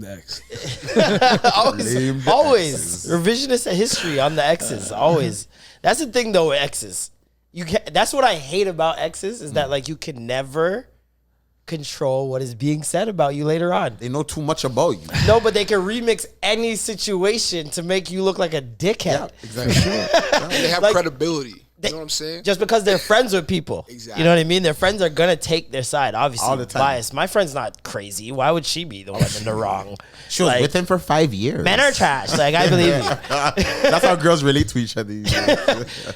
the ex. always revisionist history on the exes. Always. That's the thing though with exes. That's what I hate about exes is that like you can never control what is being said about you later on. They know too much about you. No, but they can remix any situation to make you look like a dickhead. Yeah, exactly. Sure. They have Like, credibility. You know what I'm saying? Just because they're friends with people. Exactly. You know what I mean? Their friends are going to take their side, obviously. All the time. Biased. My friend's not crazy. Why would she be the one in the wrong? She was with him for 5 years. Men are trash. Like, I believe you. That's how girls relate to each other.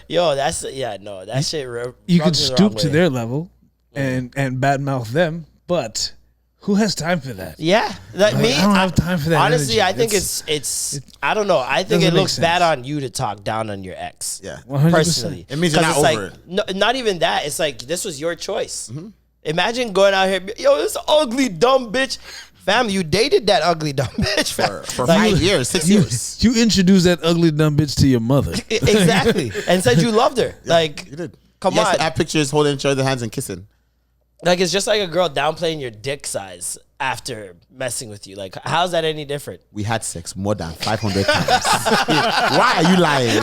Yo, that shit. You can stoop to their level and badmouth them, but who has time for that? Yeah, I don't have time for that. Honestly, energy. I think it's I don't know. I think it looks bad on you to talk down on your ex. Yeah, 100%. Personally, it means you're not over it. No, not even that. It's like this was your choice. Imagine going out here, yo, this ugly dumb bitch. Fam, you dated that ugly dumb bitch for 5 years, 6 years. You introduced that ugly dumb bitch to your mother. Exactly, and said you loved her. Like, You did. come Yes, on. I have pictures holding each other's hands and kissing. Like, it's just like a girl downplaying your dick size after messing with you. Like, how's that any different? We had sex more than 500 times. Why are you lying?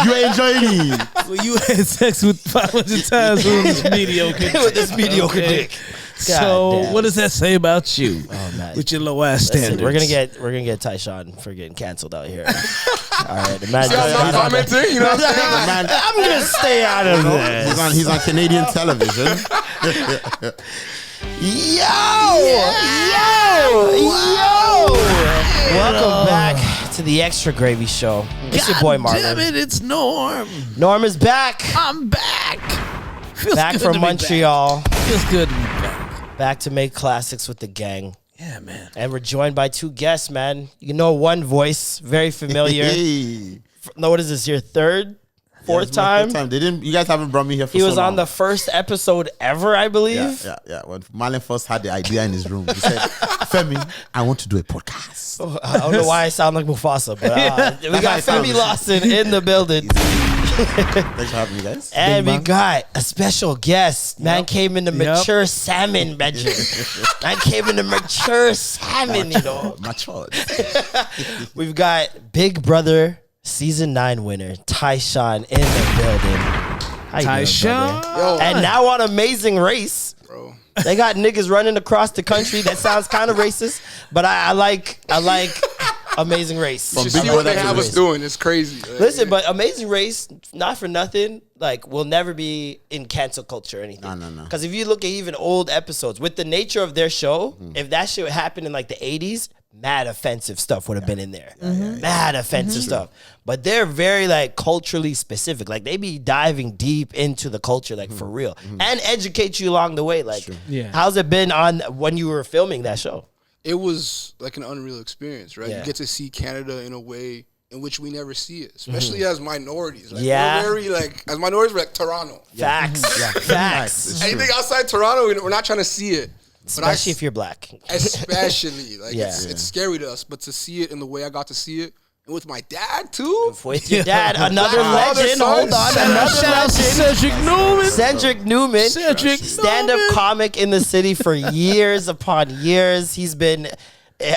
You are enjoying it. Well, you had sex with 500 times with this mediocre With this mediocre dick. So damn. what does that say about you? Oh, man. With your low ass standards. We're gonna get Tychon for getting canceled out here. All right, imagine. See how I'm commenting? You know what I'm saying? Man, I'm gonna stay out of this. he's on Canadian television. Yo! Welcome back to the Extra Gravy Show. It's your boy Marlon. Damn it, it's Norm. Norm is back. I'm back. Feels Back good from to be Montreal. back. Feels good to be back. Back to make classics with the gang. Yeah, man. And we're joined by two guests, man. You know one voice, very familiar. Hey. No, what is this, your fourth time? You guys haven't brought me here for He so was long. on the first episode ever, I believe. Yeah. When Marlon first had the idea in his room, he said, Femi, I want to do a podcast. I don't know why I sound like Mufasa, but we got Femi Lawson in the building. Thanks for having me, guys. And we got a special guest. Man came in the mature salmon bedroom. Man came in the mature salmon, you know. Mature. We've got Big Brother Season 9 winner, Tychon, in the building. How you doing, Tychon. brother? And now on Amazing Race. Bro. They got niggas running across the country. That sounds kind of racist, but I like Amazing Race. You should see what they have us doing. It's crazy. Listen, but Amazing Race, not for nothing, like, will never be in cancel culture or anything. No. Because if you look at even old episodes, with the nature of their show, if that shit happened in like the 80s, mad offensive stuff would have been in there. Mad offensive stuff. But they're very like culturally specific. Like they be diving deep into the culture, like for real. And educate you along the way. Like, how's it been on when you were filming that show? It was like an unreal experience, right? Yeah. You get to see Canada in a way in which we never see it, especially as minorities. Like, Yeah. we're very like, as minorities, we're like Toronto. Facts. Facts. Anything outside Toronto, we're not trying to see it. Especially if you're black. Especially. Like, Yeah. it's scary to us, but to see it in the way I got to see it, and with my dad, too. With your dad, another Black legend. father, Hold on, son. another Shout out to legend. Cedric Newman. Cedric Newman, stand-up comic in the city for years upon years. He's been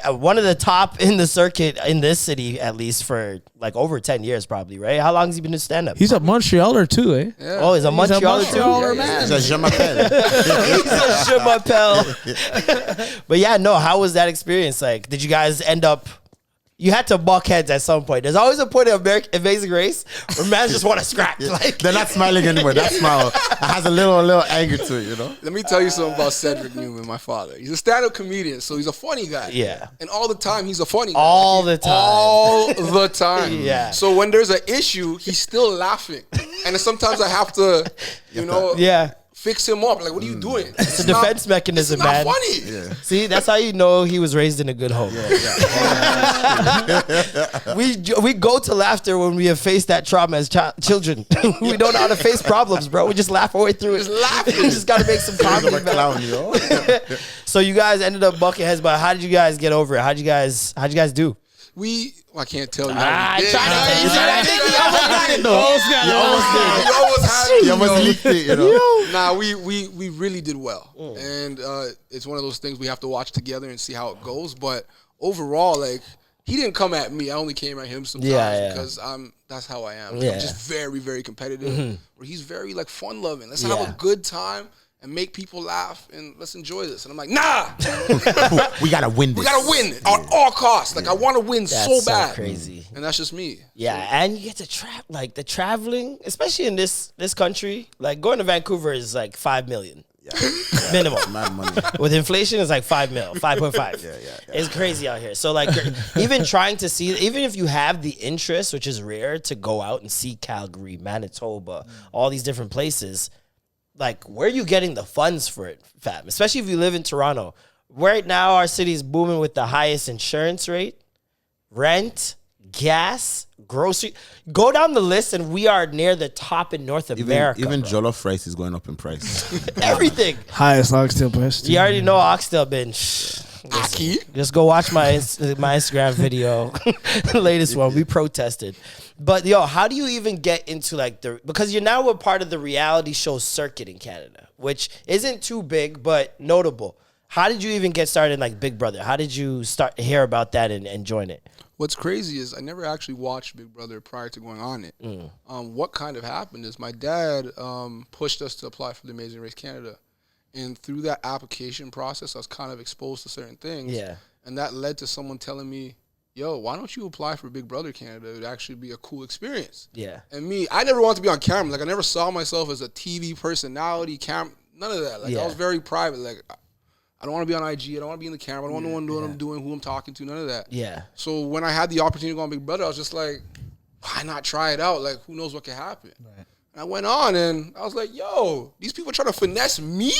one of the top in the circuit in this city, at least for like over 10 years, probably, right? How long has he been in stand-up? He's a Montrealer too, eh? Yeah. Oh, he's a Montrealer too? Montrealer, man. He's a Je m'appelle. He's a Je m'appelle. But yeah, no, how was that experience? Like, did you guys end up... You had to buck heads at some point. There's always a point of Amazing Race where men just want to scrap. Like, They're not smiling anymore. That smile has a little anger to it, you know? Let me tell you something about Cedric Newman, my father. He's a stand-up comedian, so he's a funny guy. Yeah. And all the time, he's a funny guy. All the time. All the time. Yeah. So when there's an issue, he's still laughing. And sometimes I have to, yeah. fix him up. Like, what are you doing? It's a defense mechanism, it's man. not funny. Yeah. See, that's how you know he was raised in a good home. We go to laughter when we have faced that trauma as children. We don't know how to face problems, bro. We just laugh our way through it. Just laughing. We just got to make some comedy. I'm a clown, you know? So you guys ended up bucking heads, but how did you guys get over it? How'd you guys do? I can't tell you. I Yeah. tried to tell you. I think you almost got it, though. You almost had it. You almost leaked it, you know? Nah, we really did well. And it's one of those things we have to watch together and see how it goes. But overall, like, he didn't come at me. I only came at him sometimes because that's how I am. Yeah. I'm just very, very competitive. Where he's very like fun loving. Let's have a good time and make people laugh and let's enjoy this. And I'm like, nah, we gotta win this. we gotta win at all costs. Like I want to win so bad. Crazy. And that's just me. Yeah, and you get to like the traveling, especially in this country. Like going to Vancouver is like $5 million. Minimum. Mad money. With inflation, it's like 5 mil, 5.5. It's crazy out here. So like, even trying to see, even if you have the interest, which is rare, to go out and see Calgary, Manitoba, all these different places, like, where are you getting the funds for it, fam? Especially if you live in Toronto. Right now, our city is booming with the highest insurance rate, rent, gas, grocery. Go down the list, and we are near the top in North America. Even bro. Jollof rice is going up in price. Everything. Highest oxtail price. You already know oxtail been. Aki. Just go watch my Instagram video, the latest one. We protested, but yo, how do you even get into like because you're now a part of the reality show circuit in Canada, which isn't too big but notable. How did you even get started in like Big Brother? How did you start to hear about that and join it? What's crazy is I never actually watched Big Brother prior to going on it. What kind of happened is my dad pushed us to apply for the Amazing Race Canada. And through that application process, I was kind of exposed to certain things. Yeah. And that led to someone telling me, yo, why don't you apply for Big Brother Canada? It would actually be a cool experience. Yeah. And me, I never wanted to be on camera. Like, I never saw myself as a TV personality, none of that. Like, I was very private. Like, I don't want to be on IG. I don't want to be in the camera. I don't want no one knowing what I'm doing, who I'm talking to, none of that. Yeah. So when I had the opportunity to go on Big Brother, I was just like, why not try it out? Like, who knows what could happen? Right. And I went on, and I was like, yo, these people trying to finesse me?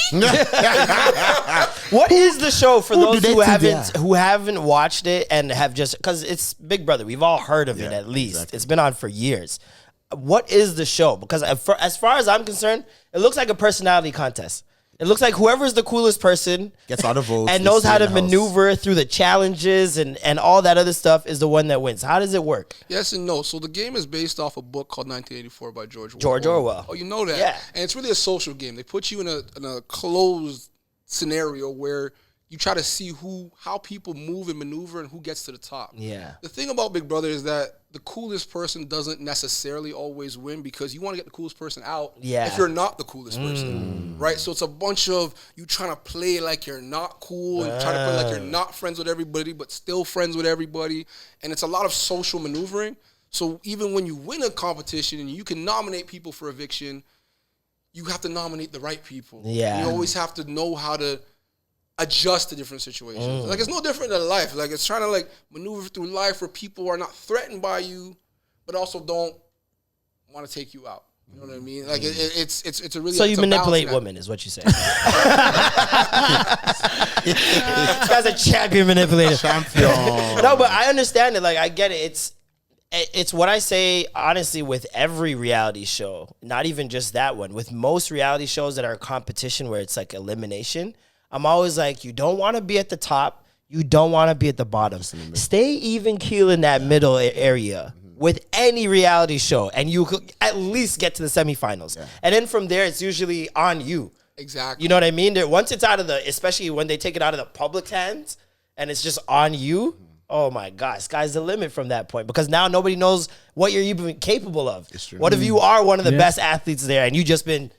What is the show for those who haven't watched it and have just, because it's Big Brother. We've all heard of it at least. Exactly. It's been on for years. What is the show? Because as far as I'm concerned, it looks like a personality contest. It looks like whoever's the coolest person gets all the votes and knows how to maneuver through the challenges and all that other stuff is the one that wins. How does it work? Yes and no. So the game is based off a book called 1984 by George Orwell. Oh, you know that? Yeah. And it's really a social game. They put you in a closed scenario where you try to see how people move and maneuver and who gets to the top. Yeah. The thing about Big Brother is that the coolest person doesn't necessarily always win because you want to get the coolest person out if you're not the coolest person, right? So it's a bunch of you trying to play like you're not cool and trying to play like you're not friends with everybody but still friends with everybody. And it's a lot of social maneuvering. So even when you win a competition and you can nominate people for eviction, you have to nominate the right people. Yeah. You always have to know how to adjust to different situations. Like, it's no different than life. Like, it's trying to, like, maneuver through life where people are not threatened by you, but also don't want to take you out. You know what I mean? Like, it's a really... So you manipulate women, is what you say. This guy's a champion manipulator. Champion. No, but I understand it. Like, I get it. It's what I say, honestly, with every reality show. Not even just that one. With most reality shows that are a competition where it's, like, elimination... I'm always like, you don't want to be at the top. You don't want to be at the bottom. Stay even keel in that middle area with any reality show, and you could at least get to the semifinals. Yeah. And then from there, it's usually on you. Exactly. You know what I mean? Once it's out of especially when they take it out of the public hands, and it's just on you, oh my gosh, sky's the limit from that point. Because now nobody knows what you're even capable of. What if you are one of the best athletes there, and you just been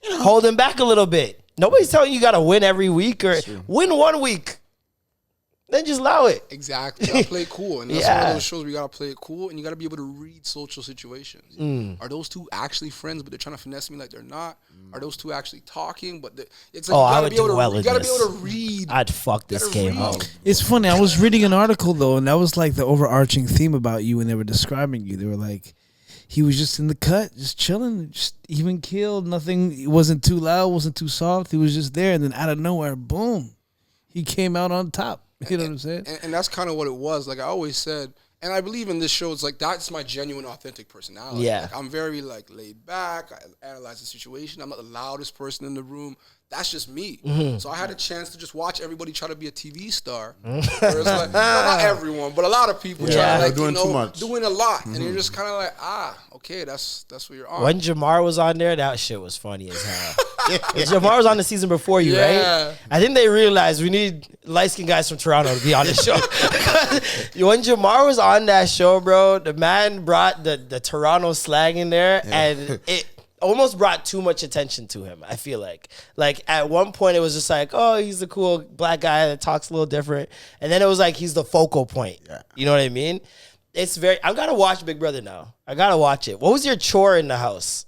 holding back a little bit? Nobody's telling you got to win every week or win 1 week. Then just allow it. Exactly. You got to play it cool. And that's one of those shows where you got to play it cool and you got to be able to read social situations. Are those two actually friends, but they're trying to finesse me like they're not? Are those two actually talking? But it's like you got to be able to read. I'd fuck this game up. It's funny. I was reading an article, though, and that was like the overarching theme about you when they were describing you. They were like, he was just in the cut, just chilling, just even keeled. Nothing, it wasn't too loud, wasn't too soft. He was just there, and then out of nowhere, boom, he came out on top. You know what I'm saying? And that's kind of what it was. Like I always said, and I believe in this show, it's like that's my genuine, authentic personality. Yeah. Like, I'm very like laid back. I analyze the situation. I'm not the loudest person in the room. that's just me. So I had a chance to just watch everybody try to be a TV star. Whereas like, not everyone, but a lot of people try to like, doing too much. doing a lot. And you're just kind of like, okay, that's what you're on. When Jamar was on there, that shit was funny as hell. Jamar was on the season before you, right? I think they realized we need light-skinned guys from Toronto to be on the show. When Jamar was on that show, bro, the man brought the Toronto slang in there, and it almost brought too much attention to him, I feel like. Like, at one point, it was just like, oh, he's the cool black guy that talks a little different. And then it was like, he's the focal point. Yeah. You know what I mean? It's I gotta watch Big Brother now. I gotta watch it. What was your chore in the house?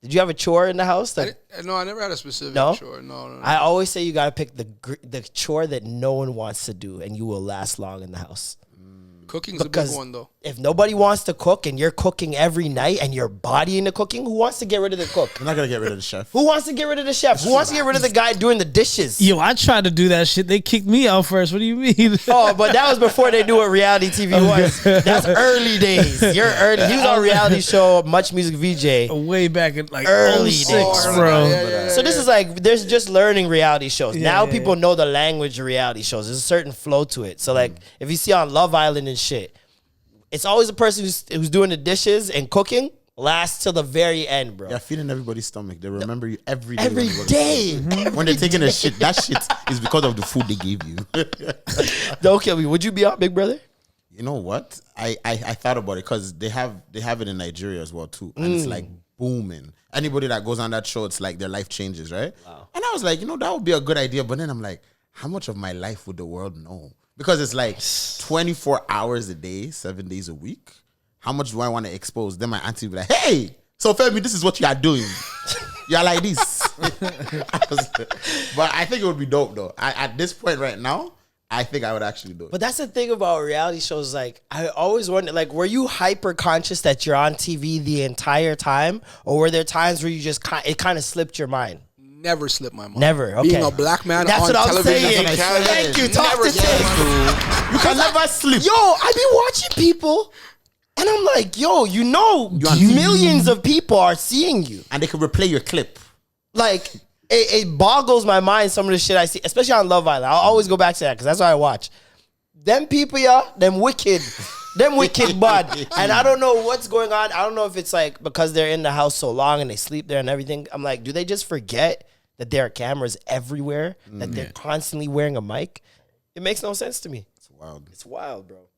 Did you have a chore in the house? No, I never had a specific chore. No. I always say you gotta pick the chore that no one wants to do, and you will last long in the house. Cooking's a big one, though. If nobody wants to cook and you're cooking every night and you're bodying the cooking, who wants to get rid of the cook? I'm not going to get rid of the chef. Who wants to get rid of the chef? Who wants to get rid of the guy doing the dishes? Yo, I tried to do that shit. They kicked me out first. What do you mean? Oh, but that was before they knew what reality TV was. That's early days. You're early. He was on a reality show, Much Music VJ. Way back in like early 06, days, bro. So this is like, there's just learning reality shows. Now people know the language of reality shows. There's a certain flow to it. So like, if you see on Love Island and shit, it's always a person who's doing the dishes and cooking lasts till the very end, bro. Yeah, feeding everybody's stomach. They remember you every day. Every day. When they're taking a shit, that shit is because of the food they gave you. Don't kill me. Would you be on Big Brother? You know what? I thought about it because they have it in Nigeria as well too, and it's like booming. Anybody that goes on that show, it's like their life changes, right? Wow. And I was like, that would be a good idea. But then I'm like, how much of my life would the world know? Because it's like 24 hours a day, 7 days a week. How much do I want to expose? Then my auntie would be like, hey, so Femi, this is what you are doing. You're like this. But I think it would be dope, though. At this point right now, I think I would actually do it. But that's the thing about reality shows. Like, I always wonder, like, were you hyper conscious that you're on TV the entire time? Or were there times where you just, it kind of slipped your mind? Never slipped my mind. Never. Okay. Being a black man that's on what television. I'm saying. Thank you. Talk to You can never slip. Yo, I be watching people, and I'm like, yo, millions of people are seeing you, and they can replay your clip. Like, it boggles my mind some of the shit I see, especially on Love Island. I'll always go back to that because that's what I watch. Them people, them wicked. Them wicked bud. And I don't know what's going on. I don't know if it's like because they're in the house so long and they sleep there and everything. I'm like, do they just forget that there are cameras everywhere, that they're constantly wearing a mic? It makes no sense to me. It's wild. It's wild, bro.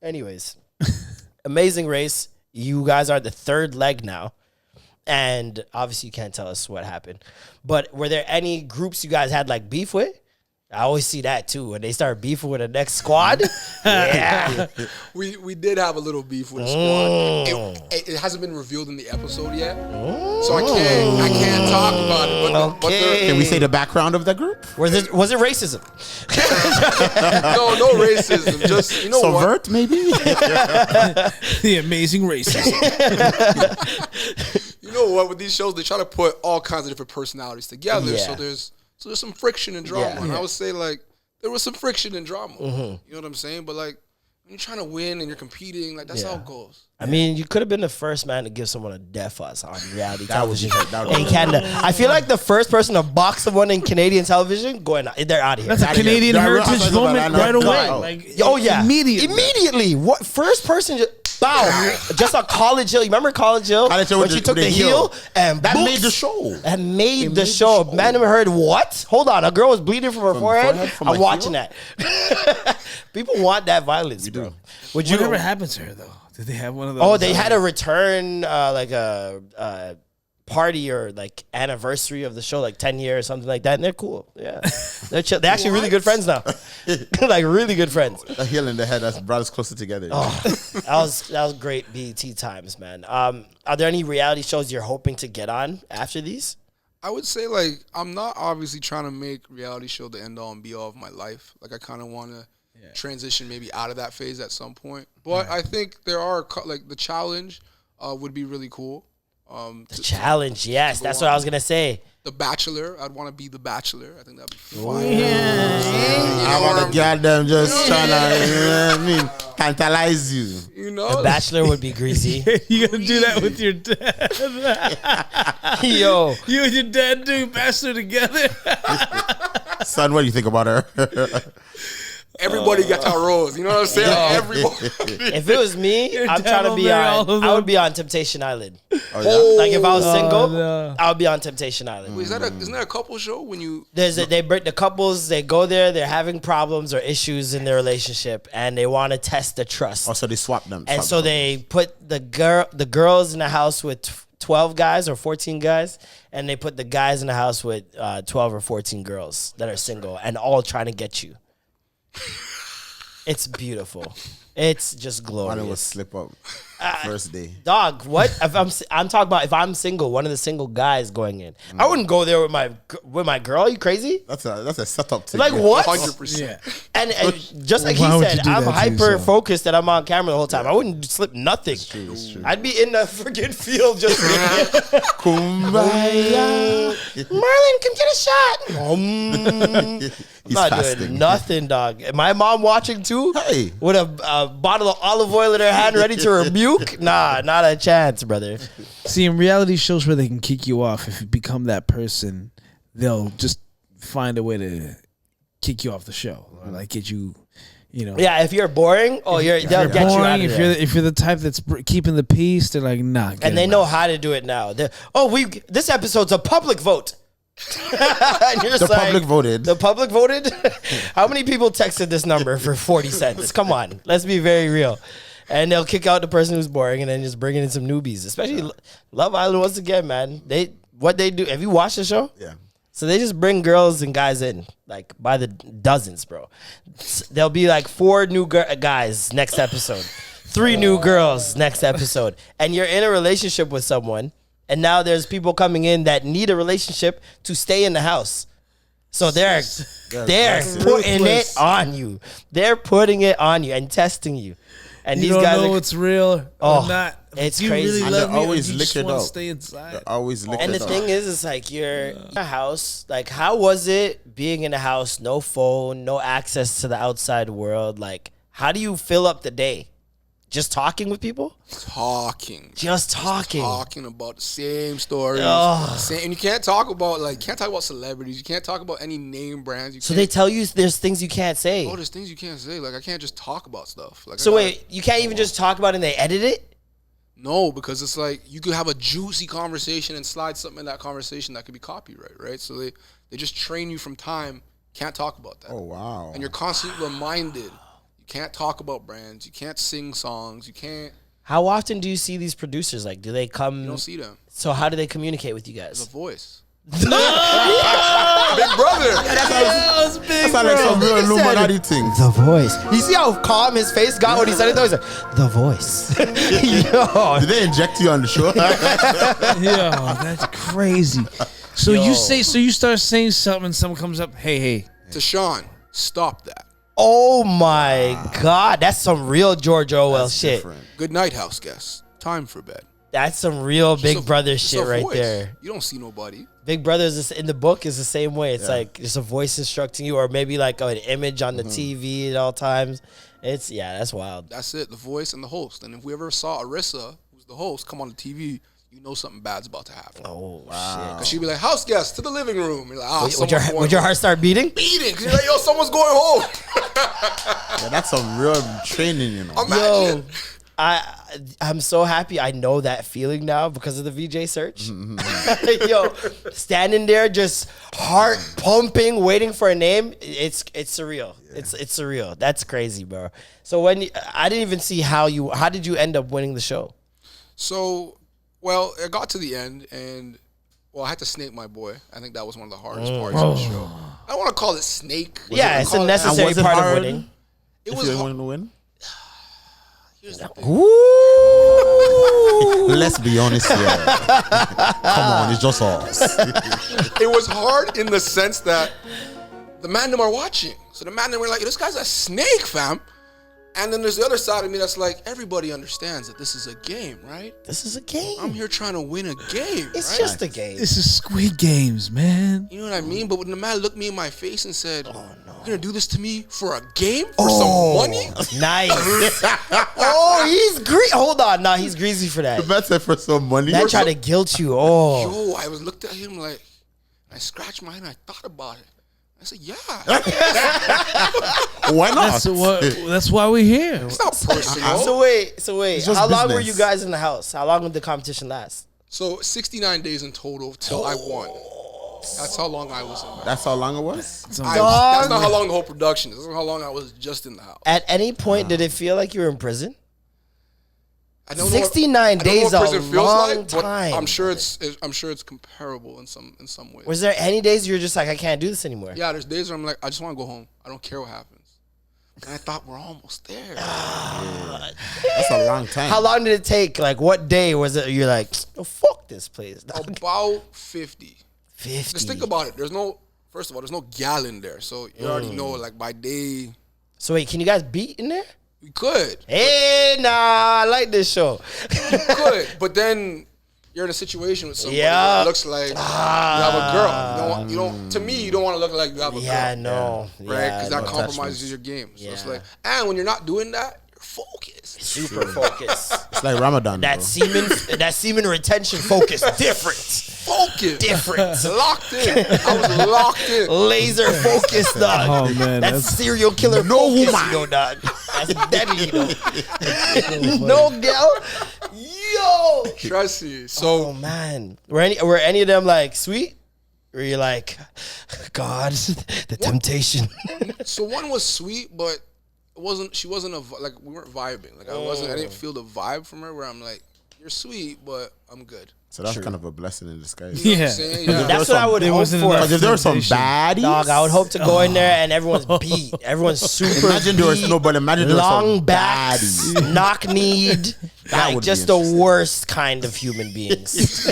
Anyways, Amazing Race. You guys are the third leg now. And obviously you can't tell us what happened. But were there any groups you guys had like beef with? I always see that too. When they start beefing with the next squad. Yeah. We did have a little beef with the squad. It hasn't been revealed in the episode yet. So I can't talk about it. But can we say the background of the group? Was it racism? No racism. Just, you know Subvert, what? maybe? The amazing racism. You know what? With these shows, they try to put all kinds of different personalities together. Yeah. So there's some friction and drama. Yeah. And I would say, like, there was some friction and drama. You know what I'm saying? But, like, when you're trying to win and you're competing, like, that's how it goes. I mean, you could have been the first man to give someone a death us on reality television in Canada. I feel like the first person to box someone in Canadian television, they're out of here. That's a Canadian heritage moment right away. Like, oh, yeah. Immediately. What first person just on College Hill. You remember College Hill? When she took the heel and that made the show. That made the show. Man, never heard what? Hold on. A girl was bleeding from her forehead. I'm watching that. People want that violence, bro. Whatever happened to her, though? Did they have one of those? Oh, they had a return, like a party or like anniversary of the show, like 10 years or something like that, and they're cool. Yeah, they're chill. They're actually really good friends now. Like really good friends. A heel in the head that's brought us closer together. Oh, that was great BET times, man. Are there any reality shows you're hoping to get on after these? I would say, like, I'm not obviously trying to make reality show the end all and be all of my life. Like, I kind of want to transition maybe out of that phase at some point. But I think there are, like, the challenge would be really cool. The challenge, yes, that's what I was gonna say. The Bachelor, I'd want to be the Bachelor. I think that'd be fun. I want to get them just trying to, you know what I mean, tantalize you. You know, The Bachelor would be greasy. You gotta do that with your dad. Yo, You and your dad do Bachelor together. Son, what do you think about her? everybody gets our roles. You know what I'm saying? Like, everybody. if it was me, I'm trying to be on. I would be on Temptation Island. Oh, Like if I was single, no. I would be on Temptation Island. Wait, isn't that a couple show when you? They break the couples. They go there. They're having problems or issues in their relationship, and they want to test the trust. Oh, so they swap them. And so they put the girls in the house with 12 guys or 14 guys, and they put the guys in the house with 12 or 14 girls that are single and all trying to get you. It's beautiful. It's just One will glorious. slip up first day. Dog, what? If I'm talking about if I'm single, one of the single guys going in. I wouldn't go there with my girl. Are you crazy? That's a setup. To Like you. what? 100%. Yeah. And just like Why he would said, you do I'm that to hyper yourself? focused that I'm on camera the whole time. I wouldn't slip nothing. It's true. I'd be in the freaking field just Kumbaya. Marlon, come get a shot. He's Not fasting. doing nothing, dog. My mom watching too. Hey. With a bottle of olive oil in her hand, ready to rebuke. Nah, not a chance, brother. See, in reality shows where they can kick you off, if you become that person, they'll just find a way to kick you off the show or like get you, you know. Yeah, if you're boring, they'll get you out Boring, of if there. you're the type that's keeping the peace, they're like, nah. get And they him know out. how to do it now. This episode's a public vote. And you're The just like, public voted. The public voted? How many people texted this number for 40 cents? Come on, let's be very real. And they'll kick out the person who's boring and then just bring in some newbies. Especially Love Island once again, man. What they do. Have you watched the show? Yeah. So they just bring girls and guys in, like by the dozens, bro. There'll be like 4 new guys next episode, 3 new girls next episode, and you're in a relationship with someone, and now there's people coming in that need a relationship to stay in the house. So they're putting it on you. They're putting it on you and testing you. And You these don't guys know are it's real Oh, or not. it's you crazy. Really And love they're me, always or you just liquored wanna up. stay inside. They're always looking. And the thing is like you're in a house. Like, how was it being in a house? No phone, no access to the outside world. Like, how do you fill up the day? Just talking with people? Just talking. Talking about the same stories. Ugh. And you can't talk about celebrities. You can't talk about any name brands. So they tell you there's things you can't say. Oh, there's things you can't say. Like I can't just talk about stuff. Like So wait, you can't even just talk about it and they edit it? No, because it's like you could have a juicy conversation and slide something in that conversation that could be copyright, right? So they just train you from time. Can't talk about that. Oh wow. And you're constantly reminded. You can't talk about brands. You can't sing songs. You can't. How often do you see these producers? Like, do they come? You don't see them. So how do they communicate with you The guys? voice. Big brother. That sounds like some real Illuminati things. The voice. You see how calm his face got when he said it? He's like, the voice. Yo. Did they inject you on the show? Yeah, that's crazy. So Yo. you start saying something and someone comes up, hey. Tychon, stop that. Oh my God. That's some real George Orwell That's shit. different. Good night, house guests. Time for bed. That's some real Big Just a- Brother just shit a right voice. there. You don't see nobody. Big Brother is in the book is the same way. It's like just a voice instructing you, or maybe like an image on the TV at all times. That's wild. That's it. The voice and the host. And if we ever saw Arissa, who's the host, come on the TV, you know something bad's about to happen. Oh Because she'd be like, house guests to the living room. You're like, shit! Would your heart start beating? beating? Because you're like, yo, someone's going home. Yeah, that's some real training, you know. Imagine. I'm so happy I know that feeling now because of the VJ search. Yo, standing there just heart pumping, waiting for a name. It's surreal. Yeah. It's surreal. That's crazy, bro. So I didn't even see how did you end up winning the show? So, well, it got to the end, and I had to snake my boy. I think that was one of the hardest parts of the show. I don't want to call it snake. It's a necessary was it part of hard? winning. It If was you hard. want to win, Ooh. let's be honest here. Come on, it's just us. It was hard in the sense that the man them are watching. So the man them were like, this guy's a snake, fam. And then there's the other side of me that's like, everybody understands that this is a game, right? This is a game. I'm here trying to win a game. It's right? just a game. This is Squid Games, man. You know what I mean? But when the man looked me in my face and said, "Oh no, you're gonna do this to me for a game, for some money?" Nice. Oh, he's greasy. Hold on, nah, he's greasy for that. The man said for some money. That tried to guilt you. Oh, Yo, I was looked at him like, I scratched my head and I thought about it. I said, yeah. Why not? That's why we're here. It's not personal. So wait. just How long were business. you guys in the house? How long did the competition last? So 69 days in total till I won. That's how long I was in there. That's how long it was? That's not how long the whole production is. That's not how long I was just in the house. At any point, did it feel like you were in prison? I don't know 69 days what a prison feels long like, but time. I'm sure it's comparable in some ways. Was there any days you were just like, I can't do this anymore? Yeah, there's days where I'm like, I just want to go home. I don't care what happens. And I thought we're almost there. That's a long time. How long did it take? Like, what day was it? You're like, oh, fuck this place. About 50. 50. Just think about it. First of all, there's no gal in there. So you already know, like, by day, So wait, can you guys beat in there? we could. Hey, nah, I like this show. You could. But then you're in a situation with somebody Yeah. that looks like you have a girl. You don't. To me, you don't want to look like you have a Yeah, girl. no. Right? Yeah, Because no. that compromises your game. So it's Yeah. like, and when you're not doing that, you're focused. Super focus. It's like Ramadan. That bro. semen retention focus different. Focused. Different. Locked in. I was locked in. Laser focus, dog. Oh man, That's serial killer focus, you know, dog. That's deadly, you know. No, girl. Yo. Trust me. Oh So man, were any of them like sweet? Or you like, God, the temptation? so one was sweet, but it wasn't. She wasn't like we weren't vibing. Like I didn't feel the vibe from her. Where I'm like, you're sweet, but I'm good. So that's kind of a blessing in disguise. You know what Yeah. I'm saying? Yeah. That's what I would hope wasn't for. enough. Because if there were some Temptation. baddies, Dog, I would hope to go in there and everyone's beat. Everyone's super imagine there was beat, no, but imagine there was long some backs, baddies. knock-kneed, like would be just the interesting. worst kind of human beings.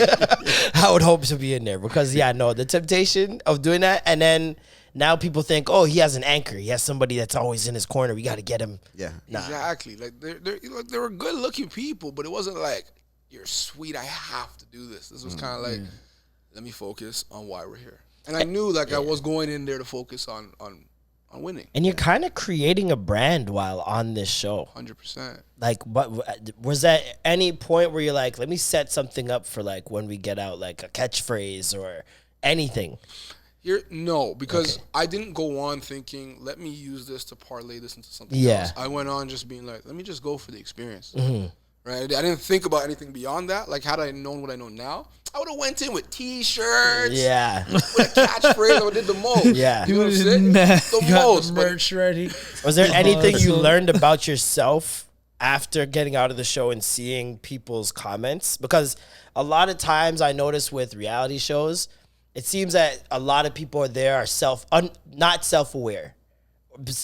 I would hope to be in there because, yeah, no, the temptation of doing that, and then now people think, oh, he has an anchor. He has somebody that's always in his corner. We got to get him. Yeah. Exactly. Like they were good looking people, but it wasn't like you're sweet. I have to do this. This was kind of like, let me focus on why we're here. And I knew like I was going in there to focus on winning. And you're kind of creating a brand while on this show. 100%. Like, but was that any point where you're like, let me set something up for like when we get out, like a catchphrase or anything? No, because I didn't go on thinking, let me use this to parlay this into something Yeah. else. I went on just being like, let me just go for the experience. Right? I didn't think about anything beyond that. Like, had I known what I know now, I would have went in with T-shirts, Yeah. with a catchphrase. I would have did the most. Yeah. You know what I'm saying? The most. But merch ready. Was there anything you so- learned about yourself after getting out of the show and seeing people's comments? Because a lot of times I notice with reality shows, it seems that a lot of people there are not self-aware.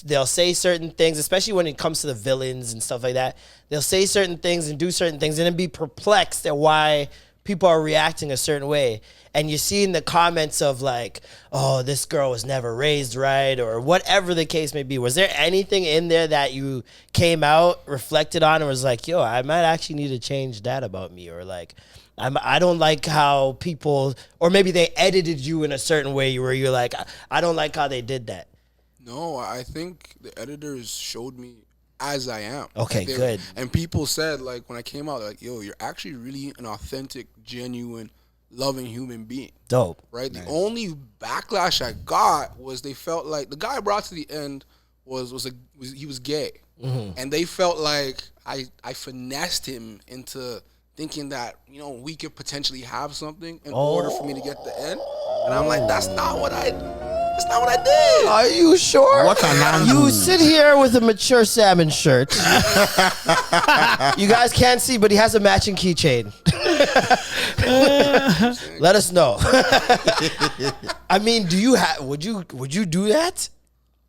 They'll say certain things, especially when it comes to the villains and stuff like that. They'll say certain things and do certain things and then be perplexed at why people are reacting a certain way. And you see in the comments of like, oh, this girl was never raised right, or whatever the case may be. Was there anything in there that you came out, reflected on, and was like, yo, I might actually need to change that about me? Or like, I don't like how people, or maybe they edited you in a certain way where you're like, I don't like how they did that. no, I think the editors showed me as I am. Okay, Like, good. And people said, like, when I came out, like, yo, you're actually really an authentic, genuine, loving human being. Dope. Right? The only backlash I got was they felt like the guy I brought to the end was gay. And they felt like I finessed him into thinking that, you know, we could potentially have something in order for me to get the end. And I'm like, that's not what I did. Are you sure? What an angle. You sit here with a mature salmon shirt. You guys can't see, but he has a matching keychain. Let us know. I mean, would you do that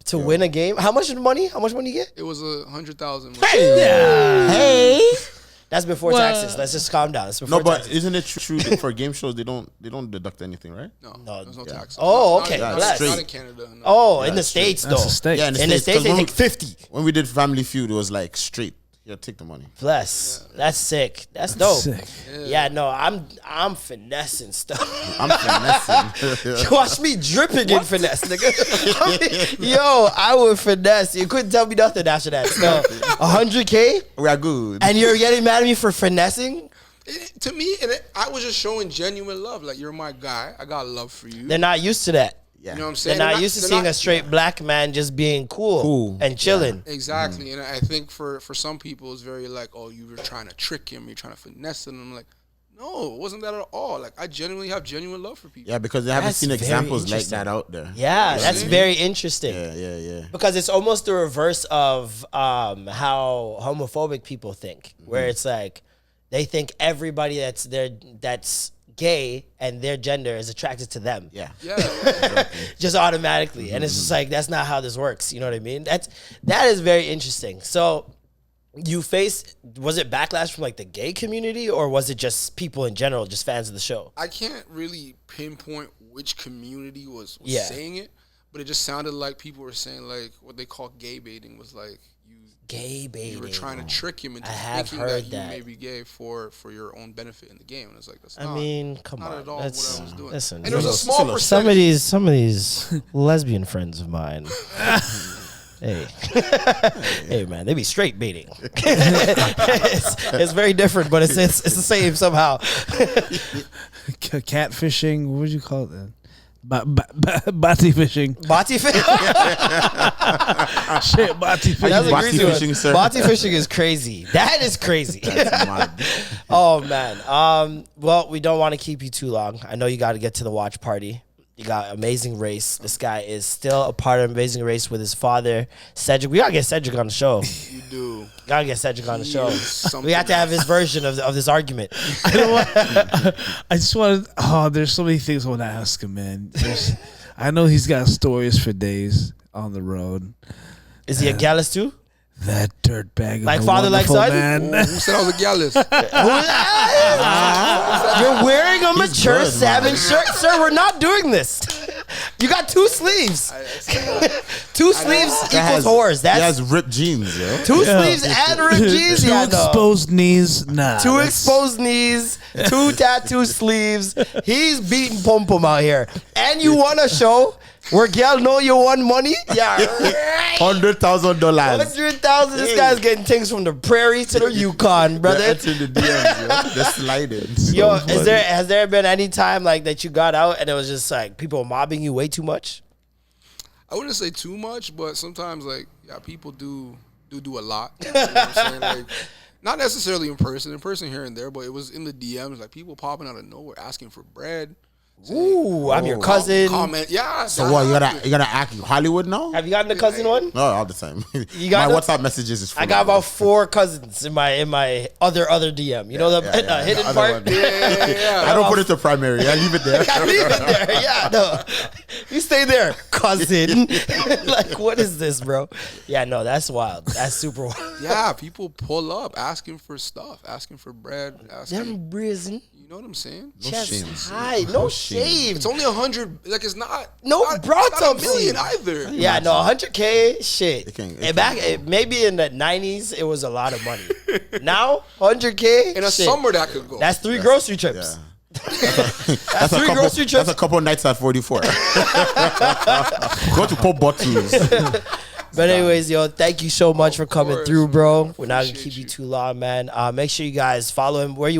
to win a game? How much money? How much money you get? It was 100,000. Hey. That's before taxes. Let's just calm down. That's before No, but taxes. isn't it true that for game shows they don't deduct anything, right? No, there's no tax. Oh, okay. That's Bless. straight. Not in Canada. No. Oh, Yeah, in the that's true. States, though. That's a state. Yeah, In the States, 'cause they when take 50. When we did Family Feud, it was like straight. Yeah, take the money. Bless. That's sick. That's dope. Sick. Yeah, no, I'm finessing stuff. I'm finessing. Watch me dripping in finesse, nigga. Yo, I would finesse. You couldn't tell me nothing after that. So, 100K, We are good. and you're getting mad at me for finessing? To me, I was just showing genuine love. Like, you're my guy. I got love for you. They're not used to that. Yeah. You know what I'm They're saying? not used to seeing a straight black man just being cool and chilling. Exactly. And I think for some people, it's very like, oh, you were trying to trick him. You're trying to finesse him. I'm like, no, it wasn't that at all. Like, I genuinely have genuine love for people. Yeah, because they haven't That's seen very examples like interesting. that out there. Yeah, that's very interesting. Yeah. Because it's almost the reverse of how homophobic people think, where it's like they think everybody that's gay and their gender is attracted to them. Yeah. Yeah. Just automatically. And it's just like, that's not how this works. You know what I mean? That is very interesting. So you faced, was it backlash from like the gay community, or was it just people in general, just fans of the show? I can't really pinpoint which community was Yeah. saying it, but it just sounded like people were saying like what they call gay baiting was like Gay baiting. you were trying to trick him into I have thinking heard that that. you may be gay for your own benefit in the game. And it's like, that's I not, mean, come not on. at all That's- what I was doing. listen, and it was a still small a- percentage. Some of these lesbian friends of mine. Hey, hey, man, they be straight baiting. it's very different, but it's the same somehow. Catfishing. What would you call it then? Batty fishing. Batty fish. Shit, batty fishing. That's a Batty crazy one. fishing, sir. Batty fishing is crazy. That is crazy. That's mad. Oh man. Well, we don't want to keep you too long. I know you got to get to the watch party. You got Amazing Race. This guy is still a part of Amazing Race with his father, Cedric. We gotta get Cedric on the show. You do. Gotta get Cedric on the show. something We have to have his version of this argument. I just wanted. Oh, there's so many things I want to ask him, man. I know he's got stories for days on the road. Is he a Gyalist too? That dirtbag, of Like a father, like wonderful son? man. Who said I was a Gyalist? You're wearing a mature good, salmon man. shirt, sir. We're not doing this. You got two sleeves. Two sleeves equals whores. He has That's ripped jeans, yo. two sleeves and ripped jeans. Two Yeah, no. exposed knees. Nah. Two that's- exposed knees, two tattoo sleeves. He's beating pom pom out here. And you want a show where girl know you want money? Yeah, right. $100,000. 100,000. This guy's getting things from the prairie to the Yukon, brother. That's in the DMs, yo. They're sliding. Yo, So funny. has there been any time like that you got out and it was just like people mobbing you way too much? I wouldn't say too much, but sometimes like people do a lot. You know what I'm saying? Like, not necessarily in person here and there, but it was in the DMs, like people popping out of nowhere asking for bread. Ooh, I'm your cousin. Comment, yeah. So what? You gotta act Hollywood now? Have you gotten the cousin one? No, all the time. You got my the- WhatsApp messages is. I got about 4 cousins in my other DM. You know the hidden other part. one. Yeah. I don't put it to primary. I leave it there. I leave it there. Yeah, no. You stay there, cousin. Like, what is this, bro? Yeah, no, that's wild. That's super wild. Yeah, people pull up asking for stuff, asking for bread, asking. Them brazen. You know what I'm saying? Chest shame. high. No shame. It's only 100. Like it's not. No not, brought not up a million scene. either. Yeah, no, 100K, shit. It can Maybe in the 90s, it was a lot of money. Now, 100K, In a shit. summer that could go. That's 3 grocery trips. Yeah. That's 3 grocery trips. That's a couple nights at 44. Go to pop bottles. But anyways, yo, thank you so much for coming course, through, bro. man. We're not gonna Appreciate keep you you. too long, man. Make sure you guys follow him. Where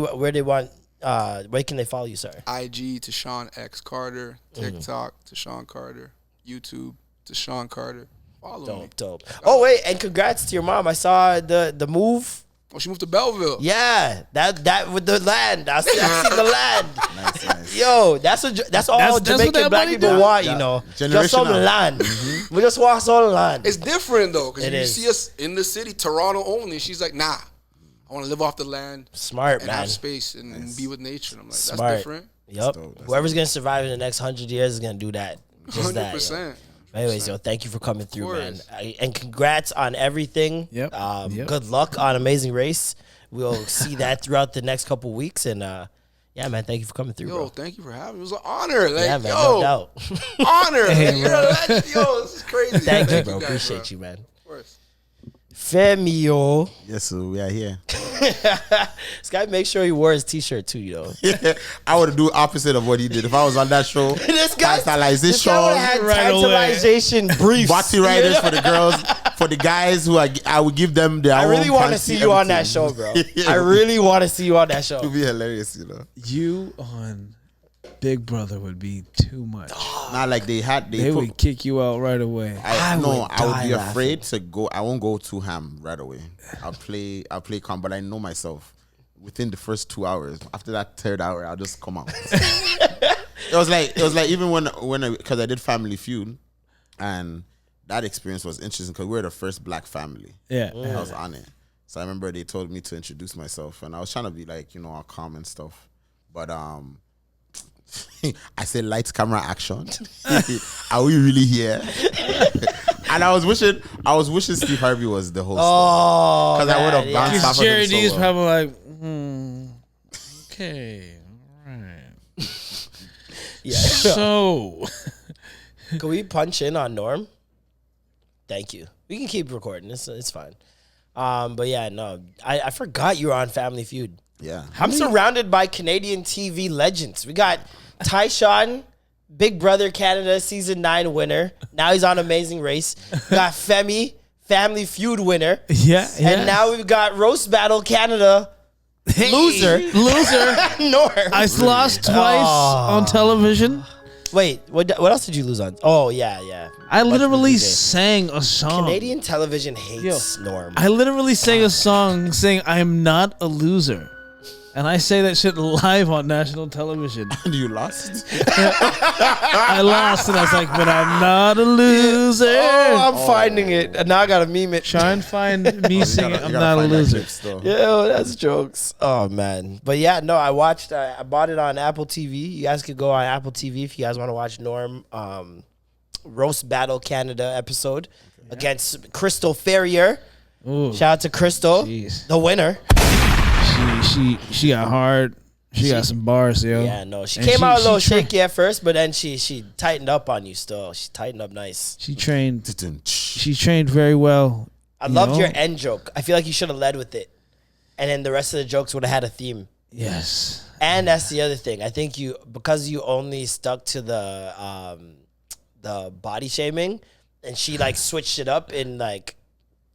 can they follow you, sir? IG to Sean X Carter, TikTok to Sean Carter, YouTube to Sean Carter. Follow me. Dope. Oh wait, and congrats to your mom. I saw the move. Oh, she moved to Belleville. Yeah, that with the land. I see the land. Nice. Yo, that's all That's what Jamaican that black money people do? want, Yeah. you know. Just some Generational. land. We just want some land. It's different though, because It you is. see us in the city, Toronto only. She's like, nah, I want to live off the land Smart, and man. have space and be with nature. And I'm like, that's Smart. different. Yep. dope. That's Whoever's gonna survive in the next 100 years is gonna do that. Just that. Yo. 100%. Anyways, yo, thank you for coming through, man. course. And congrats on everything. Yep. Good luck on Amazing Race. we'll see that throughout the next couple weeks. And yeah, man, thank you for coming through, bro. Thank you for having me. It was an honor. Like, yeah, man, no doubt. Honor. This is crazy. Thank you, bro. Appreciate you, man. Of course. Femi. Yes, so we are here. This guy make sure he wore his t-shirt too, you know. I would do opposite of what he did. If I was on that show, this guy would tantalization, have tantalization briefs. Batty riders for the girls, for the guys who I would give them their I really want to see you on that show, bro. I really want to see you on that show. It would be hilarious, you know. You on Big Brother would be too much. Not like they would kick you out right away. I would be laughing. afraid to go. I won't go too ham right away. I'll play calm, but I know myself. Within the first 2 hours, after that third hour, I'll just come out. It was like even when because I did Family Feud, and that experience was interesting because we're the first black family. Yeah, I was on it, so I remember they told me to introduce myself, and I was trying to be like all calm and stuff, but I said lights, camera, action. Are we really here? And I was wishing Steve Harvey was the host. Oh, because I would have bounced off of him. Jerry So D's well. probably like, okay, all right. yeah. So, Can we punch in on Norm? Thank you. We can keep recording. It's fine. But yeah, no, I forgot you were on Family Feud. Yeah. I'm surrounded by Canadian TV legends. We got Tychon, Big Brother Canada Season 9 winner. Now he's on Amazing Race. We got Femi, Family Feud winner. yeah. And now we've got Roast Battle Canada loser. Norm. I lost twice on television. Wait, what else did you lose on? Oh, yeah. I literally sang a song. Canadian television hates Norm. I literally sang a song saying I am not a loser. And I say that shit live on national television. And you lost? I lost and I was like, but I'm not a loser. I'm finding it. And now I got to meme it. Try and find me singing I'm You gotta not a find that loser. clip still. Yeah, that's jokes. Oh, man. But yeah, no, I bought it on Apple TV. You guys could go on Apple TV if you guys want to watch Norm Roast Battle Canada episode against Crystal Ferrier. Ooh, Shout out to Crystal, jeez. the winner. She got hard. She got some bars, yo. Yeah, no, she And came out a little tra- shaky at first, but then she tightened up on you still. She tightened up nice. She trained very well. I loved your end joke. I feel like you should have led with it. And then the rest of the jokes would have had a theme. Yes. And that's the other thing. I think because you only stuck to the body shaming, and she like switched it up in like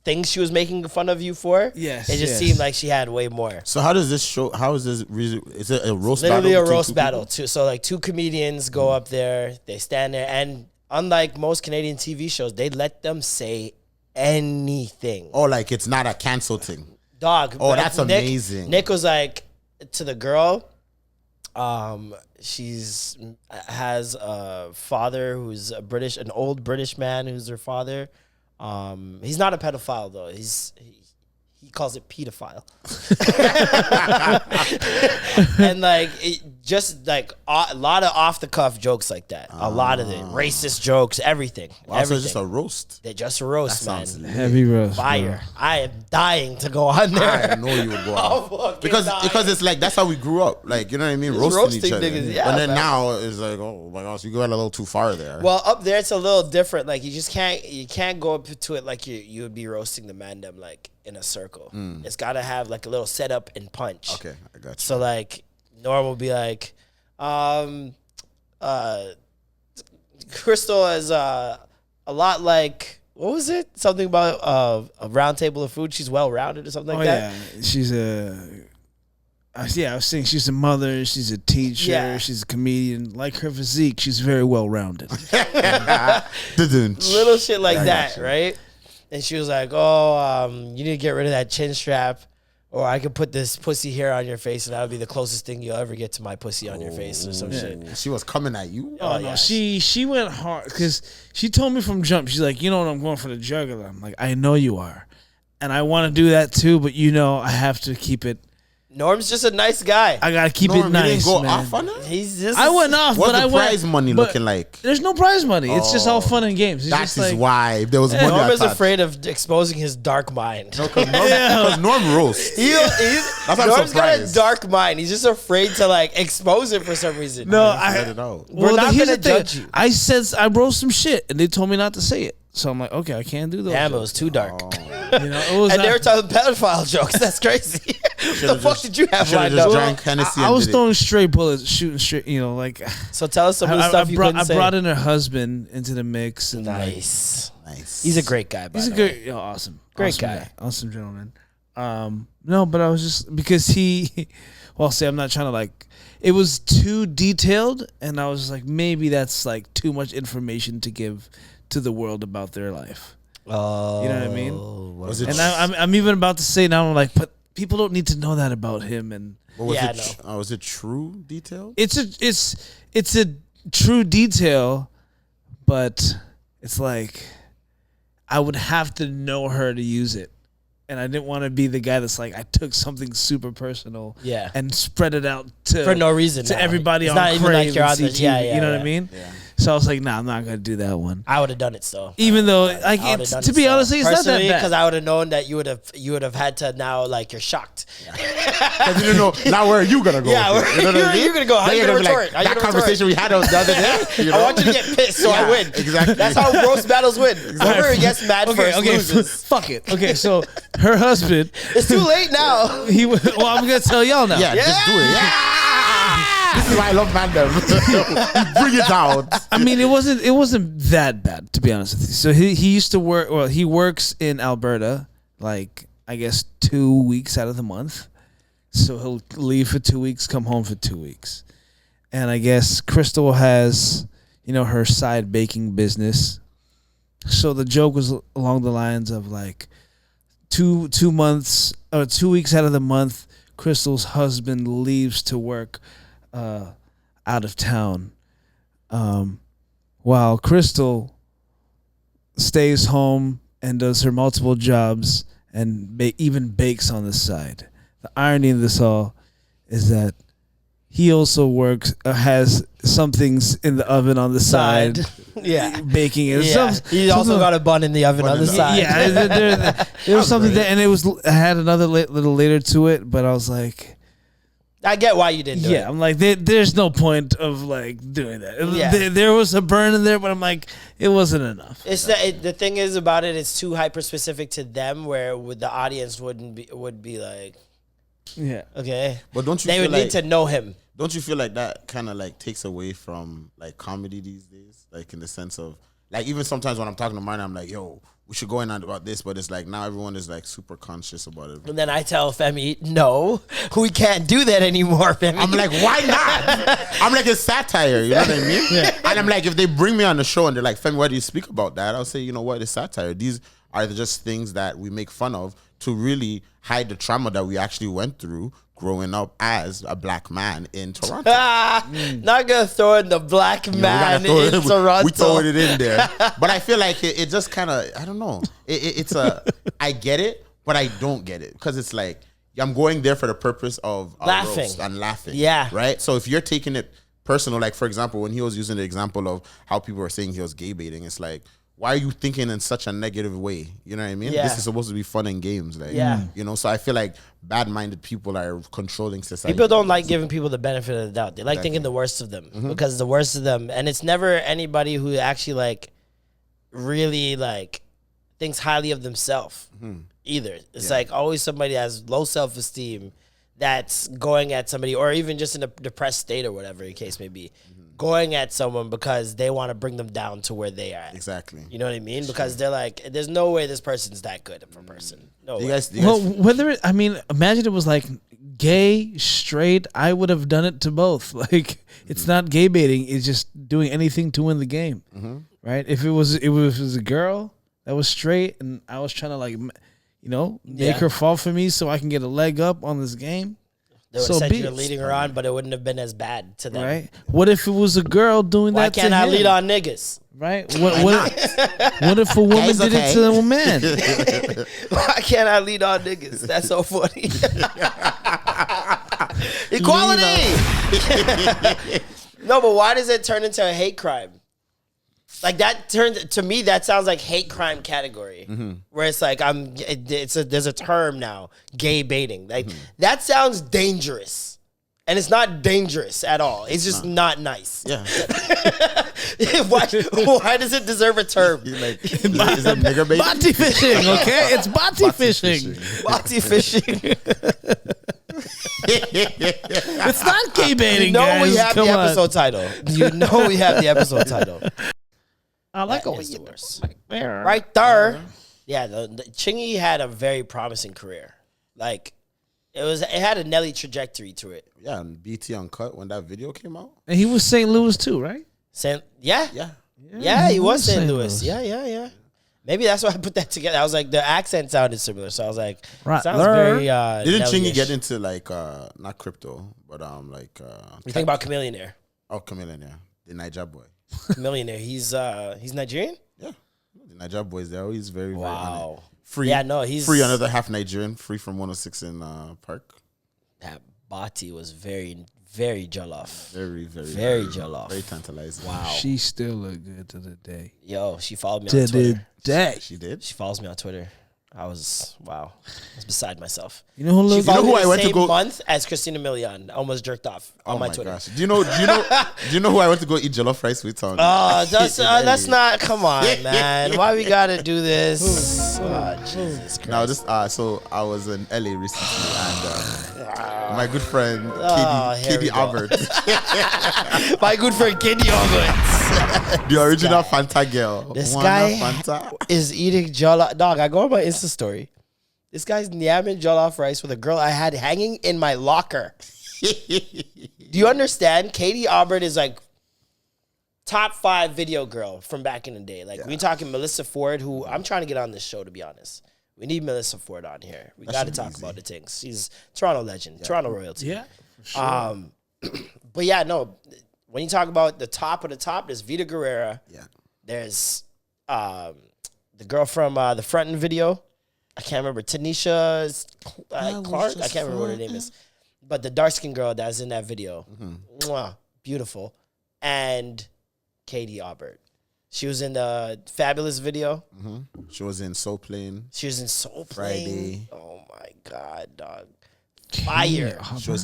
things she was making fun of you for. Yes, it just yes. seemed like she had way more. So how does this show? How is this? Is it a roast Literally battle? a between roast two battle people? too. So like two comedians go up there, they stand there, and unlike most Canadian TV shows, they let them say anything. Oh, like it's not a cancel thing. Dog. Oh, but that's amazing. Nick was like to the girl. She's has a father who's an old British man who's her father. He's not a pedophile though. He calls it pedophile. And like just like a lot of off the cuff jokes like that. A lot of it, racist jokes, everything. Wow, so everything. it's just a roast. They just roast, That man. sounds lit. Heavy roast. Fire. I am dying to go on there. I know you would go I'm off. fucking because dying. it's like that's how we grew up. Like, you know what I mean? Just Roasting each roasting other. niggas, yeah, but then man. now it's like, oh my gosh, you go a little too far there. Well, up there it's a little different. Like you can't go up to it like you would be roasting the mandem like in a circle. It's gotta have like a little setup and punch. Okay, I got you. So like Norm will be like, Crystal is a lot like, what was it? Something about a round table of food. She's well rounded or something like that. Yeah, she's I was saying she's a mother, she's a teacher, Yeah. she's a comedian. Like her physique, she's very well rounded. Little shit like I that, gotcha. right? And she was like, "Oh, you need to get rid of that chin strap, or I could put this pussy hair on your face, and that'll be the closest thing you'll ever get to my pussy on your face, or some shit." She was coming at you. Oh, No, yeah. she went hard because she told me from jump. She's like, you know what, I'm going for the jugular. I'm like, I know you are, and I want to do that too, but I have to keep it Norm's just a nice guy. I gotta keep Norm, it nice, you didn't go man. off on it? He's just. I went off, What's but I the went. prize money but looking like? There's no prize money. It's just all fun and games. It's That just is like, why. If there was money, Norm I is thought. afraid of exposing his dark mind. Because Norm roast. That's why I'm Norm's got a surprised. dark mind. He's just afraid to like expose it for some reason. No, Let it out. We're not here's gonna the thing. judge you. I said I wrote some shit, and they told me not to say it. So I'm like, okay, I can't do those. Damn, it jokes. was too dark. You know, it was. And they were telling pedophile jokes. That's crazy. What the fuck did you have Should have lined just up? drank Hennessy. I was and did throwing straight bullets, shooting straight. You know, like So tell us some of the stuff you couldn't I say. brought in her husband into the mix, and Nice. it. Nice. He's a great guy. By he's a the way. great, awesome, Great awesome guy. awesome gentleman. No, but I was just because he. Well, see, I'm not trying to like. It was too detailed, and I was just like, maybe that's like too much information to give to the world about their life. Oh, You know what I mean? Was it? And I'm even about to say now, I'm like, but people don't need to know that about him. And was Yeah, it? Was it true detail? it's a true detail, but it's like I would have to know her to use it. And I didn't want to be the guy that's like, I took something super personal Yeah. and spread it out to For no reason. to now. everybody It's on not even Crave like you're and on the. CTV, Yeah, you know what yeah. I mean? Yeah. So I was like, nah, I'm not gonna do that one. I would have done it so. Even though, like, I would've it's, done to it be so. honest, it's not that Personally, because bad. I would have known that you would have had to now like you're shocked. Because you didn't know. Now where are you gonna go? Yeah, with it? You know what I mean? you're gonna go. How Then you you're gonna be retort? How you that gonna retort? conversation we had the other day. You I know? want you to get pissed so I Yeah, win. exactly. That's how roast battles win. Whoever gets mad first loses. Fuck it. Okay, so her husband, It's too late now. well, I'm gonna tell y'all now. Yeah, just do it. Yeah. This is why I love Mandem. Bring it out. I mean, it wasn't that bad, to be honest with you. So he used to work. Well, he works in Alberta, like I guess 2 weeks out of the month. So he'll leave for 2 weeks, come home for 2 weeks, and I guess Crystal has, her side baking business. So the joke was along the lines of like 2 months or 2 weeks out of the month, Crystal's husband leaves to work out of town, while Crystal stays home and does her multiple jobs and even bakes on the side. The irony of this all is that he also works, has some things in the oven on the side, Yeah. baking it. Yeah. He also got a bun in the oven on the side. Yeah, there was something that, and I had another little later to it, but I was like, I get why you didn't do it. I'm like, there's no point of like doing that. Yeah. There was a burn in there, but I'm like, it wasn't enough. It's the thing is about it. It's too hyper specific to them, where the audience would be like, Yeah. okay, But don't you they feel would need to know him. Don't you feel like that kind of like takes away from like comedy these days? Like in the sense of like even sometimes when I'm talking to mine, I'm like, yo, we should go in on about this, but it's like now everyone is like super conscious about it. And then I tell Femi, no, we can't do that anymore, Femi. I'm like, why not? I'm like, it's satire, you know what I mean? Yeah. And I'm like, if they bring me on the show and they're like, Femi, why do you speak about that? I'll say, you know what, it's satire. These are just things that we make fun of to really hide the trauma that we actually went through growing up as a black man in Toronto. Not gonna throw in the black man in Toronto. We throwing it in there. But I feel like it just kind of, I don't know. It's I get it, but I don't get it. Because it's like, I'm going there for the purpose of Laughing. roast and laughing. Yeah. Right? So if you're taking it personal, like for example, when he was using the example of how people were saying he was gay baiting, it's like, why are you thinking in such a negative way? You know what I mean? Yeah. This is supposed to be fun and games. Like, Yeah. So I feel like bad-minded people are controlling society. People don't like giving people the benefit of the doubt. They like thinking the worst of them because the worst of them, and it's never anybody who actually like really like thinks highly of themselves either. It's like always somebody that has low self-esteem that's going at somebody, or even just in a depressed state or whatever the case may be, going at someone because they want to bring them down to where they are at. Exactly. You know what I mean? Because they're like, there's no way this person's that good of a person. No way. Well, imagine it was like gay, straight. I would have done it to both. Like, it's not gay baiting. It's just doing anything to win the game, right? If it was a girl that was straight and I was trying to like, make her fall for me so I can get a leg up on this game. They would have said you're leading her on, but it wouldn't have been as bad to them. Right? What if it was a girl doing Why that to can't I him? lead on niggas? Right? What if a woman did it to a man? Why can't I lead all niggas? That's so funny. Equality. No, but why does it turn into a hate crime? Like that to me, that sounds like hate crime category, where it's like there's a term now, gay baiting. Like that sounds dangerous. And it's not dangerous at all. It's just not nice. Yeah. why does it deserve a term? Like, is it nigger bait? Batty fishing, okay? It's batty fishing. Batty fishing. It's not gay baiting, You know guys. we have Come the on. episode title. You know we have the episode title. I like That it. is the worst. Right there. Yeah, the Chingy had a very promising career. Like, it had a Nelly trajectory to it. Yeah, and BT Uncut when that video came out. And he was St. Louis too, right? Yeah. Yeah, he was St. Louis. Yeah. Maybe that's why I put that together. I was like, the accent sounded similar, so I was like, Right. sounds very Didn't Chingy Nelly-ish. get into like not crypto, but You think about Chameleonaire. Chameleon, yeah. The Niger boy. Chameleonaire. He's Nigerian? Yeah. The Niger boys, they're always very, very on it. Free. Yeah, no, he's free another half Nigerian, free from 106 in Park. That Batty was very, very Jollof. Very, very, Very Jollof. Very tantalizing. Wow. She still look good to the day. Yo, she followed me To on Twitter. the day. She did. She follows me on Twitter. I was beside myself. You know who She looks followed who me I the went to same go- month as Christina Milian. I almost jerked off on my Twitter. Gosh. Do you know who I went to go eat jollof rice with on? Oh, that's not. Come on, man. Why we gotta do this? Oh, Jesus Christ. Now this so I was in LA recently and my good friend here we Katie go. Albert, My good friend Kenny Albert the original Fanta girl. This Wanna guy- Fanta? is eating jollof. Dog, I go on my Insta story. This guy's yamming jollof rice with a girl I had hanging in my locker. Do you understand? Katie Albert is like top 5 video girl from back in the day. Like we talking Melissa Ford, who I'm trying to get on this show, to be honest. We need Melissa Ford on here. We got to should be talk easy. about the things. She's Toronto legend, Toronto royalty. Yeah. For sure. But yeah, no. When you talk about the top of the top, there's Vita Guerrera. Yeah. There's the girl from the Frontin' video. I can't remember. Tanisha Clark. I can't remember what her name is. But the dark-skinned girl that's in that video. Mwah, beautiful. And Katie Albert. She was in the Fabulous video. She was in Soul Plane. She was in Soul Friday. Plane. Oh, my God, dog. Fire.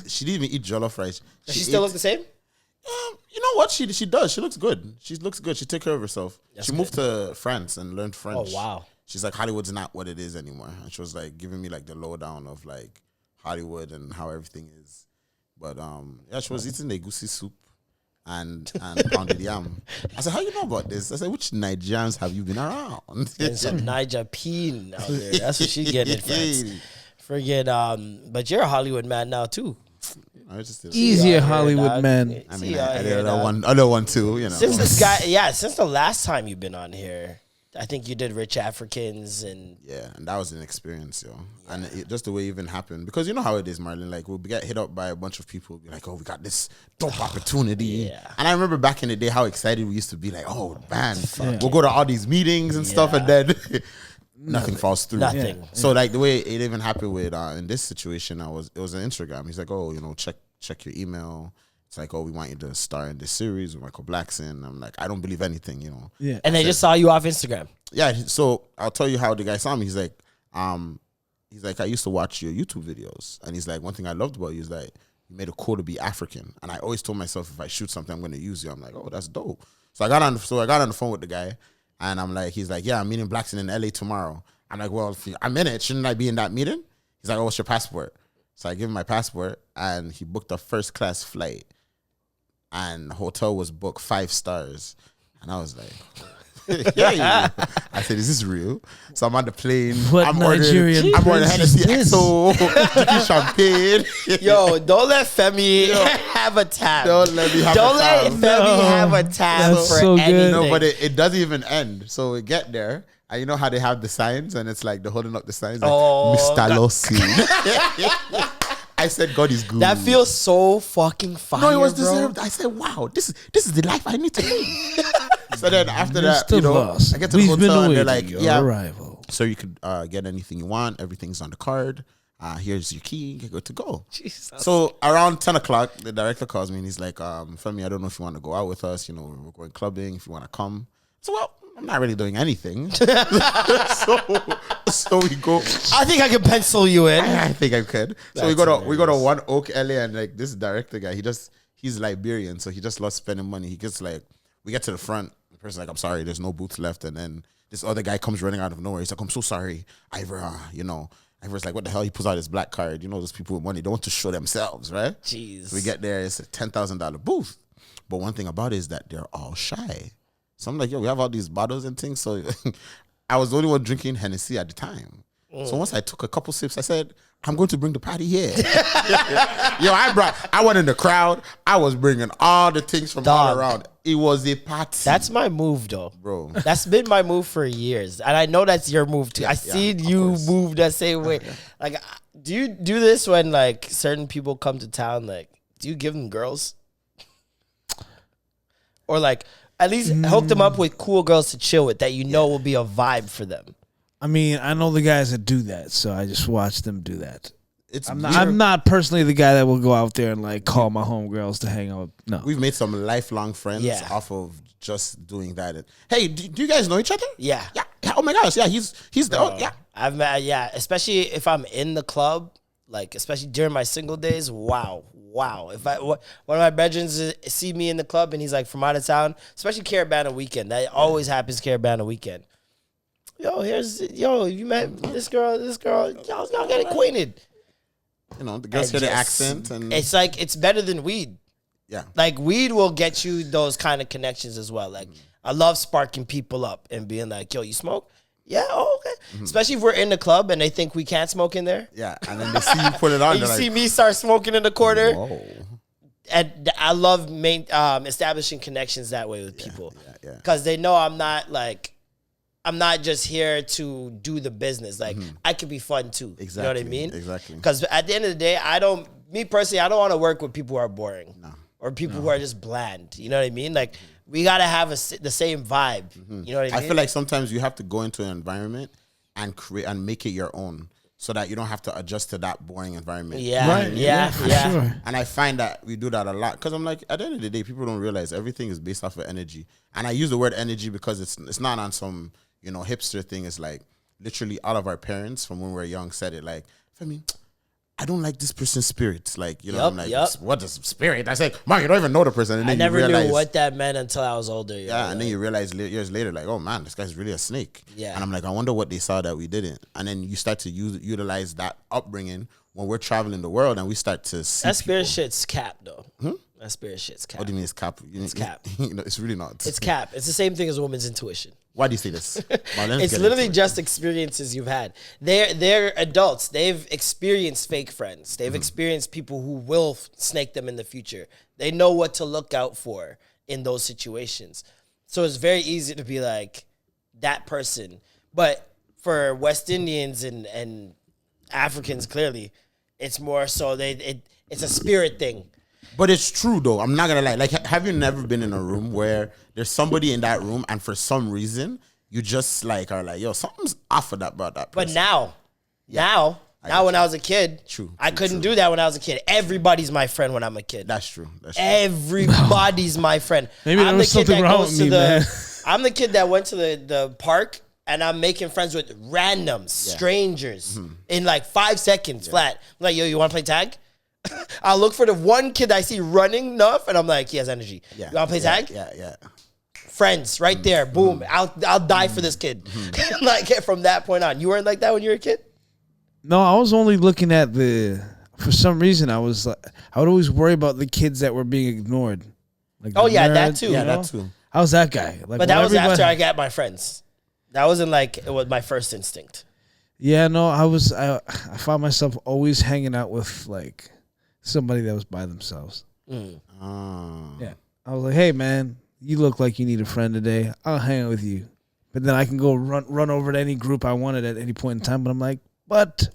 She didn't even eat jollof rice. Does she still look the same? You know what? She does. She looks good. She looks good. She took care of herself. That's she moved to France and learned French. Oh, wow. She's like, Hollywood's not what it is anymore. And she was like giving me like the lowdown of like Hollywood and how everything is. But yeah, she was eating the goosey soup and pounded yam. I said, how you know about this? I said, which Nigerians have you been around? And some Niger Peen out there. That's what she getting in France. Friggin', but you're a Hollywood man now too. I was just Easier out here, Hollywood dog. man. I See mean, out I here, did dog. other one too, you know. Since this guy, since the last time you've been on here, I think you did Rich Africans and Yeah, and that was an experience, yo. And just the way it even happened. Because you know how it is, Marlon. Like, we'll get hit up by a bunch of people. Be like, oh, we got this dope opportunity. Yeah. And I remember back in the day how excited we used to be. Like, oh, man, we'll go to all these meetings and stuff. And then nothing falls through. nothing. Yeah. So, like, the way it even happened with, in this situation, it was an Instagram. He's like, oh, you know, check your email. It's like, oh, we want you to star in this series with Michael Blackson. I'm like, I don't believe anything, you know. Yeah. And they just saw you off Instagram. Yeah, so I'll tell you how the guy saw me. He's like, I used to watch your YouTube videos. And he's like, one thing I loved about you is that you made it cool to be African. And I always told myself, if I shoot something, I'm going to use you. I'm like, oh, that's dope. So I got on the phone with the guy. And I'm like, he's like, yeah, I'm meeting Blackson in LA tomorrow. I'm like, well, if I'm in it. Shouldn't I be in that meeting? He's like, oh, what's your passport? So I give him my passport. And he booked a first class flight. And the hotel was booked 5 stars. And I was like, yeah. I said, is this real? So I'm on the plane. What I'm Nigerian ordering prince Hennessy is this? XO, drinking champagne. Yo, don't let Femi have a tab. Don't let me have Don't a let tab. Femi have a tab That's for so good. anything. No, but it doesn't even end. So we get there. And you know how they have the signs? And it's like they're holding up the signs. Like, Oh, Mr. Lawson. I said God is good. That feels so fucking fire. No, it was bro. deserved. I said, wow, this is the life I need to live. So then after You're that, still lost. I get to the hotel and they're like, yeah, arrival. so you could get anything you want. Everything's on the card. Here's your key. You're good to go. Jesus. So around 10 o'clock, the director calls me and he's like, Femi, I don't know if you want to go out with us. You know, we're going clubbing. If you want to come. So, well, I'm not really doing anything. so we go. I think I can pencil you in. I think I could. So we go to One Oak LA and like this director guy, he's Liberian, so he just loves spending money. He gets like, we get to the front, the person's like, I'm sorry, there's no booths left, and then this other guy comes running out of nowhere. He's like, I'm so sorry, Ivor, Ivor's like, what the hell? He pulls out his black card. You know, those people with money, they want to show themselves, right? Jeez. So we get there, it's a $10,000 booth. But one thing about it is that they're all shy. So I'm like, yo, we have all these bottles and things. So I was the only one drinking Hennessy at the time. So once I took a couple sips, I said, I'm going to bring the party here. Yo, I went in the crowd. I was bringing all the things from all around. It was a party. That's my move, though. Bro. That's been my move for years. And I know that's your move, too. I seen you move that same way. Like, do you do this when, like, certain people come to town? Like, do you give them girls? Or, like, at least hook them up with cool girls to chill with that you know will be a vibe for them. I mean, I know the guys that do that, so I just watch them do that. I'm I'm not personally the guy that will go out there and like call my homegirls to hang out. No, we've made some lifelong friends off of just doing that. Hey, do you guys know each other? Yeah. Oh my gosh, yeah. He's the yeah. I've met especially if I'm in the club, like especially during my single days. Wow. If one of my brethrens see me in the club and he's like from out of town, especially Caravana weekend. That always happens Caravana weekend. You met this girl, y'all get acquainted. You know, the girls hear the accent and it's like it's better than weed. Yeah. Like weed will get you those kind of connections as well. Like I love sparking people up and being like, yo, you smoke? Yeah, okay. Especially if we're in the club and they think we can't smoke in there. Yeah, and then they see you put it on. You see me start smoking in the corner. Whoa. And I love establishing connections that way with people. Yeah. Because they know I'm not just here to do the business. Like, I can be fun too. Exactly. You know what I mean? Exactly. Because at the end of the day, I don't want to work with people who are boring. No. Or people who are just bland. You know what I mean? Like, we got to have the same vibe. You know what I mean? I feel like sometimes you have to go into an environment and create and make it your own so that you don't have to adjust to that boring environment. Yeah. Right. Yeah. Sure. And I find that we do that a lot because I'm like, at the end of the day, people don't realize everything is based off of energy. And I use the word energy because it's not on some, hipster thing. It's like literally all of our parents from when we were young said it like, Femi, I don't like this person's spirit. Like, I'm like, what is spirit? I said, Mark, you don't even know the person. And then I never you realize, knew what that meant until I was older. Yeah, and then you realize years later, like, oh man, this guy's really a snake. Yeah. And I'm like, I wonder what they saw that we didn't. And then you start to utilize that upbringing when we're traveling the world and we start to see That spirit people. shit's cap, though. That spirit shit's cap. What do you mean it's cap? It's cap. It's really not. It's cap. It's the same thing as a woman's intuition. Why do you say this? It's literally just experiences you've had. They're adults. They've experienced fake friends. They've experienced people who will snake them in the future. They know what to look out for in those situations. So it's very easy to be like that person. But for West Indians and Africans, clearly, it's more so it's a spirit thing. But it's true though. I'm not gonna lie. Like, have you never been in a room where there's somebody in that room and for some reason you just like are like, yo, something's off of that about that person. But now when I was a kid, I couldn't do that when I was a kid. Everybody's my friend when I'm a kid. That's true. Everybody's my friend. Maybe there was something wrong with me, man. I'm the kid that went to the park and I'm making friends with randoms, strangers in like 5 seconds flat. I'm like, yo, you want to play tag? I'll look for the one kid I see running enough, and I'm like, he has energy. Yeah. You want to play tag? Yeah. Friends, right there. Boom. I'll die for this kid. Like, from that point on. You weren't like that when you were a kid? No, I was only looking at for some reason, I would always worry about the kids that were being ignored. Like that too. Yeah, that too. I was that guy. Like, but that was after I got my friends. That wasn't like, it was my first instinct. Yeah, no, I found myself always hanging out with like somebody that was by themselves. Yeah. I was like, hey man, you look like you need a friend today. I'll hang out with you. But then I can go run over to any group I wanted at any point in time. But I'm like, but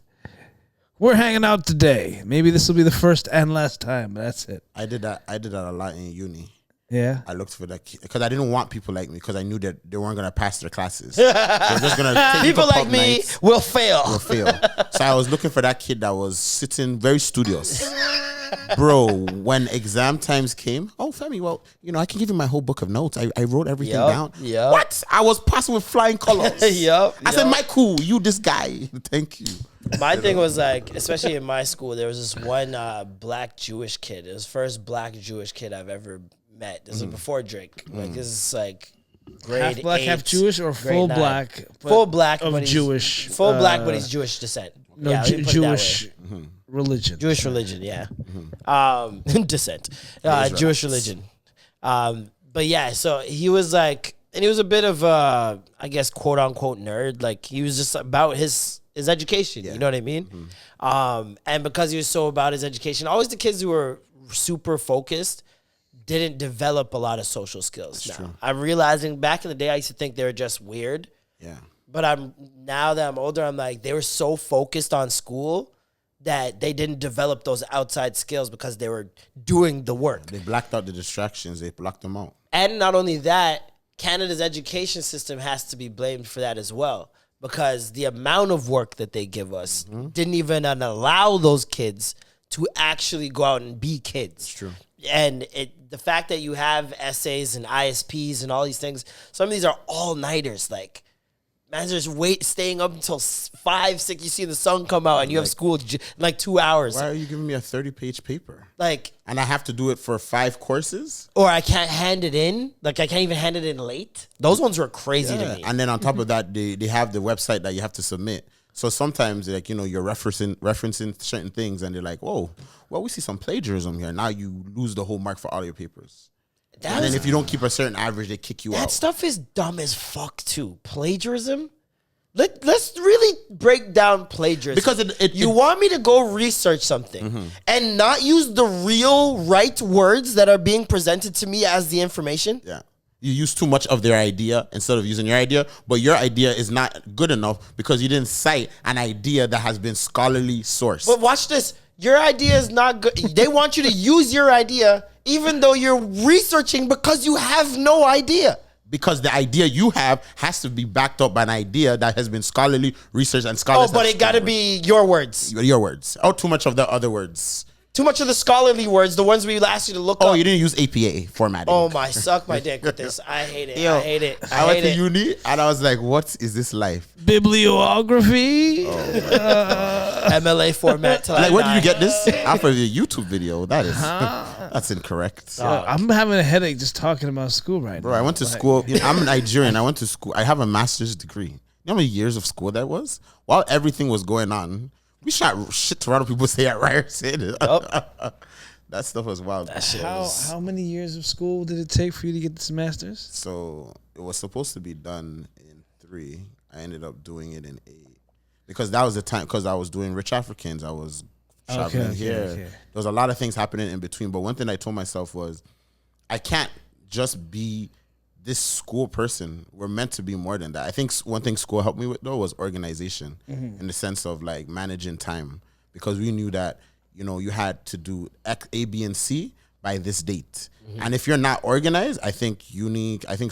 We're hanging out today. Maybe this will be the first and last time. But that's it. I did that a lot in uni. Yeah. I looked for that because I didn't want people like me because I knew that they weren't gonna pass their classes. They're just gonna take People to like pub me nights, will fail. So I was looking for that kid that was sitting very studious. Bro, when exam times came, oh Femi, well, I can give you my whole book of notes. I wrote everything down. Yep. What? I was passing with flying colors. Yep. I said, Michael, you this guy. Thank you. My thing was like, especially in my school, there was this one black Jewish kid. It was the first black Jewish kid I've ever met. This was before Drake. Like this is like grade Half black, 8, half Jewish, or full grade 9. black? Full black, of but he's Jewish. Full black, but he's Jewish descent. No, Yeah, let me put it that Jewish way. religion. Jewish religion, yeah. Descent. Jewish religion. But yeah, so he was like, and he was a bit of a, I guess, quote unquote nerd. Like he was just about his education. You know what I mean? And because he was so about his education, always the kids who were super focused didn't develop a lot of social skills. Now true. I'm realizing back in the day I used to think they were just weird. Yeah. But now that I'm older, I'm like, they were so focused on school that they didn't develop those outside skills because they were doing the work. They blacked out the distractions. They blocked them out. And not only that, Canada's education system has to be blamed for that as well, because the amount of work that they give us didn't even allow those kids to actually go out and be kids. It's true. And the fact that you have essays and ISPs and all these things, some of these are all-nighters, like, man, just staying up until 5, 6. You see the sun come out, and you have school in like 2 hours. Why are you giving me a 30-page paper? Like, and I have to do it for 5 courses? Or I can't hand it in. Like, I can't even hand it in late. Those ones were crazy to me. And then on top of that, they have the website that you have to submit. So sometimes, like, you're referencing certain things, and they're like, "Oh, well, we see some plagiarism here." Now you lose the whole mark for all your papers. And then if you don't keep a certain average, they kick you out. That stuff is dumb as fuck too. Plagiarism. Let's really break down plagiarism. Because you want me to go research something and not use the real right words that are being presented to me as the information? Yeah. You use too much of their idea instead of using your idea, but your idea is not good enough because you didn't cite an idea that has been scholarly sourced. But watch this. Your idea is not good. They want you to use your idea even though you're researching because you have no idea. Because the idea you have has to be backed up by an idea that has been scholarly researched and scholars. Oh, but it got to be your words. Your words. Oh, too much of the other words. Too much of the scholarly words, the ones we asked you to look up. Oh, you didn't use APA formatting. Oh my, suck my dick with this. I hate it. Yo, I hate it. I went to uni and I was like, what is this life? Bibliography. MLA format. Till Like, I where die. did you get this? Off of your YouTube video. That is, that's incorrect. I'm having a headache just talking about school right Bro, now. I went to school. I'm Nigerian. I went to school. I have a master's degree. You know how many years of school that was? While everything was going on, we shot shit Toronto people say at Ryerson. That stuff was wild. That shit How was... how many years of school did it take for you to get this master's? So it was supposed to be done in 3. I ended up doing it in 8 because that was the time. Because I was doing Rich Africans. I was traveling here. Okay. There was a lot of things happening in between. But one thing I told myself was, I can't just be this school person. We're meant to be more than that. I think one thing school helped me with though was organization, in the sense of like managing time, because we knew that you had to do X, A, B, and C by this date. And if you're not organized, I think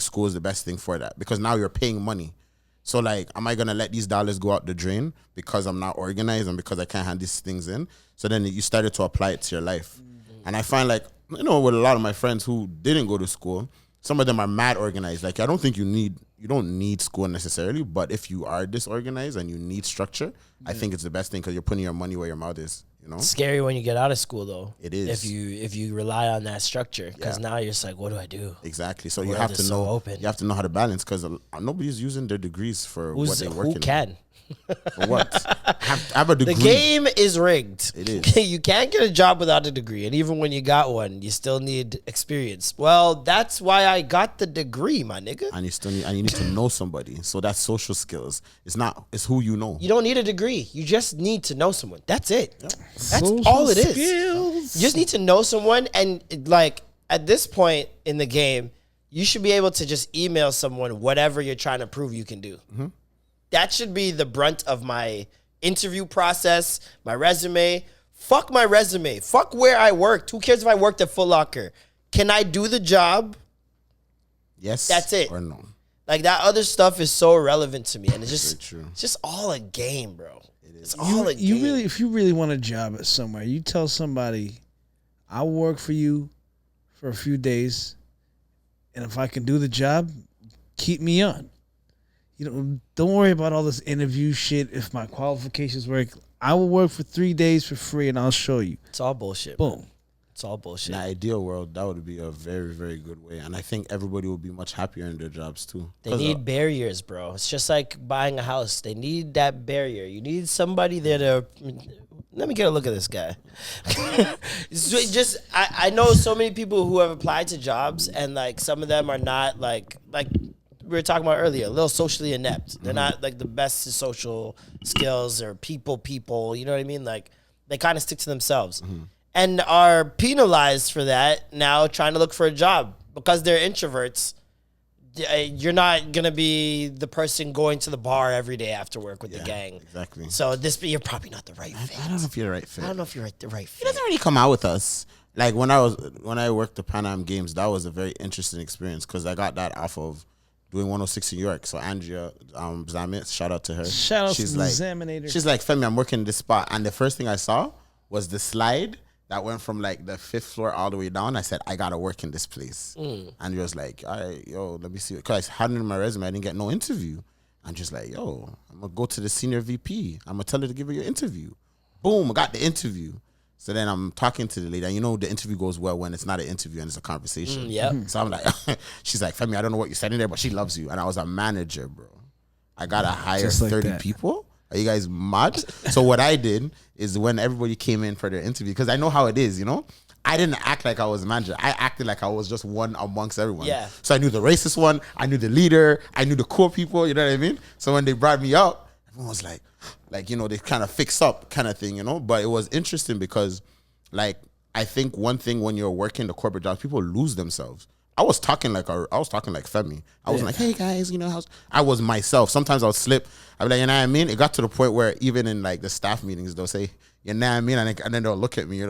school is the best thing for that, because now you're paying money. So like, am I gonna let these dollars go out the drain because I'm not organized and because I can't hand these things in? So then you started to apply it to your life. And I find like, with a lot of my friends who didn't go to school, some of them are mad organized. Like, I don't think you don't need school necessarily, but if you are disorganized and you need structure, I think it's the best thing because you're putting your money where your mouth is. It's scary when you get out of school though. It is. If you rely on that structure, because now you're just like, what do I do? Exactly. So you World have is to so know. open. You have to know how to balance, because nobody's using their degrees for what they're working. Who can? For what? I have a degree. The game is rigged. It is. You can't get a job without a degree. And even when you got one, you still need experience. Well, that's why I got the degree, my nigga. And you need to know somebody. So that's social skills. It's who you know. You don't need a degree. You just need to know someone. That's it. Yeah. That's Social all it is. skills. You just need to know someone. And like at this point in the game, you should be able to just email someone whatever you're trying to prove you can do. That should be the brunt of my interview process, my resume. Fuck my resume. Fuck where I worked. Who cares if I worked at Foot Locker? Can I do the job? Yes. That's it. Or no. Like, that other stuff is so irrelevant to me, and it's true. it's just all a game, bro. It is. It's all a game. You really, if you really want a job at somewhere, you tell somebody, "I'll work for you for a few days, and if I can do the job, keep me on." Don't worry about all this interview shit. If my qualifications work, I will work for 3 days for free, and I'll show you. It's all bullshit. Boom. Man. It's all bullshit. In the ideal world, that would be a very, very good way. And I think everybody would be much happier in their jobs too. They need barriers, bro. It's just like buying a house. They need that barrier. You need somebody there to... Let me get a look at this guy. I know so many people who have applied to jobs, and like some of them are not like we were talking about earlier, a little socially inept. They're not like the best in social skills or people, you know what I mean? Like, they kind of stick to themselves and are penalized for that now, trying to look for a job because they're introverts. You're not going to be the person going to the bar every day after work with the gang. Exactly. So you're probably not the right fit. I don't know if you're the right fit. I don't know if you're the right fit. He doesn't really come out with us. Like when I worked the Pan Am Games, that was a very interesting experience because I got that off of doing 106 in New York. So Andrea Zamet, shout out to her. Shout out to the like, Examinator. She's like, Femi, I'm working this spot. And the first thing I saw was the slide that went from like the 5th floor all the way down. I said, I gotta work in this place. And he was like, all right, yo, let me see. Because I had it in my resume, I didn't get no interview. I'm just like, yo, I'm gonna go to the senior VP. I'm gonna tell her to give her your interview. Boom, I got the interview. So then I'm talking to the lady, and the interview goes well when it's not an interview and it's a conversation. So I'm like, she's like, Femi, I don't know what you're saying there, but she loves you. And I was a manager, bro. I gotta hire Just like 30 that. people. Are you guys mad? So what I did is when everybody came in for their interview, because I know how it is, I didn't act like I was a manager. I acted like I was just one amongst everyone. Yeah. So I knew the racist one, I knew the leader, I knew the cool people, you know what I mean? So when they brought me up, everyone was like, they kind of fix up kind of thing, But it was interesting because, like, I think one thing when you're working the corporate jobs, people lose themselves. I was talking like Femi. I was like, hey guys, I was myself. Sometimes I'll slip. I'd be like, you know what I mean? It got to the point where even in like the staff meetings, they'll say, you know what I mean? And then they'll look at me,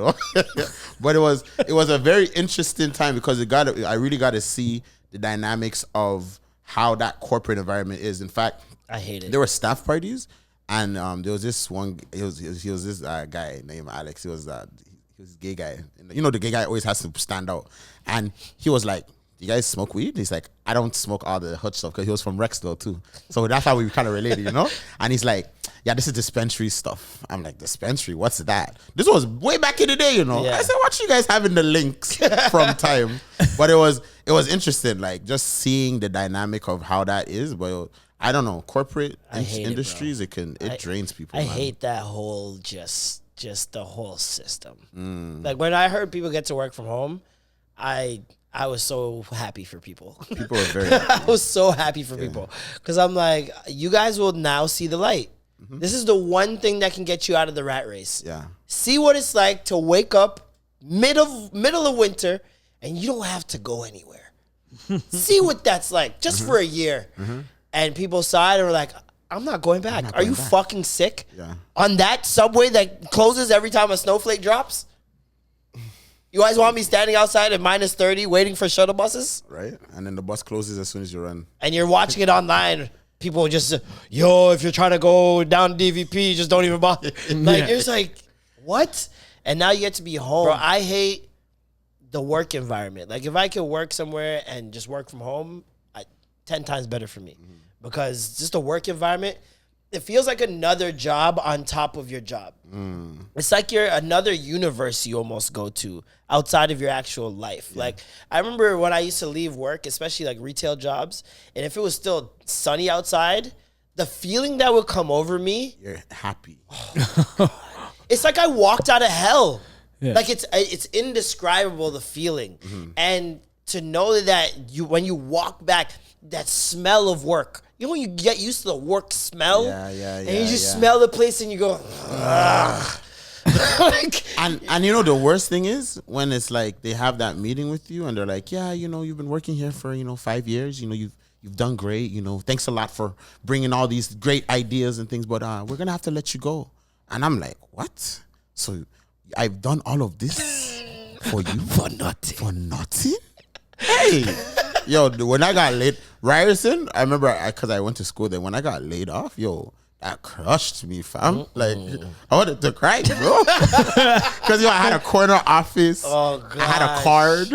But it was a very interesting time because I really got to see the dynamics of how that corporate environment is. In fact, I hate it. There were staff parties, and there was this one. He was this guy named Alex. He was a gay guy. The gay guy always has to stand out. And he was like, "You guys smoke weed?" He's like, "I don't smoke all the hot stuff," because he was from Rexdale too. So that's how we kind of related, And he's like, "Yeah, this is dispensary stuff." I'm like, "Dispensary? What's that?" This was way back in the day, Yeah. I said, "Watch you guys having the links from time," but it was interesting, like just seeing the dynamic of how that is. But I don't know, corporate industries, it drains people. I hate that whole just the whole system. Like when I heard people get to work from home, I was so happy for people. People were very happy. I was so happy for people because I'm like, you guys will now see the light. This is the one thing that can get you out of the rat race. Yeah. See what it's like to wake up middle of winter and you don't have to go anywhere. See what that's like just for a year. And people saw it and were like, I'm not going back. Are you fucking sick? Yeah. On that subway that closes every time a snowflake drops? You guys want me standing outside at minus 30 waiting for shuttle buses? Right. And then the bus closes as soon as you run. And you're watching it online. People just, if you're trying to go down DVP, just don't even bother. Like, you're just like, what? And now you get to be home. Bro, I hate the work environment. Like, if I could work somewhere and just work from home, 10 times better for me. Because just the work environment, it feels like another job on top of your job. It's like you're another universe you almost go to outside of your actual life. Like, I remember when I used to leave work, especially like retail jobs, and if it was still sunny outside, the feeling that would come over me. You're happy. It's like I walked out of hell. Yeah. Like it's indescribable, the feeling. And to know that when you walk back, that smell of work. When you get used to the work smell, and you just smell the place and you go, ugh. and the worst thing is when it's like they have that meeting with you and they're like, yeah, you've been working here for 5 years, you've you've done great. You know, thanks a lot for bringing all these great ideas and things, but we're gonna have to let you go. And I'm like, what? So I've done all of this for you For nothing. for nothing? Hey, yo, when I got laid, Ryerson, I remember because I went to school there. When I got laid off, yo, that crushed me, fam. Like, I wanted to cry, bro. Because, I had a corner office. Oh, I had a card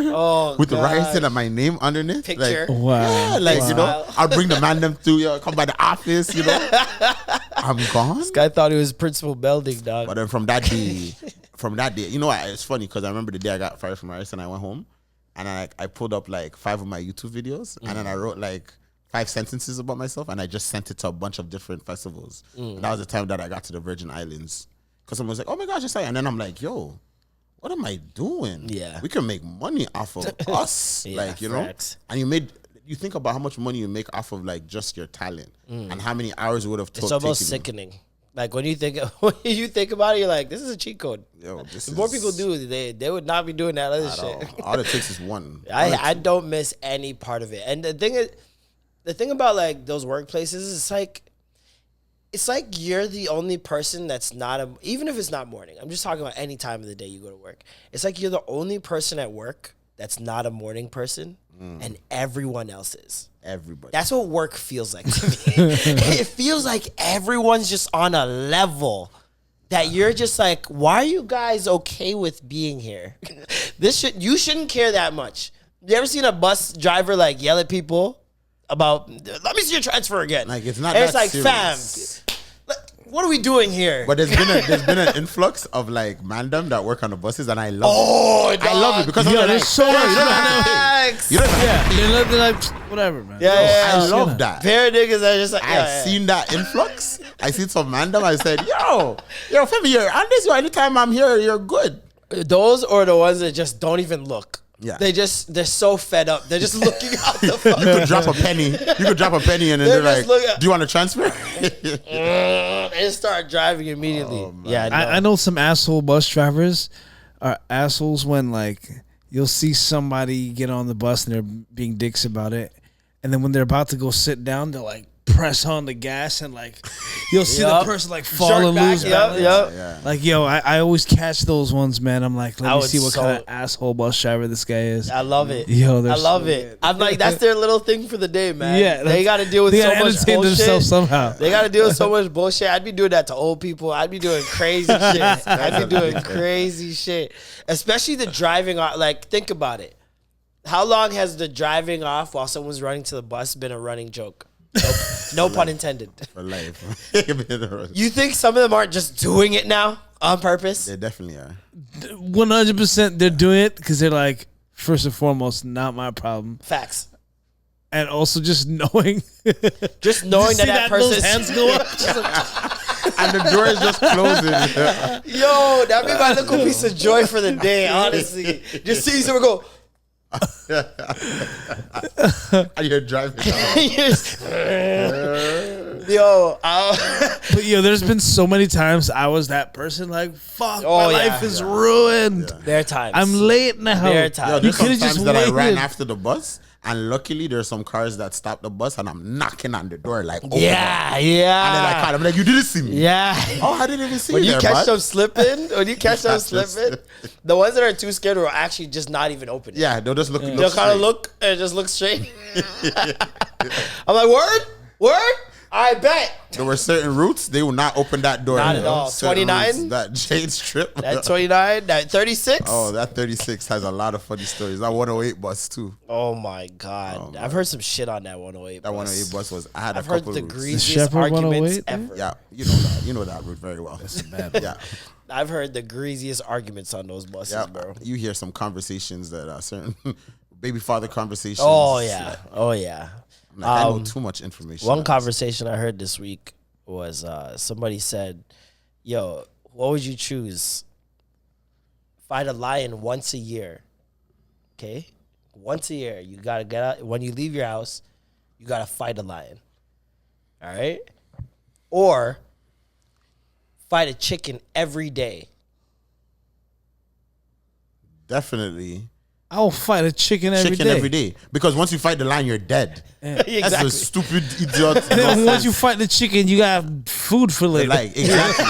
with the gosh. Ryerson and my name underneath. Picture. Like, Wow. yeah, like, Wow. I'll bring the man them through, come by the office, I'm gone. Guy thought he was Principal Belding, dog. But then from that day, it's funny because I remember the day I got fired from Ryerson, I went home and I pulled up like 5 of my YouTube videos and then I wrote like 5 sentences about myself and I just sent it to a bunch of different festivals. And that was the time that I got to the Virgin Islands. Because someone was like, oh my gosh, and then I'm like, yo, what am I doing? Yeah. We can make money off of us. Yeah, like, facts. And you think about how much money you make off of like just your talent and how many hours it would have took. It's almost taking you. sickening. Like when you think about it, you're like, this is a cheat code. Yo, The more people do, they would not be doing that other at shit. all it takes is one. I don't miss any part of it. And the thing about like those workplaces, it's like you're the only person that's not even if it's not morning. I'm just talking about any time of the day you go to work. It's like you're the only person at work that's not a morning person, and everyone else is. Everybody. That's what work feels like to me. It feels like everyone's just on a level that you're just like, why are you guys okay with being here? You shouldn't care that much. You ever seen a bus driver like yell at people about, let me see your transfer again? Like, it's not and that it's like, serious. fam, what are we doing here? But there's been an influx of like mandem that work on the buses, and I love it. dog. I love it because Yo, I'm there's like, so much. Facts. you don't have to pay. They're like, whatever, man. Yeah. I love that. Pair of niggas that are just like, I seen that influx. I seen some mandem. I said, yo, Femi, you're on this. Anytime I'm here, you're good. Those or the ones that just don't even look. Yeah. They're so fed up. They're just looking out the fucking. You could drop a penny. And then they're just like, do you want to transfer? They start driving immediately. Yeah, I know some asshole bus drivers are assholes when like you'll see somebody get on the bus and they're being dicks about it, and then when they're about to go sit down, they're like press on the gas and like you'll see the person like fall Jerk and back, lose yep. balance. Yeah. Like yo, I always catch those ones, man. I'm like, let I me would see what so- kind of asshole bus driver this guy is. I love it. Yo, they're I love so it. good. I'm like, that's their little thing for the day, man. Yeah, they got to deal with they so gotta much entertain bullshit. themselves somehow. They got to deal with so much bullshit. I'd be doing that to old people. I'd be doing crazy shit. I'd be doing crazy shit. Especially the driving off. Like, think about it. How long has the driving off while someone's running to the bus been a running joke? No pun intended. For life. You think some of them aren't just doing it now on purpose? They definitely are. 100% they're doing it because they're like, first and foremost, not my problem. Facts. And also just knowing Just knowing See that those person's hands go up. And the door is just closing. Yo, that'd be my little piece of joy for the day, honestly. Just see someone go, And you're driving. yo, But yo, there's been so many times I was that person like, fuck, Oh, my yeah. life is ruined. there are times. I'm late now. There are times. Yo, You there's could some have times just that I ran waited. after the bus, and luckily there's some cars that stop the bus, and I'm knocking on the door like, open Yeah, up. yeah. And then I call them like, you didn't see me. Yeah. Oh, I didn't even see When you you there, catch bud. them slipping, the ones that are too scared will actually just not even open. Yeah, they'll just look. They'll kind of straight. look and just look straight. I'm like, word? I bet. There were certain routes they will not open that door. Not at all. Certain 29? routes, that Jade Strip. That 29, that 36. Oh, that 36 has a lot of funny stories. That 108 bus too. Oh my God. I've heard some shit on that 108 That bus. 108 bus was. I had I've a heard couple the routes. greasiest Shepherd arguments 108, ever. Yeah, you know that. You know that route very well. That's bad. Yeah, I've heard the greasiest arguments on those buses, yeah. bro. You hear some conversations that are certain baby father conversations. Oh yeah. Oh yeah. I'm like, I know too much information. One on this. conversation I heard this week was somebody said, yo, what would you choose? Fight a lion once a year. Okay? Once a year. You gotta get out. When you leave your house, you gotta fight a lion. All right? Or fight a chicken every day. Definitely. I'll fight a chicken every day. Because once you fight the lion, you're dead. Yeah. Exactly. That's a stupid idiot. And then once you fight the chicken, you got food for later. Like, exactly.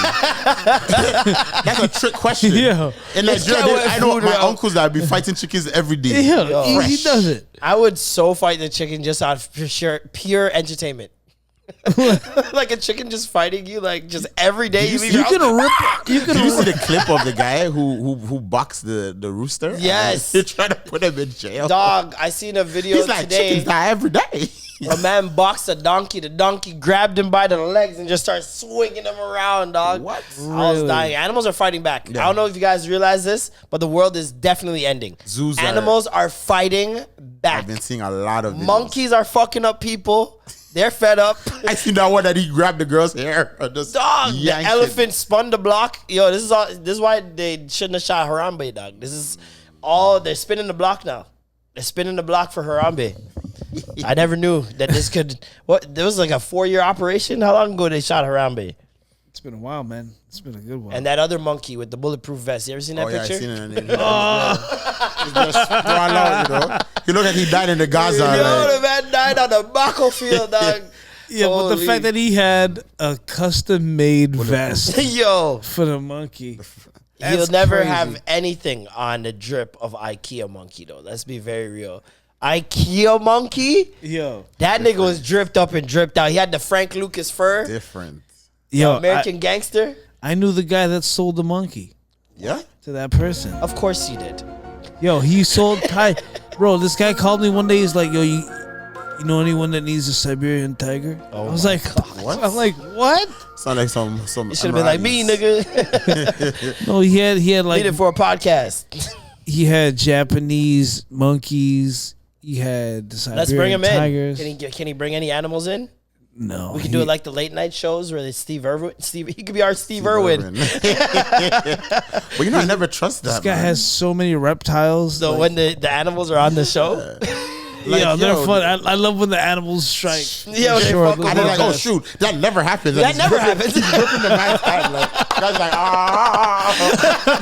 That's a trick question. Yeah. In Nigeria, I know my uncles that be fighting chickens every day. Yeah, easy does it. I would so fight the chicken just out of pure entertainment. Like a chicken just fighting you, like just every day. You can rip. Did you see the clip of the guy who boxed the rooster? Yes. They're trying to put him in jail. Dog, I seen a video He's like, today. chickens die every day. A man boxed a donkey. The donkey grabbed him by the legs and just started swinging him around, dog. What? I was dying. Animals are fighting back. Yeah. I don't know if you guys realize this, but the world is definitely ending. Animals are fighting back. I've been seeing a lot of videos. Monkeys are fucking up people. They're fed up. I seen that one that he grabbed the girl's hair. Dog, the elephant spun the block. Yo, this is why they shouldn't have shot Harambe, dog. This is all, they're spinning the block now. They're spinning the block for Harambe. I never knew that this could, there was like a 4-year operation. How long ago they shot Harambe? It's been a while, man. It's been a good one. And that other monkey with the bulletproof vest. You ever seen that picture? Yeah, I seen it. It's just thrown out, you know. He looked like he died in the Gaza. Yo, the man died on the battlefield, dog. Yeah, but the fact that he had a custom-made vest Yo, for the monkey. he'll never have anything on the drip of IKEA monkey, though. Let's be very real. IKEA monkey? Yo. That nigga was dripped up and dripped out. He had the Frank Lucas fur. Different. Yo, American gangster. I knew the guy that sold the monkey Yeah? to that person. Of course he did. Yo, he sold Bro, this guy called me one day. He's like, yo, you know anyone that needs a Siberian tiger? Oh I was like, What? I'm like, what? Sound like some You should have been like me, nigga. No, he had like Need it for a podcast. he had Japanese monkeys. He had the Siberian Let's bring him tigers. in. Can he bring any animals in? No, We can do it like the late night shows where it's Steve Irwin. He could be our Steve Irwin. But you know, I never trust that. This guy has so many reptiles. So when the animals are on the show, Yeah, they're fun. I love when the animals strike. Yeah, they fuck And they're like, oh shoot, that never happens. that never happens. He's gripping the man's hand like, guy's like,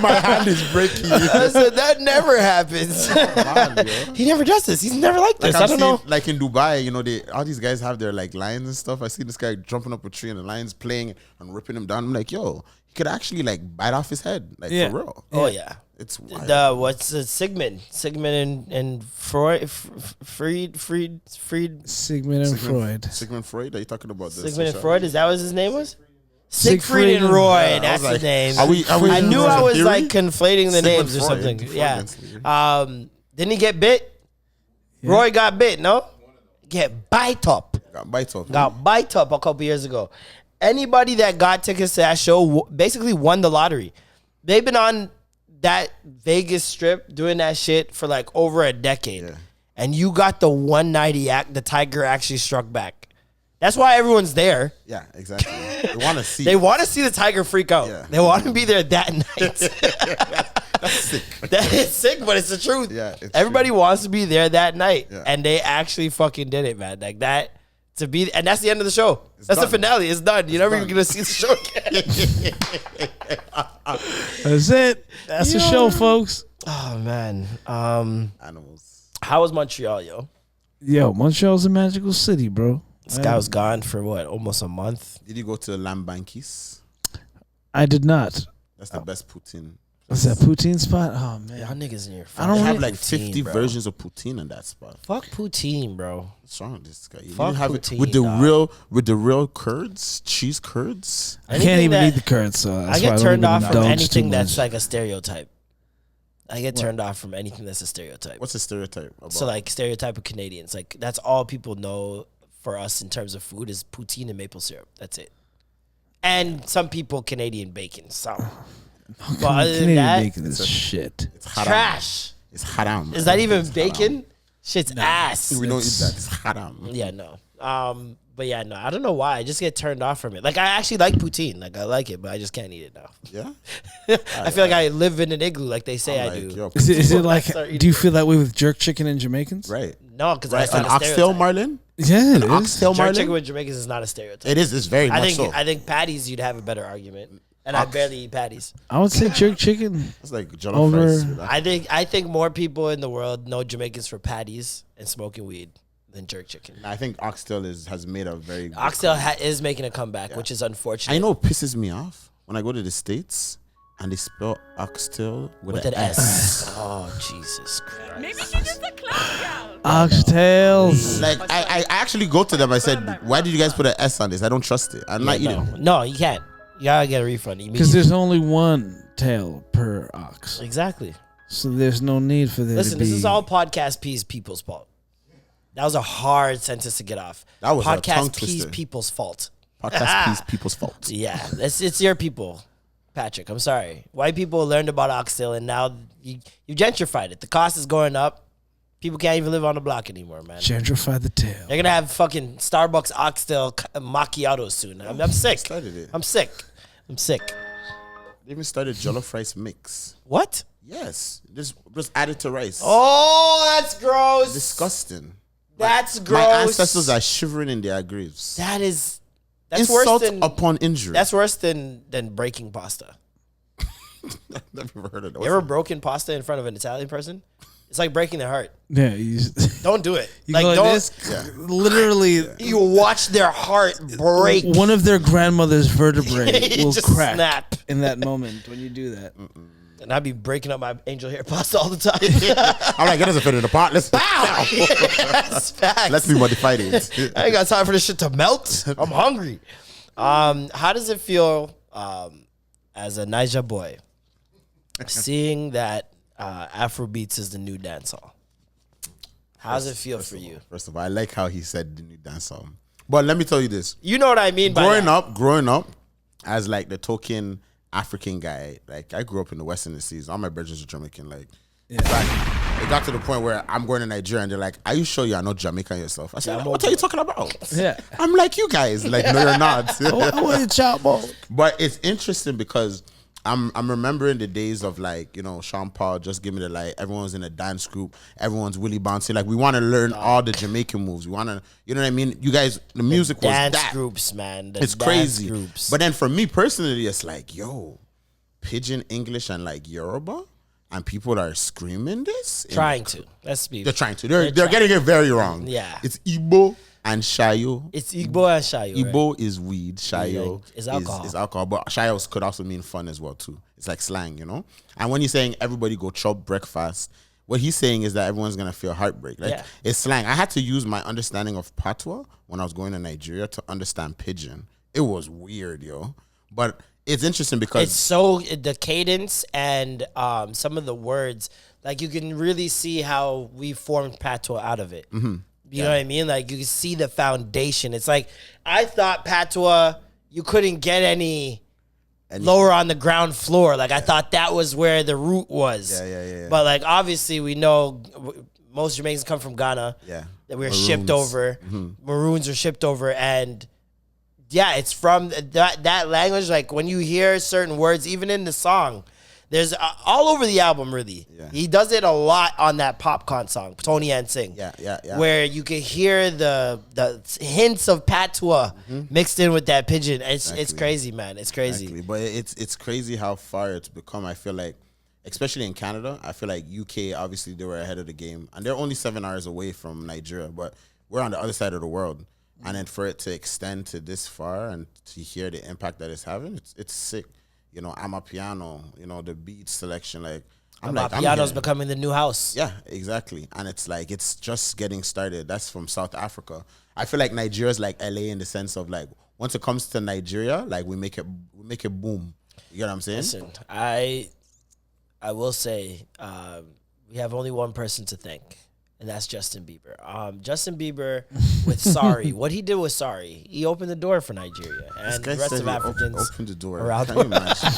my hand is breaking. I said that never happens. Man, He never does this. He's never like this. Like I don't know. Like in Dubai, you know, all these guys have their like lions and stuff. I see this guy jumping up a tree and the lion's playing and ripping him down. I'm like, yo, he could actually like bite off his head, like for real. Oh yeah. It's wild. What's Sigmund and Freud. Sigmund and Freud. Sigmund Freud? Are you talking about this? Sigmund and Freud. Is that what his name was? Siegfried Siegfried and and- Roy. Yeah, That's I was his name. Are we I knew I was theory? like conflating the Sigmund names or Freud. something. Freud Yeah. and theory. Didn't he get bit? Roy got bit. No. Get bite up. Got bite off. Got bite up a couple years ago. Anybody that got tickets to that show basically won the lottery. They've been on that Vegas strip doing that shit for like over a decade. Yeah. And you got the one night the tiger actually struck back. That's why everyone's there. Yeah, exactly. They want to see. They want to see the tiger freak out. Yeah. They want to be there that night. That's sick. That is sick, but it's the truth. Yeah, it's Everybody wants to be there that night. Yeah. And they actually fucking did it, man. Like that. And that's the end of the show. That's done. the finale. It's done. You're never even done. going to see the show again. That's it. That's the show, folks. Oh, man. Animals. How was Montreal, yo? Yo, Montreal's a magical city, bro. This guy was gone for what? Almost a month? Did you go to Lambankis? I did not. That's the best poutine. What's that poutine spot? Oh man, Y'all niggas in your I don't They have really- like 50 bro. versions of poutine in that spot. Fuck poutine, bro. What's wrong with this guy? You Fuck didn't have poutine, it with the dog. real curds, cheese curds. I can't even eat the curds. So that's I why get don't turned even off from indulge anything too that's much. like a stereotype. I get turned off from anything that's a stereotype. What's the stereotype about? So like stereotype of Canadians, like that's all people know for us in terms of food is poutine and maple syrup. That's it. And some people Canadian bacon. Some. But other than Canadian that, bacon is shit. it's haram. trash. It's haram. Is that even It's bacon? haram. Shit's ass. We don't eat that. It's haram. Yeah, no. But yeah, no. I don't know why. I just get turned off from it. Like I actually like poutine. Like I like it, but I just can't eat it now. Yeah. I feel like I live in an igloo, like they say I do. Yo, Is it like? Start eating Do you feel that way with jerk chicken and Jamaicans? right. No, because Right. that's An not a oxtail stereotype. marlin. Yeah, it is. Oxtail Jerk marlin. chicken with Jamaicans is not a stereotype. It is. It's very I much think so. I think patties you'd have a better argument. And I barely eat patties. I would say jerk chicken. It's like jollof rice. With that. I think more people in the world know Jamaicans for patties and smoking weed than jerk chicken. I think oxtail has made a very good Oxtail is making a comeback, which is unfortunate. I know it pisses me off when I go to the States and they spell oxtail with an S. Oh, Jesus Christ. Maybe she's just a clown girl. Oxtails. Like I actually go to them. I said, "Why did you guys put an S on this? I don't trust it. I'm not eating." No, you can't. You gotta get a refund Because there's only one tail per ox. Exactly. So there's no need for there Listen, to be... this is all Podcast P's people's fault. That was a hard sentence to get off. That was a tongue Podcast P's twister. people's fault. Podcast P's people's fault. Yeah, it's your people, Patrick. I'm sorry. White people learned about oxtail, and now you gentrified it. The cost is going up. People can't even live on the block anymore, man. Gentrify the tail. They're gonna have fucking Starbucks oxtail macchiatos soon. I'm sick. Started it. I'm sick. They even started jollof rice mix. What? Yes, just added to rice. Oh, that's gross. Disgusting. That's gross. My ancestors are shivering in their graves. That's Insult worse than upon injury. That's worse than breaking pasta. I've never heard of that. You ever broken pasta in front of an Italian person? It's like breaking their heart. Yeah, you just, Don't do it. you Like go don't. this. Literally, You watch their heart break. one of their grandmother's vertebrae You will just crack snap. in that moment when you do that. And I'd be breaking up my angel hair pasta all the time. I'm like, it doesn't fit in the pot. Let's Yes, facts. let's be modified it. I ain't got time for this shit to melt. I'm hungry. How does it feel as a Niger boy seeing that afrobeats is the new dancehall? How does it feel for you? First of all, I like how he said the new dance song. But let me tell you this. You know what I mean by Growing up as like the token African guy, like I grew up in the Western Seas. All my brothers are Jamaican. Like, in fact, it got to the point where I'm going to Nigeria and they're like, "Are you sure you're not Jamaican yourself?" I said, "What are you talking about?" Yeah. I'm like, "You guys, like, no, you're not." I want to chop ball. But it's interesting because I'm remembering the days of like, you know, Sean Paul, Just Give Me the Light. Everyone's in a dance group. Everyone's willy bouncy. Like we want to learn all the Jamaican moves. We want to, you know what I mean? You guys, the music was dance that. groups, man. It's crazy. Groups. But then for me personally, it's like, yo, Pidgin English and like Yoruba, and people are screaming this. Trying to. Let's be. They're trying to. They're getting it very wrong. Yeah. It's Igbo and Shayo. It's Igbo and Shayo. Igbo is weed, Shayo is alcohol. is alcohol, but Shayo could also mean fun as well too. It's like slang, you know. And when he's saying everybody go chop breakfast, what he's saying is that everyone's gonna feel heartbreak. Like it's slang. I had to use my understanding of patois when I was going to Nigeria to understand pidgin. It was weird, yo. But it's interesting because It's so the cadence and some of the words, like you can really see how we formed patois out of it. Mm-hmm. You know what I mean? Like you can see the foundation. It's like I thought patois you couldn't get any lower on the ground floor. Like I thought that was where the root was. Yeah. But like obviously we know most Jamaicans come from Ghana. Yeah. That we're Maroons. shipped over. Maroons are shipped over, and yeah, it's from that language. Like when you hear certain words, even in the song, there's all over the album. Really, he does it a lot on that Popcorn song, Tony and Sing. Yeah. Where you can hear the hints of patois mixed in with that pidgin. It's crazy, man. It's crazy. Exactly. But it's crazy how far it's become. I feel like, especially in Canada, I feel like UK, obviously they were ahead of the game, and they're only 7 hours away from Nigeria, but we're on the other side of the world. And then for it to extend to this far and to hear the impact that it's having, it's sick. You know, I'm a piano, you know, the beat selection, like I'm Piano's becoming the new house. Yeah, exactly. And it's like it's just getting started. That's from South Africa. I feel like Nigeria's like LA in the sense of like once it comes to Nigeria, like we make it boom. You get what I'm saying? Listen, I will say we have only one person to thank, and that's Justin Bieber. Justin Bieber with Sorry. What he did with Sorry, he opened the door for Nigeria and the rest of Africans. Open the door. around Can you imagine?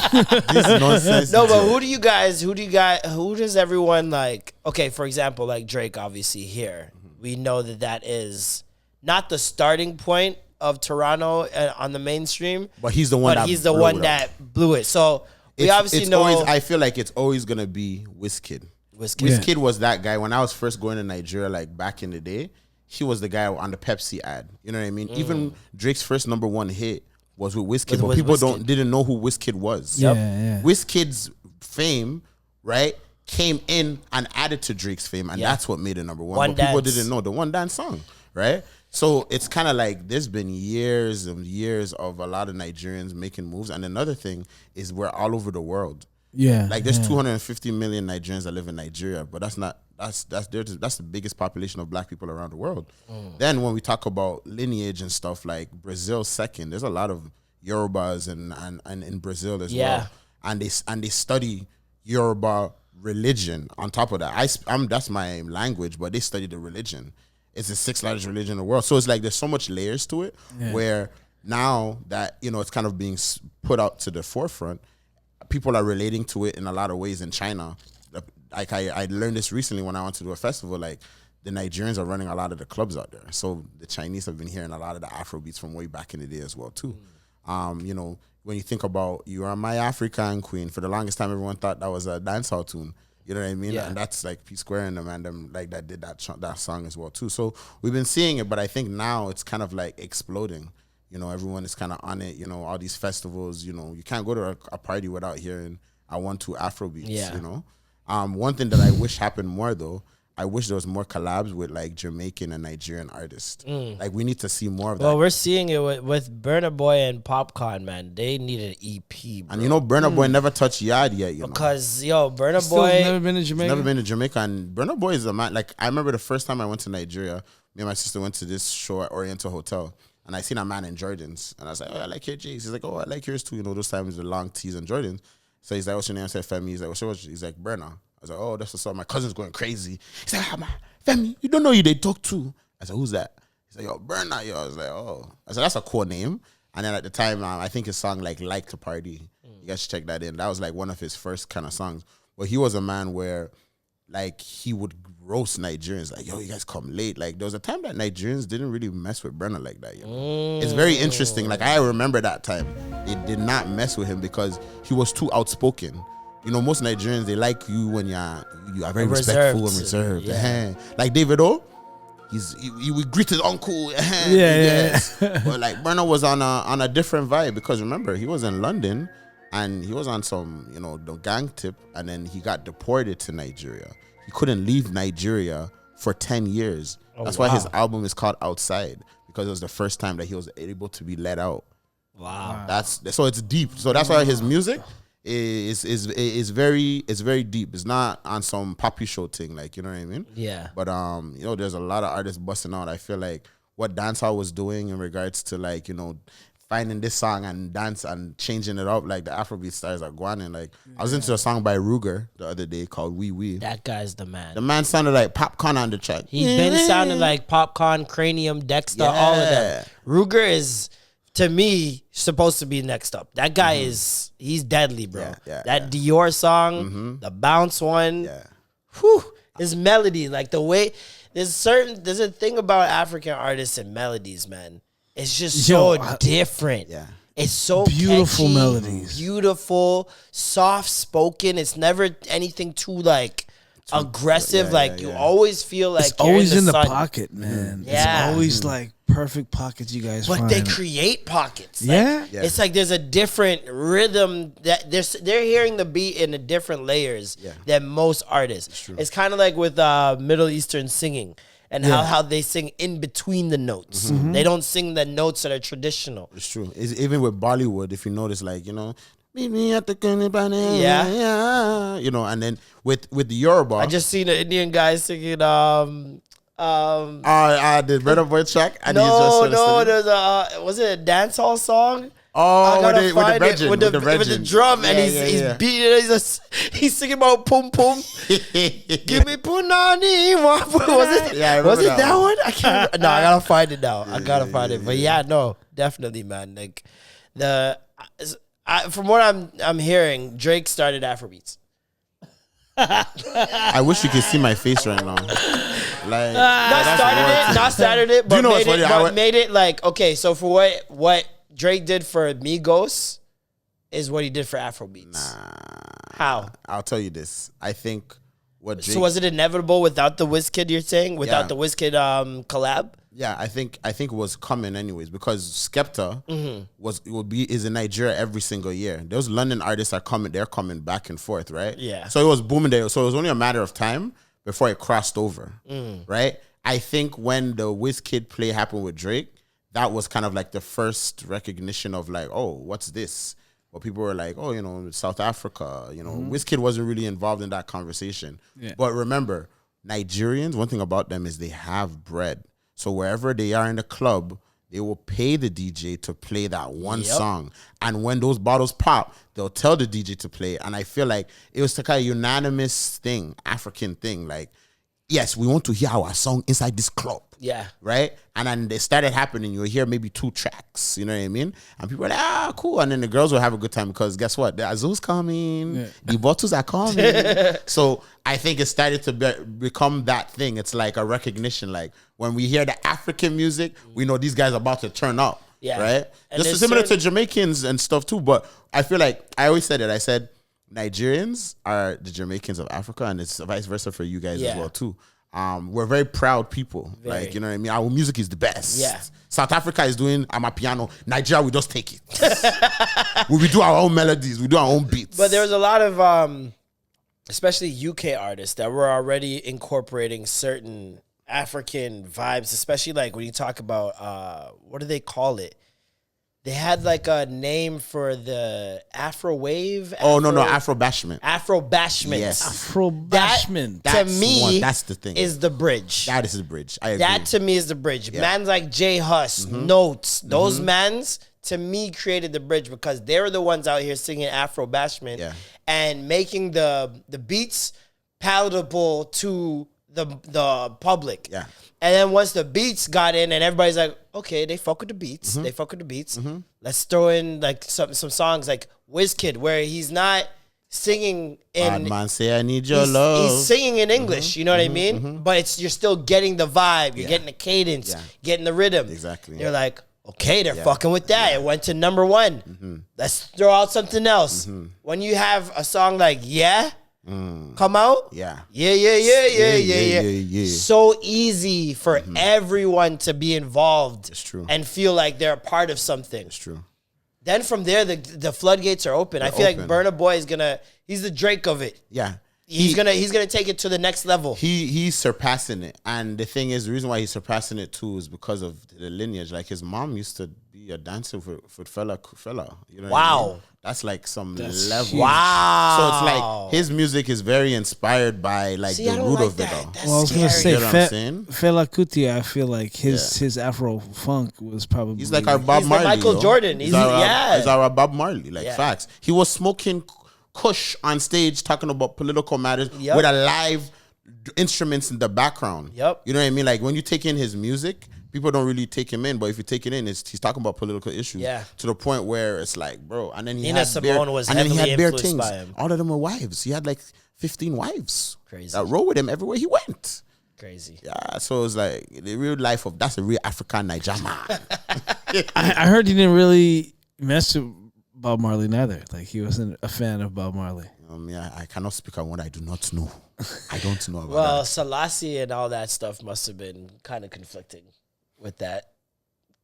This nonsense. No, but who does everyone like? Okay, for example, like Drake, obviously here, we know that is not the starting point of Toronto on the mainstream, but he's the one. But he's the one that blew it. So we obviously know. I feel like it's always gonna be Wizkid. Wizkid was that guy when I was first going to Nigeria, like back in the day. He was the guy on the Pepsi ad. You know what I mean? Even Drake's first #1 hit was with Wizkid, but people didn't know who Wizkid was. Yeah. Wizkid's fame, right, came in and added to Drake's fame, and that's what made it number one. But people didn't know the One Dance song, right? So it's kind of like there's been years and years of a lot of Nigerians making moves. And another thing is we're all over the world. Yeah. Like there's 250 million Nigerians that live in Nigeria, but that's the biggest population of black people around the world. Then when we talk about lineage and stuff, like Brazil's second, there's a lot of Yorubas and in Brazil as well. And they study Yoruba religion on top of that. That's my language, but they study the religion. It's the sixth largest religion in the world. So it's like there's so much layers to it where now that, it's kind of being put out to the forefront, people are relating to it in a lot of ways in China. Like I learned this recently when I went to do a festival, like the Nigerians are running a lot of the clubs out there. So the Chinese have been hearing a lot of the afrobeats from way back in the day as well too. When you think about You Are My African Queen, for the longest time everyone thought that was a dancehall tune. You know what I mean? Yeah. And that's like P Square and them like that did that song as well too. So we've been seeing it, but I think now it's kind of like exploding. Everyone is kind of on it. All these festivals. You can't go to a party without hearing I Want to Afrobeats. Yeah. One thing that I wish happened more though, I wish there was more collabs with like Jamaican and Nigerian artists. Like we need to see more of that. Well, we're seeing it with Burna Boy and Popcorn, man. They need an EP, bro. And Burna Boy never touched Yard yet, Because Burna Boy never been to Jamaica. Never been to Jamaica, and Burna Boy is a man. Like I remember the first time I went to Nigeria, me and my sister went to this show at Oriental Hotel, and I seen a man in Jordans, and I was like, "Oh, I like your J's." He's like, "Oh, I like yours too." Those times the long tees and Jordans. So he's like, "What's your name?" I said, "Femi." He's like, "What's yours?" He's like, "Burna." I was like, "Oh, that's what's up." My cousin's going crazy. He's like, "Ah, man, Femi, you don't know who they talk to." I said, "Who's that?" He's like, "Yo, Burna." Yo, I was like, "Oh." I said, "That's a cool name." And then at the time, I think his song like to Party. You guys should check that in. That was like one of his first kind of songs. But he was a man where like he would roast Nigerians, like, "Yo, you guys come late." Like there was a time that Nigerians didn't really mess with Burna like that. It's very interesting. Like I remember that time. They did not mess with him because he was too outspoken. Most Nigerians, they like you when you are very respectful and reserved. Yeah. Like David O, he would greet his uncle. Yeah. But like Burna was on a different vibe because remember he was in London and he was on some the gang tip, and then he got deported to Nigeria. He couldn't leave Nigeria for 10 years. That's why his album is called Outside, because it was the first time that he was able to be let out. Wow. So it's deep. So that's why his music is very deep. It's not on some poppy show thing, like, you know what I mean? Yeah. But there's a lot of artists busting out. I feel like what dancehall was doing in regards to like, finding this song and dance and changing it up, like the Afrobeat stars are going in. Like I was into a song by Ruger the other day called Wee Wee. That guy's the man. The man sounded like Popcorn on the track. He's been sounding like Popcorn, Cranium, Dexter, all of them. Ruger is, to me, supposed to be next up. That guy he's deadly, bro. That Dior song, the bounce one. Whew, his melody, like the way there's a thing about African artists and melodies, man. It's just so different. Yeah. It's so beautiful catchy, melodies. Beautiful, soft spoken. It's never anything too like aggressive. You always feel like it's always in the sun. Pocket, man. Yeah. It's always like perfect pockets you guys But find. they create pockets. Yeah? It's like there's a different rhythm that they're hearing the beat in the different layers than most artists. It's kind of like with Middle Eastern singing and how they sing in between the notes. They don't sing the notes that are traditional. It's true. It's, even with Bollywood, if you notice, like, meet me at the and then with the Yoruba, I just seen an Indian guy singing the Burna Boy track. And there's was it a dancehall song? Oh, with the drum, and he's beating. He's singing about pum pum. Give me punani. Was it? Yeah, was it that one? I can't. No, I gotta find it now. I gotta find it. But no, definitely, man. Like from what I'm hearing, Drake started Afrobeats. I wish you could see my face right now. Like not started it, but made it like, okay. So for what Drake did for Migos is what he did for Afrobeats. Nah. How? I'll tell you this. I think what Drake, So was it inevitable without the Wizkid? You're saying without the Wizkid collab? Yeah, I think it was coming anyways because Skepta is in Nigeria every single year. Those London artists are coming; they're coming back and forth, right? Yeah. So it was booming there. So it was only a matter of time before it crossed over, right? I think when the Wizkid play happened with Drake, that was kind of like the first recognition of like, oh, what's this? Well, people were like, oh, South Africa, Wizkid wasn't really involved in that conversation. Yeah. But remember, Nigerians, one thing about them is they have bread. So wherever they are in the club, they will pay the DJ to play that one song. And when those bottles pop, they'll tell the DJ to play. And I feel like it was the kind of unanimous thing, African thing. Like, yes, we want to hear our song inside this club. Yeah. Right? And then they started happening. You'll hear maybe 2 tracks. You know what I mean? And people are like, cool. And then the girls will have a good time because guess what? The Azul's coming. Yeah. The bottles are coming. So I think it started to become that thing. It's like a recognition. Like when we hear the African music, we know these guys are about to turn up. Yeah. Right? And just similar to Jamaicans and stuff too. But I feel like I always said it. I said Nigerians are the Jamaicans of Africa, and it's vice versa for you guys as well too. We're very proud people. Like, you know what I mean? Our music is the best. Yeah. South Africa is doing Amapiano. Nigeria, we just take it. We do our own melodies. We do our own beats. But there's a lot of, especially UK artists that were already incorporating certain African vibes, especially like when you talk about, what do they call it? They had like a name for the Afro wave. Afro bashment. Afro bashment. Yes. Afro bashment. That, to me, that's the thing. Is the bridge. That is the bridge. I agree. That to me is the bridge. Yeah. Mans like J Hus, Notes, those mans to me created the bridge because they were the ones out here singing Afro bashment and making the beats palatable to the public. Yeah. And then once the beats got in and everybody's like, okay, they fuck with the beats. They fuck with the beats. Let's throw in like some songs like Wizkid where he's not singing in... Bad man say I need your love. He's singing in English, you know what I mean? But you're still getting the vibe. You're getting the cadence, getting the rhythm. Exactly. You're like, okay, they're fucking with that. It went to number 1. Let's throw out something else. When you have a song like come out. Yeah. So easy for everyone to be involved. It's true. And feel like they're a part of something. It's true. Then from there, the floodgates are open. I feel like Burna Boy he's the Drake of it. Yeah. He's gonna take it to the next level. He's surpassing it. And the thing is, the reason why he's surpassing it too is because of the lineage. Like his mom used to be a dancer for Fela. You know what I mean? That's like some level. Huge. Wow. So it's like his music is very inspired by like the root of it all. Well, I was gonna say Fela Kuti, I feel like his Afro funk was probably he's like our Bob Marley. Michael Jordan. He's our Bob Marley. Like facts. He was smoking Kush on stage talking about political matters with a live instruments in the background. Yep. You know what I mean? Like when you take in his music, people don't really take him in, but if you take it in, he's talking about political issues. Yeah. To the point where it's like, bro, and then he had bare things. By him. All of them were wives. He had like 15 wives. Crazy. That rode with him everywhere he went. Crazy. Yeah. So it's like the real life of that's a real African Niger man. I heard he didn't really mess with Bob Marley neither. Like he wasn't a fan of Bob Marley. I cannot speak on what I do not know. I don't know about well, that. Selassie and all that stuff must have been kind of conflicting with that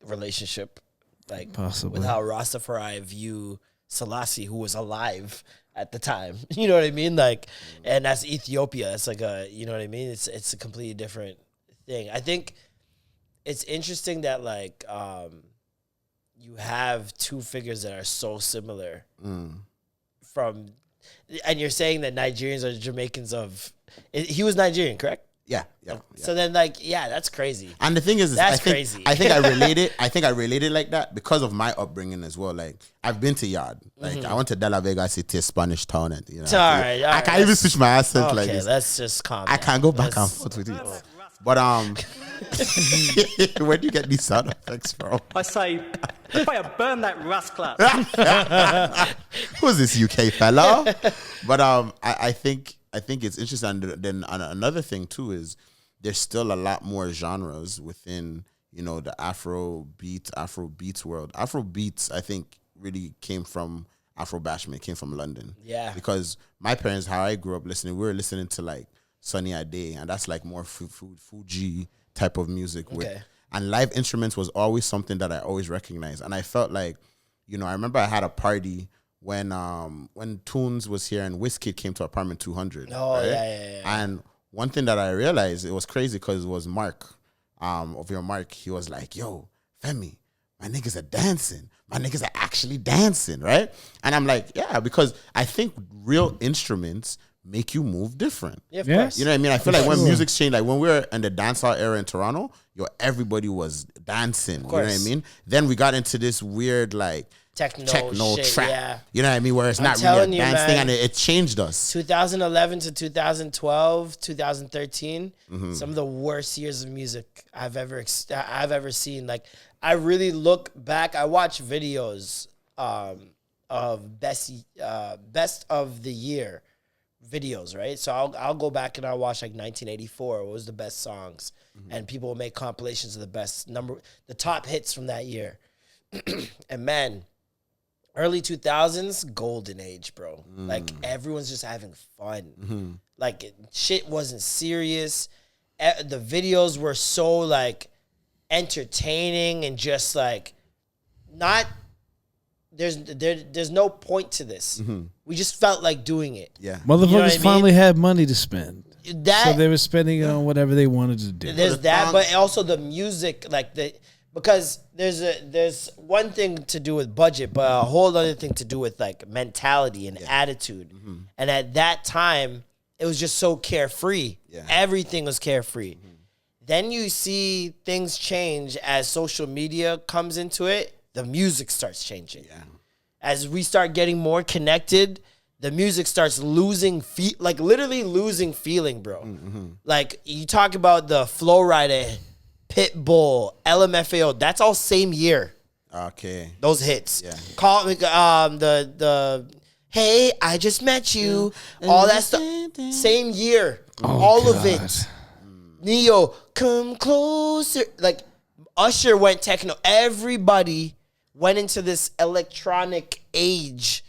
relationship. Like possibly with how Rastafari view Selassie, who was alive at the time. You know what I mean? Like, and that's Ethiopia. It's like you know what I mean? It's a completely different thing. I think it's interesting that like you have two figures that are so similar from, and you're saying that Nigerians are Jamaicans of, he was Nigerian, correct? Yeah. So then that's crazy. And the thing is, crazy. I think I related like that because of my upbringing as well. Like I've been to Yard. Like I went to De La Vega City, a Spanish town. And, you know, I can't even switch my accent okay, like this. Let's just calm down. I can't go back and forth with it. But where do you get these sound effects from? I say, fire, burn that rascal. Who's this UK fella? But I think it's interesting. And then another thing too is there's still a lot more genres within the Afrobeats world. Afrobeats I think really came from Afro bashment, came from London. Yeah. Because my parents, how I grew up listening, we were listening to like Sunny Ade, and that's like more Fuji type of music. Okay. And live instruments was always something that I always recognized. And I felt like, you know, I remember I had a party when Tunes was here and Wizkid came to Apartment 200. Oh, right? yeah. And one thing that I realized, it was crazy because it was Mark, of your Mark. He was like, yo, Femi, my niggas are dancing. My niggas are actually dancing, right? And I'm like, yeah, because I think real instruments make you move different. Yeah, of Yes. course. You know what I mean? I feel like when music's changed, like when we were in the dancehall era in Toronto, everybody was dancing. You know what I mean? Then we got into this weird like techno shit, trap. yeah. You know what I mean? Where it's not really telling a you, dance man. thing, and it changed us. 2011 to 2012, 2013, Mm-hmm. some of the worst years of music I've ever seen. Like, I really look back. I watch videos of best of the year videos, right? So I'll go back and I'll watch like 1984. What was the best songs? And people will make compilations of the top hits from that year. And man, early 2000s, golden age, bro. Like, everyone's just having fun. Like, shit wasn't serious. The videos were so like entertaining and just like not. There's no point to this. We just felt like doing it. Yeah. Motherfuckers You know what I mean? finally had money to spend. That So they were spending it on whatever they wanted to do. there's that, but also the music, like because there's one thing to do with budget, but a whole other thing to do with like mentality and attitude. And at that time, it was just so carefree. Yeah. Everything was carefree. Then you see things change as social media comes into it. The music starts changing. Yeah. As we start getting more connected, the music starts losing literally losing feeling, bro. Like, you talk about the Flow Rider, Pitbull, LMFAO. That's all same year. Okay. Those hits. Yeah. Call the Hey, I Just Met You. All that stuff. Same year. All of it. Neo, come closer. Like, Usher went techno. Everybody went into this electronic age.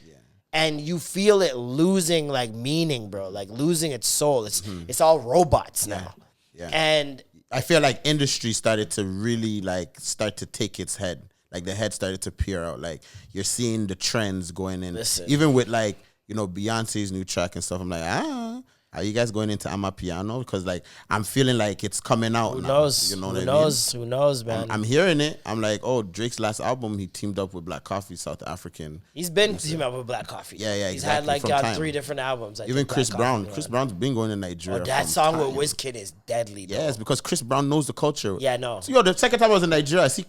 And you feel it losing like meaning, bro. Like losing its soul. It's all robots now. Yeah. And I feel like industry started to really like start to take its head. Like the head started to peer out. Like you're seeing the trends going in. Listen. Even with like, you know, Beyonce's new track and stuff. I'm like, are you guys going into Amapiano? Because like I'm feeling like it's coming out. who now. knows? You know Who what knows? I mean? Who knows, man? I'm hearing it. I'm like, oh, Drake's last album, he teamed up with Black Coffee, South African. He's been teaming up with Black Coffee. Yeah, He's exactly, had like from time. 3 different albums. I Even think, Chris Black Brown. Coffee, Chris man. Brown's been going to Nigeria. Oh, that from song time. with Wizkid is deadly, bro. Yes, because Chris Brown knows the culture. Yeah, I know. So, yo, the second time I was in Nigeria, I see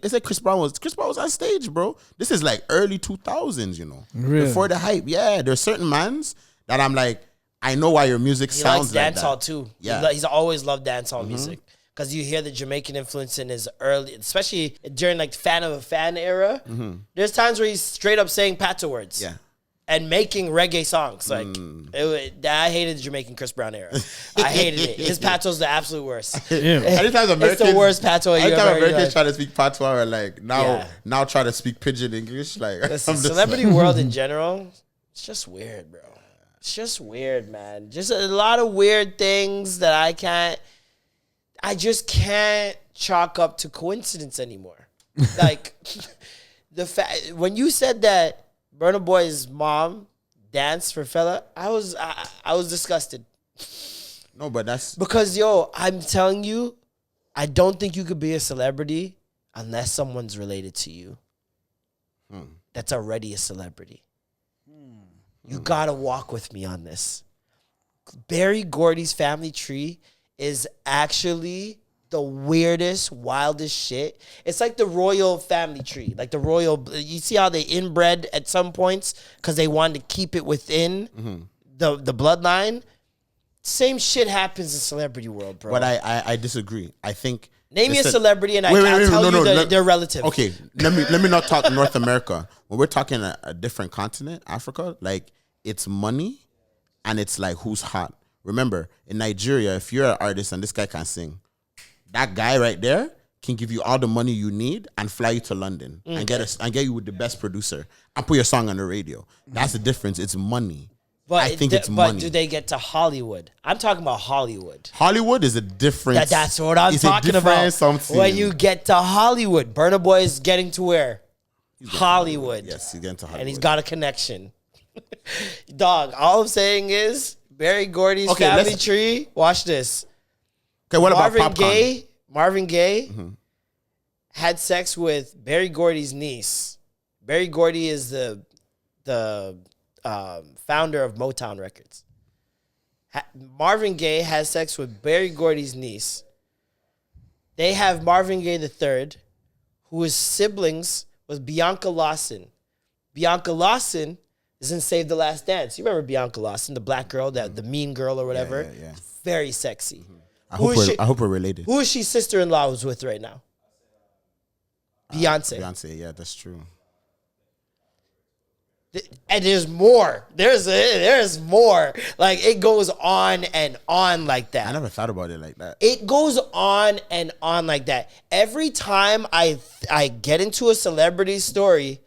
they said Chris Brown was on stage, bro. This is like early 2000s, you know. Really? Before the hype. Yeah, there's certain mans that I'm like, I know why your music He sounds likes like dancehall that. too. Yeah. He's always loved dancehall music because you hear the Jamaican influence in his early, especially during like Fan of a Fan era. There's times where he's straight up saying patois words. Yeah. And making reggae songs. Like, I hated the Jamaican Chris Brown era. I hated it. His patois the absolute worst. Anytime It's the worst patois you Anytime ever heard. Americans try to speak patois or like Yeah. now try to speak pidgin English, like Listen, I'm just celebrity like- world in general, it's just weird, bro. It's just weird, man. Just a lot of weird things that I just can't chalk up to coincidence anymore. Like the fact when you said that Burna Boy's mom danced for Fela, I was disgusted. No, but that's Because yo, I'm telling you, I don't think you could be a celebrity unless someone's related to you. That's already a celebrity. You gotta walk with me on this. Barry Gordy's family tree is actually the weirdest, wildest shit. It's like the royal family tree. Like the royal, you see how they inbred at some points because they wanted to keep it within the bloodline? Same shit happens in celebrity world, bro. but I disagree. I think Name me a listen- celebrity and I'll tell you they're relative. Okay, let me not talk North America. When we're talking a different continent, Africa, like it's money and it's like who's hot. Remember, in Nigeria, if you're an artist and this guy can sing, that guy right there can give you all the money you need and fly you to London and get you with the best producer and put your song on the radio. That's the difference. It's money. But I think it's but money. do they get to Hollywood? I'm talking about Hollywood. Hollywood is a different. That's what I'm it's a talking different about. Something. When you get to Hollywood, Burna Boy is getting to where? Hollywood. Yes, he's getting to Hollywood. And he's got a connection. Dog, all I'm saying is Barry Gordy's family tree. Watch this. Okay, what about popcorn? Marvin Gaye had sex with Barry Gordy's niece. Barry Gordy is the founder of Motown Records. Marvin Gaye has sex with Barry Gordy's niece. They have Marvin Gaye III, who is siblings with Bianca Lawson. Bianca Lawson is in Save the Last Dance. You remember Bianca Lawson, the black girl, the mean girl or whatever? Yeah. Very sexy. I hope we're related. Who is she sister-in-law was with right now? Beyonce. Beyonce, yeah, that's true. And there's more. There's more. Like, it goes on and on like that. I never thought about it like that. It goes on and on like that. Every time I get into a celebrity story,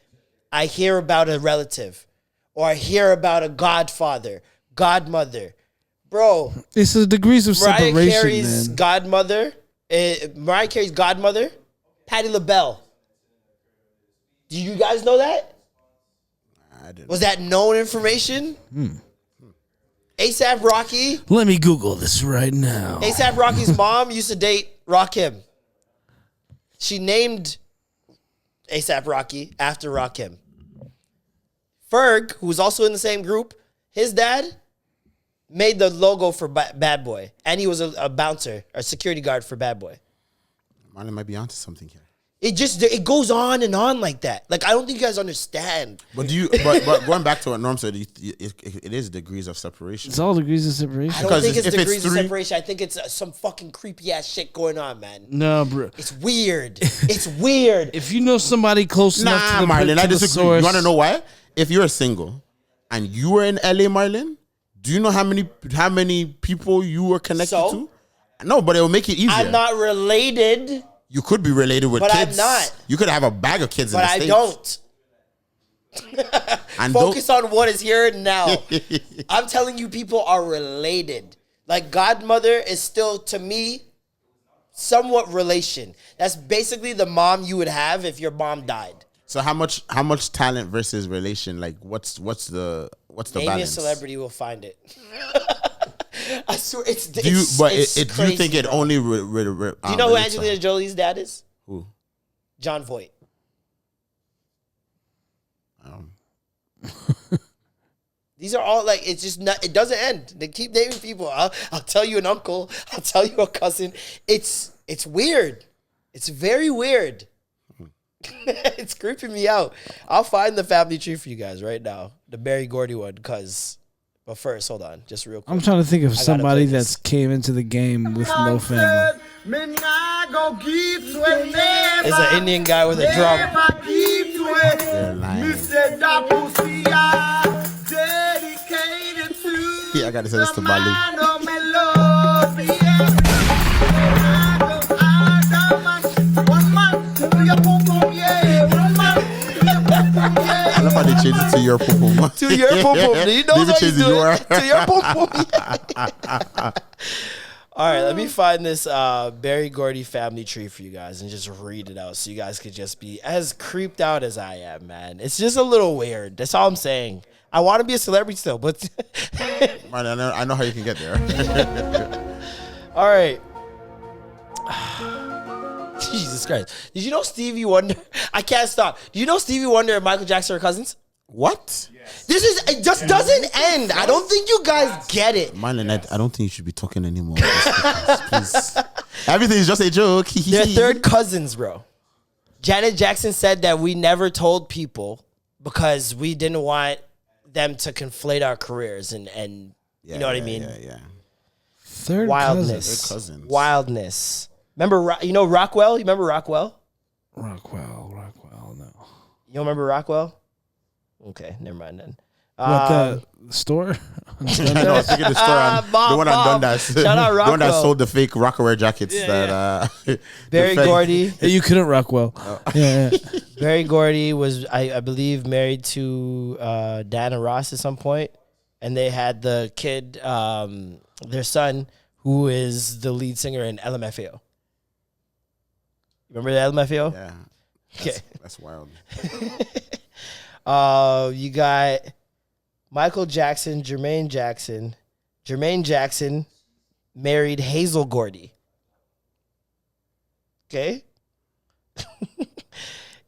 I hear about a relative or I hear about a godfather, godmother. Bro. It's the degrees of separation, Mariah Carey's man. Mariah Carey's godmother, Patti LaBelle. Do you guys know that? I didn't. Was that known information? A$AP Rocky. Let me Google this right now. A$AP Rocky's mom used to date Rakim. She named A$AP Rocky after Rakim. Ferg, who was also in the same group, his dad made the logo for Bad Boy. And he was a bouncer, a security guard for Bad Boy. Marlon might be onto something here. It goes on and on like that. Like, I don't think you guys understand. But but going back to what Norm said, it is degrees of separation. It's all degrees of separation. I don't think it's degrees of separation. I think it's some fucking creepy ass shit going on, man. No, bro. It's weird. It's weird. If you know somebody close enough to the Marlon, I to the disagree. source, You want to know why? If you're single and you were in LA, Marlon, do you know how many people you were connected to? No, but it will make it easier. I'm not related. You could be related with but kids. I'm not. You could have a bag of kids but in the States. don't. And Focus on what is here and now. I'm telling you, people are related. Like, godmother is still, to me, somewhat relation. That's basically the mom you would have if your mom died. So how much talent versus relation? Like what's the Name balance? a celebrity, will find it. I swear, it's Do you crazy, think it bro. only? Do you know who Angelina Jolie's dad is? Who? John Voight. These are all like, it's just not, it doesn't end. They keep naming people. I'll tell you an uncle. I'll tell you a cousin. It's weird. It's very weird. It's creeping me out. I'll find the family tree for you guys right now. The Barry Gordy one, but first, hold on, just real quick. I'm trying to think of somebody that's came into the game with no family. It's an Indian guy with a drum. They're lying. Yeah, I gotta say this to Balu. I love how they changed it to your pum pum. To your pum pum. You know what you do? To your pum pum. All right, let me find this Barry Gordy family tree for you guys and just read it out so you guys could just be as creeped out as I am, man. It's just a little weird. That's all I'm saying. I want to be a celebrity still, but Man, I know how you can get there. all right. Jesus Christ. Did you know Stevie Wonder? I can't stop. Do you know Stevie Wonder and Michael Jackson are cousins? What? It just doesn't end. I don't think you guys get it. Marlon, I don't think you should be talking anymore. Please. Everything is just a joke. They're third cousins, bro. Janet Jackson said that we never told people because we didn't want them to conflate our careers and you know what I mean? Yeah. Third Wildness. Third cousins. Wildness. Remember, Rockwell? You remember Rockwell? Rockwell, no. You don't remember Rockwell? Okay, never mind then. What, the store? I know, I was thinking the store the one on Dundas. Shout out The one that Rockwell. sold the fake Rockaware jackets that Barry Gordy. Hey, you couldn't Rockwell. Yeah. Barry Gordy was, I believe, married to Diana Ross at some point. and they had the kid, their son, who is the lead singer in LMFAO. Remember the LMFAO? Yeah. Okay. That's wild. You got Michael Jackson, Jermaine Jackson. Jermaine Jackson married Hazel Gordy. Okay.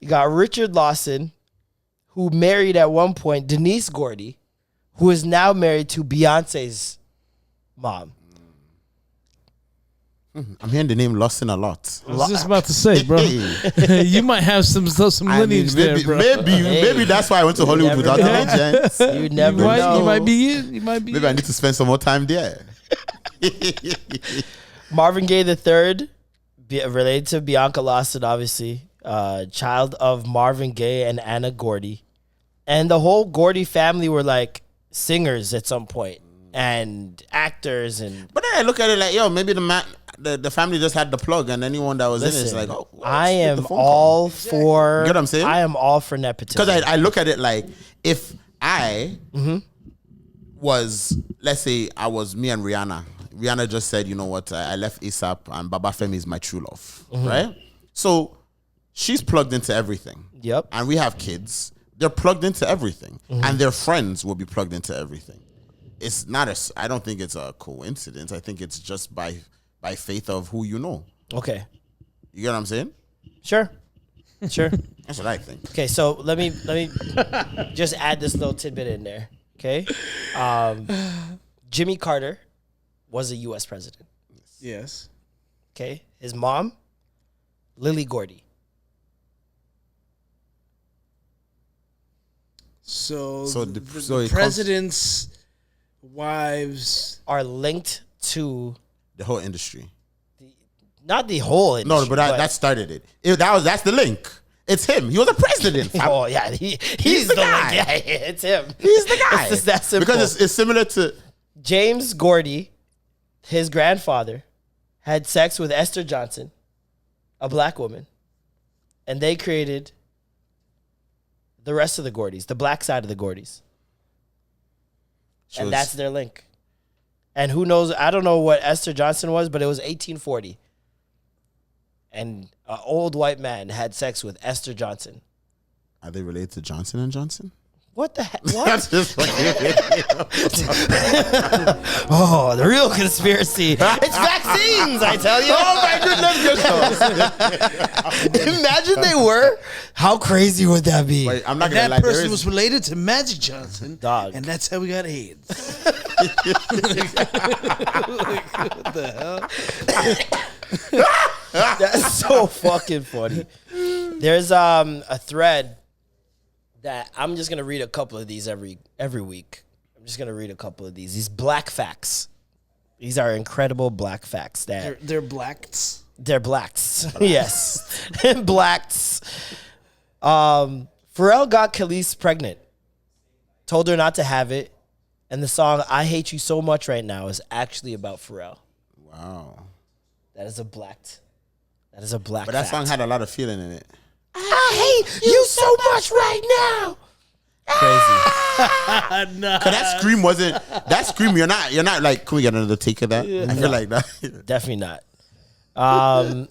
You got Richard Lawson, who married at one point Denise Gordy, who is now married to Beyonce's mom. I'm hearing the name Lawson a lot. I was just about to say, bro. You might have some lineage there, bro. Maybe that's why I went to Hollywood without know. allegiance. You never know. You might be it. You might be. Maybe I need to spend some more time there. Marvin Gaye III, related to Bianca Lawson, obviously. Child of Marvin Gaye and Anna Gordy. And the whole Gordy family were like singers at some point and actors. But then I look at it like, yo, maybe the family just had the plug, and anyone that was in it is like, oh, I am all for. You get what I'm saying? I am all for nepotism. Because I look at it like, if I was, let's say I was me and Rihanna. Rihanna just said, you know what, I left ASAP and Baba Femi is my true love, right? So she's plugged into everything. Yep. And we have kids. They're plugged into everything. And their friends will be plugged into everything. It's not I don't think it's a coincidence. I think it's just by faith of who you know. Okay. You get what I'm saying? Sure. That's what I think. Okay, so let me just add this little tidbit in there. Okay. Jimmy Carter was a U.S. president. Yes. Okay. His mom, Lily Gordy. So the the president's wives are linked to The whole industry. not the whole industry. No, but that started it. That's the link. It's him. He was a president. Oh yeah, he's the the guy. link. Yeah, it's him. He's the guy. It's just that simple. Because it's similar to James Gordy, his grandfather, had sex with Esther Johnson, a black woman, and they created the rest of the Gordys, the black side of the Gordys. And that's their link. And who knows, I don't know what Esther Johnson was, but it was 1840. And an old white man had sex with Esther Johnson. Are they related to Johnson and Johnson? What the heck? What? Oh, the real conspiracy. It's vaccines, I tell you. Oh my goodness. Imagine they were. How crazy would that be? Wait, I'm not And gonna that lie. person was related to Magic Johnson, Dog. and that's how we got AIDS. What the hell? That's so fucking funny. There's a thread that I'm just gonna read a couple of these every week. I'm just gonna read a couple of these black facts. These are incredible black facts that They're blacks. they're blacks. Yes. Blacks. Pharrell got Khalees pregnant. Told her not to have it. And the song I Hate You So Much Right Now is actually about Pharrell. Wow. That is a black But that fact. song had a lot of feeling in it. I hate you so much right now. Crazy. Nah. Cause that scream wasn't that scream. You're not like. Can we get another take of that? I feel like that. Definitely not.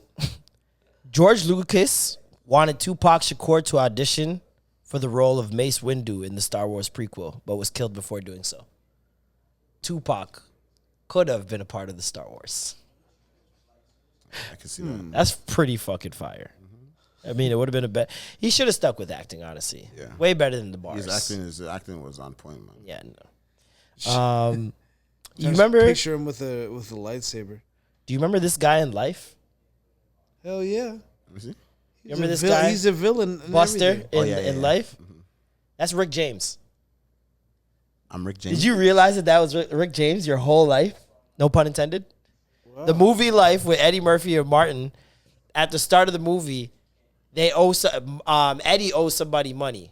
George Lucas wanted Tupac Shakur to audition for the role of Mace Windu in the Star Wars prequel, but was killed before doing so. Tupac could have been a part of the Star Wars. I can see that. That's pretty fucking fire. I mean, it would have been a bet. He should have stuck with acting, honestly. Yeah. Way better than the bars. His acting was on point, man. Yeah, no. You remember? Picture him with a lightsaber. Do you remember this guy in Life? Hell yeah. Let me see. Remember this guy? He's a villain. and Buster everything. in Life? That's Rick James. I'm Rick James. Did you realize that was Rick James your whole life? No pun intended. Wow. The movie Life with Eddie Murphy and Martin. At the start of the movie, they owe Eddie owes somebody money,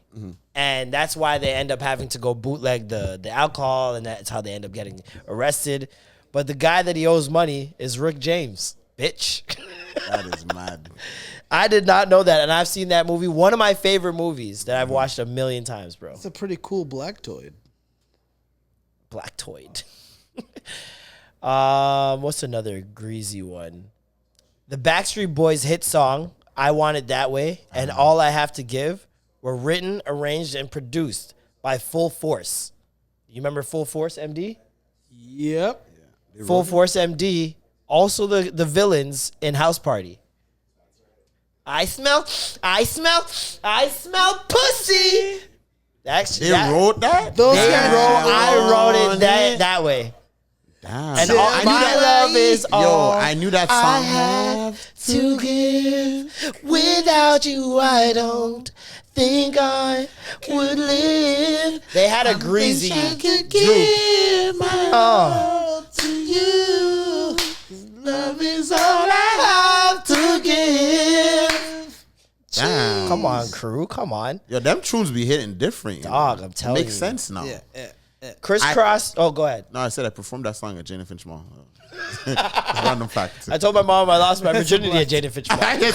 and that's why they end up having to go bootleg the alcohol, and that's how they end up getting arrested. But the guy that he owes money is Rick James, bitch. That is mad. I did not know that, and I've seen that movie. One of my favorite movies that I've watched a million times, bro. It's a pretty cool black toy. Blacktoid. What's another greasy one? The Backstreet Boys hit song, I Want It That Way, and All I Have to Give were written, arranged, and produced by Full Force. You remember Full Force MD? Yep. Full Force MD, also the villains in House Party. I smell pussy. They wrote that? I wrote it that way. Damn. And all my love is all I knew that song. I have to give. Without you, I don't think I would live. They had a greasy Give my all to you. Love is all I have to give. Damn. Come on, crew. Come on. Yo, them tunes be hitting different. Dog, I'm telling Makes you. sense now. Yeah. Crisscross. Oh, go ahead. No, I said I performed that song at Jane and Finch Mall. Random fact. I told my mom I lost my virginity at Jada Finch Mall. I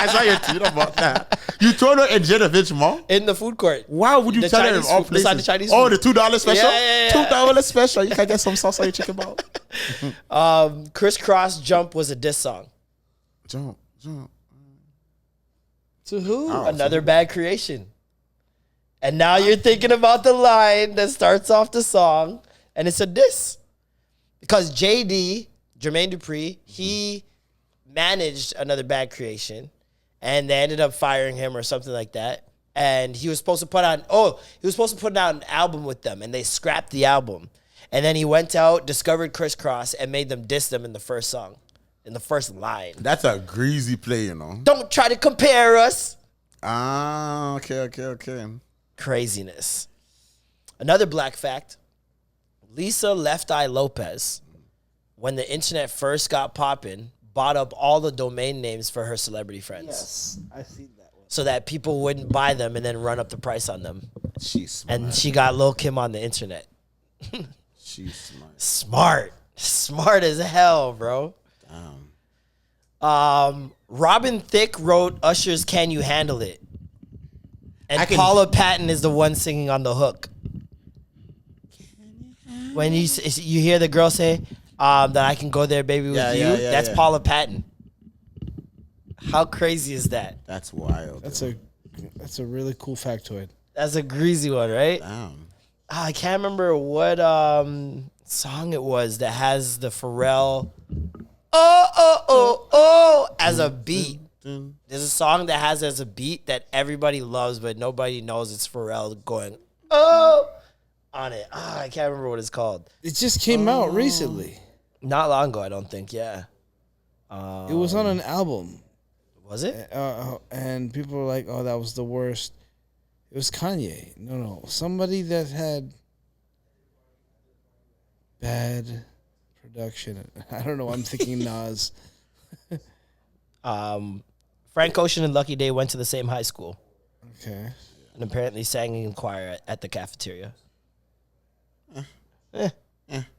saw your tweet about that. You told her at Jane and Finch Mall? In the food court. Why would you The tell her in Chinese all food, beside places? the Chinese Oh, food. the $2 special? Yeah. $2 special. You can get some salsa you chicken ball. Crisscross Jump was a diss song. Jump. To who? Another bad creation. And now you're thinking about the line that starts off the song, and it's a diss. Because JD, Jermaine Dupri, he managed Another Bad Creation, and they ended up firing him or something like that. And he was supposed to put out an album with them, and they scrapped the album. And then he went out, discovered Crisscross, and made them diss them in the first song, in the first line. That's a greasy play, you know. Don't try to compare us. Ah, okay. Craziness. Another black fact. Lisa Left Eye Lopez, when the internet first got popping, bought up all the domain names for her celebrity friends. Yes, I see that one. So that people wouldn't buy them and then run up the price on them. She's smart. And she got Lil Kim on the internet. She's smart. Smart as hell, bro. Robin Thicke wrote Usher's Can You Handle It? And Paula Patton is the one singing on the hook. When you hear the girl say that I can go there, baby, with you, that's Paula Patton. How crazy is that? That's wild. That's a really cool factoid. That's a greasy one, right? Damn. I can't remember what song it was that has the Pharrell as a beat. There's a song that has as a beat that everybody loves, but nobody knows it's Pharrell going on it. I can't remember what it's called. It just came out recently. Not long ago, I don't think. Yeah. It was on an album. Was it? And people were like, "Oh, that was the worst." It was Kanye. No, somebody that had bad production. I don't know. I'm thinking Nas. Frank Ocean and Lucky Day went to the same high school. Okay. And apparently sang in choir at the cafeteria. That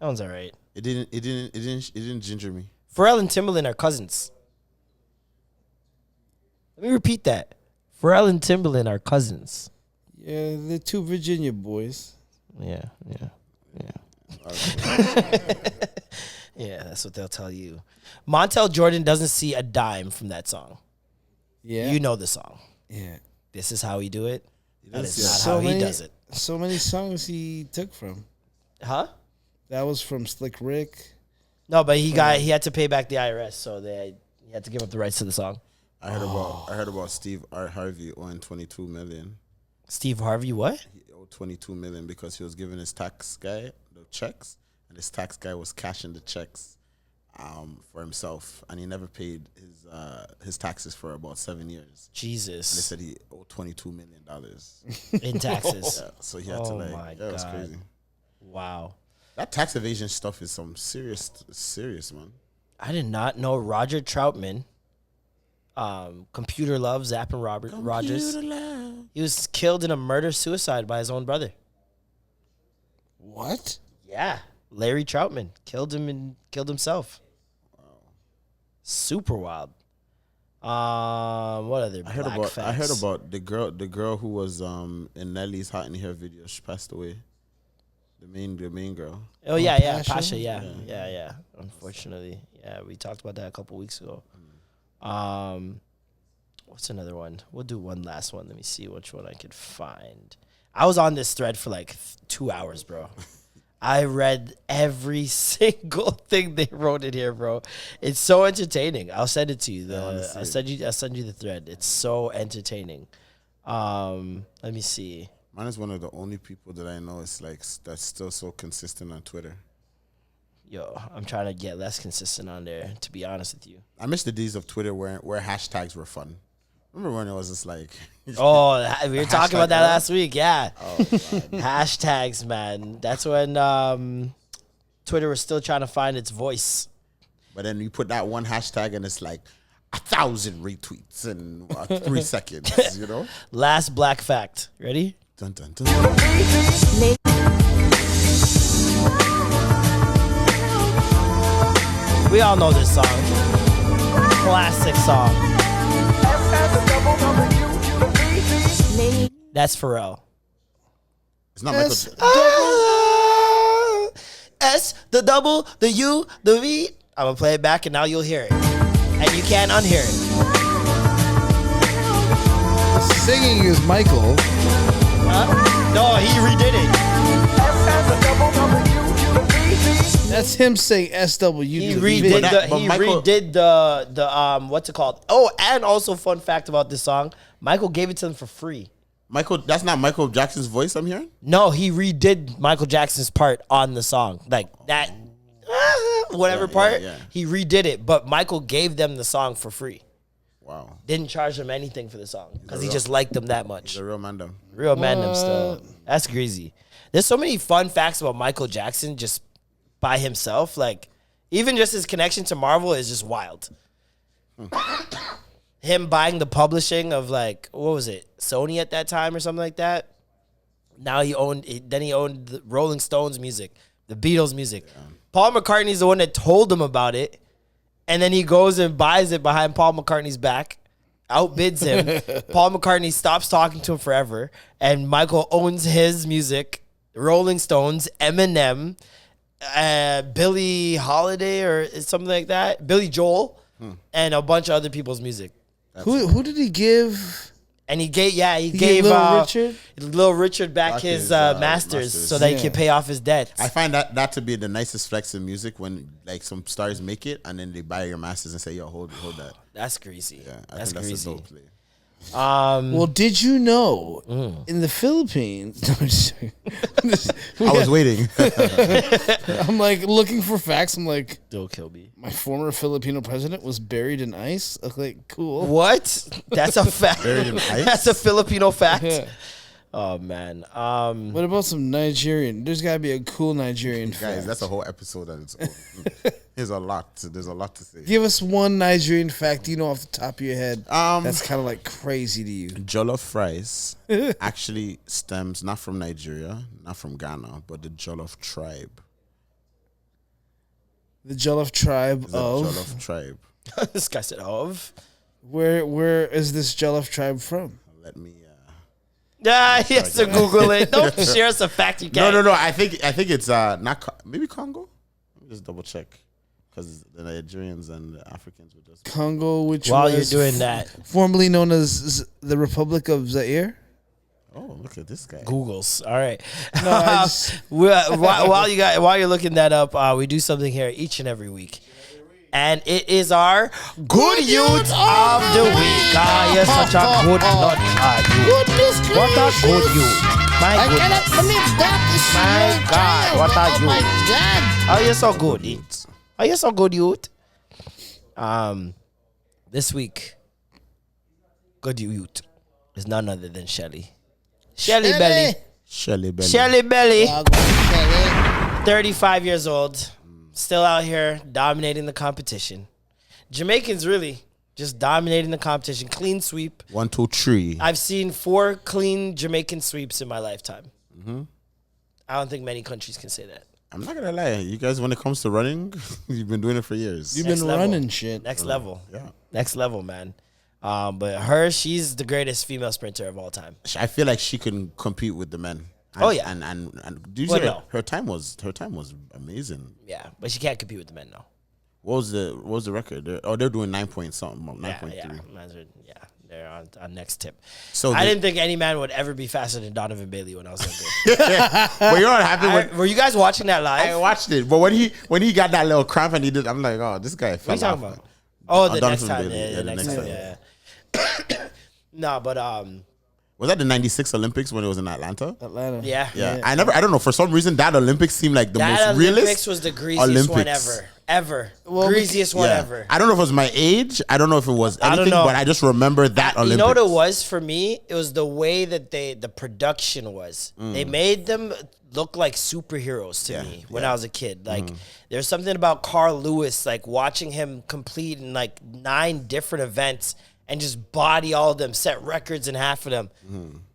one's all right. It didn't ginger me. Pharrell and Timbaland are cousins. Let me repeat that. Pharrell and Timbaland are cousins. Yeah, they're two Virginia boys. Yeah. Yeah, that's what they'll tell you. Montel Jordan doesn't see a dime from that song. Yeah. You know the song. Yeah. This is how he do it. That is So not how many- he does it. So many songs he took from. Huh? That was from Slick Rick. No, but he had to pay back the IRS, so he had to give up the rights to the song. I heard about Steve Harvey owing $22 million. Steve Harvey, what? He owed $22 million because he was giving his tax guy the checks, and his tax guy was cashing the checks for himself, and he never paid his taxes for about 7 years. Jesus. And they said he owed $22 million In taxes. Yeah, so he had to it was crazy. Wow. That tax evasion stuff is some serious, man. I did not know Roger Troutman, Computer Love, Zapp and Rogers. He was killed in a murder-suicide by his own brother. What? Yeah. Larry Troutman killed himself. Wow. Super wild. What other I heard about the girl who was in Nelly's Hot in Here video. She passed away. The main girl. Oh yeah, Pasha? Pasha, yeah. Unfortunately, yeah, we talked about that a couple weeks ago. What's another one? We'll do one last one. Let me see which one I could find. I was on this thread for like 2 hours, bro. I read every single thing they wrote in here, bro. It's so entertaining. I'll send it to you. I'll send you the thread. It's so entertaining. Let me see. Mine is one of the only people that I know is like that's still so consistent on Twitter. Yo, I'm trying to get less consistent on there, to be honest with you. I miss the days of Twitter where hashtags were fun. Remember when it was just like... Oh, we were talking about that era? last week, yeah. Oh, Hashtags, man. That's when Twitter was still trying to find its voice. But then you put that one hashtag and it's like 1,000 retweets in 3 seconds, you know? Last black fact. Ready? Dun, dun, dun. We all know this song. Classic song. That's Pharrell. It's not Michael. S, the double, the U, the V. I'm going to play it back and now you'll hear it. And you can't unhear it. Singing is Michael. No, he redid it. That's him saying SW. He to redid V. the what's it called? Oh, and also fun fact about this song, Michael gave it to them for free. Michael, that's not Michael Jackson's voice I'm hearing? No, he redid Michael Jackson's part on the song. Like that whatever part. yeah. He redid it, but Michael gave them the song for free. Wow. Didn't charge them anything for the song because he just liked them that much. The real man though. Real man still. That's crazy. There's so many fun facts about Michael Jackson just by himself. Like, even just his connection to Marvel is just wild. Him buying the publishing of, like, what was it? Sony at that time or something like that. Now he owned the Rolling Stones music, the Beatles music. Yeah. Paul McCartney's the one that told him about it. And then he goes and buys it behind Paul McCartney's back, outbids him. Paul McCartney stops talking to him forever. And Michael owns his music, Rolling Stones, Eminem, Billie Holiday or something like that, Billy Joel, and a bunch of other people's music. Who did he give? And he gave Little Richard back his masters so that he could pay off his debts. I find that to be the nicest flex in music when like some stars make it and then they buy your masters and say, "Yo, hold that." That's crazy. Yeah, that's think crazy. that's a dope play. Well, did you know in the Philippines? No, I'm just joking. I was waiting. I'm like looking for facts. I'm like, Don't kill me. my former Filipino president was buried in ice. I was like, cool. What? That's a fact. Buried in ice? That's a Filipino fact. Yeah. Oh man. What about some Nigerian? There's got to be a cool Nigerian Guys, fact. that's a whole episode on its own. There's a lot to say. Give us one Nigerian fact you know off the top of your head. That's kind of like crazy to you. Jollof fries actually stems not from Nigeria, not from Ghana, but the Jollof tribe. The Jollof tribe The of Jollof tribe. This guy said of. where is this Jollof tribe from? Let me. Yeah, he has to Google it. Don't share us a fact you can't. No. I think it's not maybe Congo. Let me just double check because the Nigerians and the Africans were just Congo, which While was you're doing that, formerly known as the Republic of Zaire. Oh, look at this guy. Googles. All right. No, I just- while you're looking that up, we do something here each and every week. And it is our Good Youth of the Week. You're such a good blood. What a good youth. My goodness. I cannot believe that is my God. What are you? My God. Oh, you're so good, youth. Oh, you're so good, youth. This week, Good Youth is none other than Shelly. Shelly Belly. Shelly Belly. Shelly Belly. 35 years old. Still out here dominating the competition. Jamaicans really just dominating the competition. Clean sweep. 1, 2, 3. I've seen 4 clean Jamaican sweeps in my lifetime. I don't think many countries can say that. I'm not gonna lie, you guys. When it comes to running, you've been doing it for years. You've Next been level. running shit. Next level. Yeah. Next level, man. But she's the greatest female sprinter of all time. I feel like she can compete with the men. And, Oh, yeah. And do you Well, see no. her time was amazing. Yeah, but she can't compete with the men though. What was the record? They're doing 9 point something, 9.3. Yeah, they're on next tip. So I didn't think any man would ever be faster than Donovan Bailey when I was younger. But you know what happened? Were you guys watching that live? I watched it, but when he got that little cramp and he did, I'm like, oh, this guy fell What are you talking off. about? Oh, the Donovan next time. Bailey. Yeah, the next time. Yeah. No, but Was that the '96 Olympics when it was in Atlanta? Atlanta. yeah. Yeah, I don't know. For some reason, that Olympics seemed like the That most realist. Olympics was the greasiest one ever. Greasiest one ever. I don't know if it was my age. I don't know if it was I don't anything, know. but I just remember that Olympics. You know what it was for me? It was the way that the production was. They made them look like superheroes to me when I was a kid. Like there's something about Carl Lewis, like watching him complete in like 9 different events and just body all of them, set records in half of them.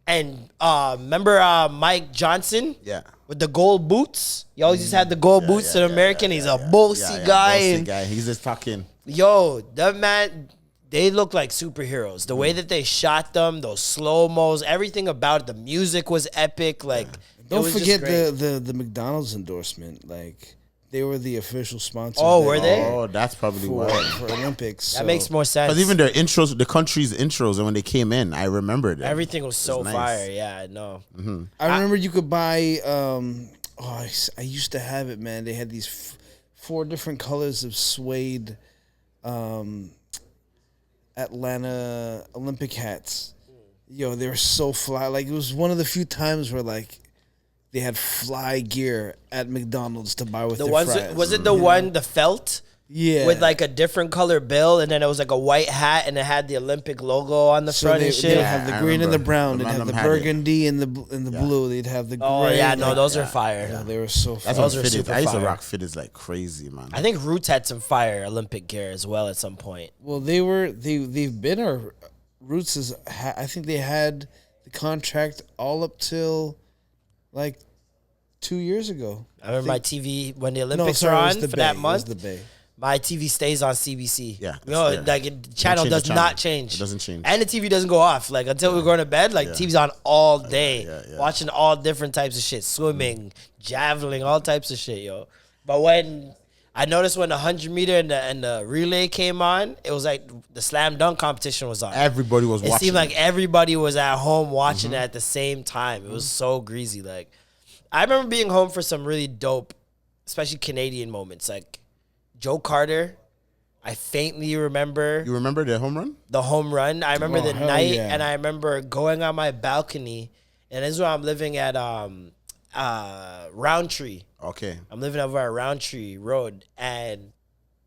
And remember Mike Johnson? Yeah. With the gold boots? He always just had the gold boots in American. He's a bossy guy. Bossy and guy. He's just talking. yo, that man, they look like superheroes. The way that they shot them, those slow-mos, everything about it. The music was epic. Like, Don't it was forget just great. the McDonald's endorsement. Like they were the official sponsor. Oh, were they? Oh, that's probably for, why. for Olympics? That makes more sense. Because even their intros, the country's intros, and when they came in, I remembered it. Everything was so nice. fire. Yeah, I know. I remember you could buy. I used to have it, man. They had these 4 different colors of suede Atlanta Olympic hats. Yo, they were so fly. Like it was one of the few times where like they had fly gear at McDonald's to buy with The their ones, fries. was it the one, the felt? Yeah. With like a different color bill, and then it was like a white hat, and it had the Olympic logo on the So front they, and they shit. would have the I green and the remember. brown. The They'd man have the them had it. burgundy and the blue. They'd have the Oh gray. yeah, no, like- those are fire. Yeah, they were so That's fun. what Those are fitted. super I used to fire. rock fitteds like crazy, man. I think Roots had some fire Olympic gear as well at some point. Well, they've been our Roots is. I think they had the contract all up till like 2 years ago. I remember my TV when the No, Olympics sorry, were it on was the for Bay. that It was month. the Bay. My TV stays on CBC. Yeah, you know, that's- like the channel change does the channel. not change. It doesn't change. and the TV doesn't go off. Like until we're going to bed, like TV's on all day, yeah. watching all different types of shit, swimming, javelin, all types of shit, yo. But when I noticed when the 100-meter and the relay came on, it was like the slam dunk competition was on. Everybody was It watching. seemed like everybody was at home watching it at the same time. It was so greasy. Like, I remember being home for some really dope, especially Canadian moments. Like, Joe Carter, I faintly remember You remember the home run? the home run. I remember the hell night, yeah. and I remember going on my balcony. And this is where I'm living at Roundtree. Okay. I'm living over at Roundtree Road, and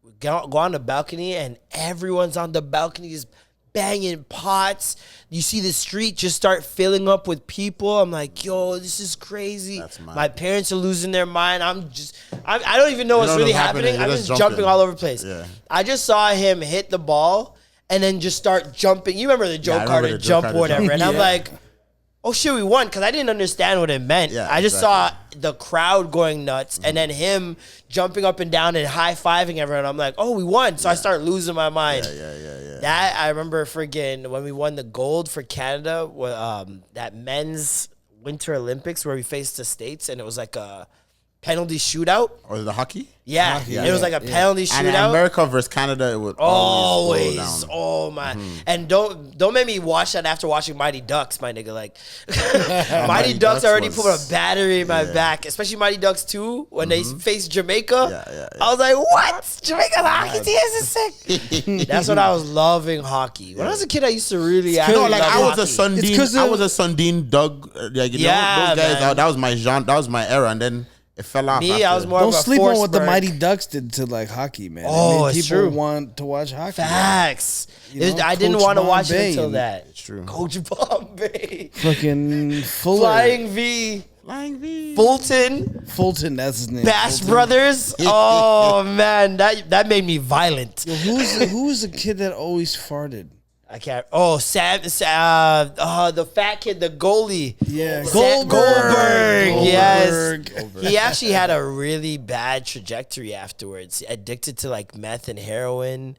we go on the balcony, and everyone's on the balcony just banging pots. You see the street just start filling up with people. I'm like, yo, this is crazy. That's mad. My parents are losing their mind. I don't even know what's don't really know what's happening. happening. I'm You're just just jumping jumping. all over the place. Yeah. I just saw him hit the ball and then just start jumping. You remember the Joe I remember Carter the Joe jump Carter or whatever. jump. And I'm Yeah. like, oh shit, we won, because I didn't understand what it meant. Yeah, I just exactly. saw the crowd going nuts and then him jumping up and down and high-fiving everyone. I'm like, oh, we won. So I start losing my mind. Yeah. That, I remember friggin' when we won the gold for Canada, that men's Winter Olympics where we faced the States, and it was like a penalty shootout. Or the hockey? Yeah, Hockey, it was like a penalty And shootout. America versus Canada, it would always go Always, down. oh my! And don't make me watch that after watching Mighty Ducks, my nigga. Like Mighty Ducks Ducks already was- put a battery in my back, especially Mighty Ducks 2 when they faced Jamaica. Yeah. I was like, what? Jamaica's hockey team is sick. That's when I was loving hockey. When I was a kid, I used to really. No, like I was a Sunday. Sundin. I was a Sundin Doug. Like, you Yeah, know, those guys. man. That was my genre. That was my era, and then it fell off. Me, after. I was more Don't of a sleep on what the Forsberg. Mighty Ducks did to like hockey, man. Oh, It made it's people true. want to watch hockey. Facts. You know, I didn't Coach want to watch it Bombay until and- that. It's true. Coach Bombay. Fucking Fuller. Flying V. Flying V. Fulton. Fulton, that's his name. Bash Fulton. Brothers. Oh man, that made me violent. Yo, who's the kid that always farted? I can't. Oh, Sam. The fat kid, the goalie. Yeah, Goldberg. Yes. Goldberg. He actually had a really bad trajectory afterwards. Addicted to like meth and heroin.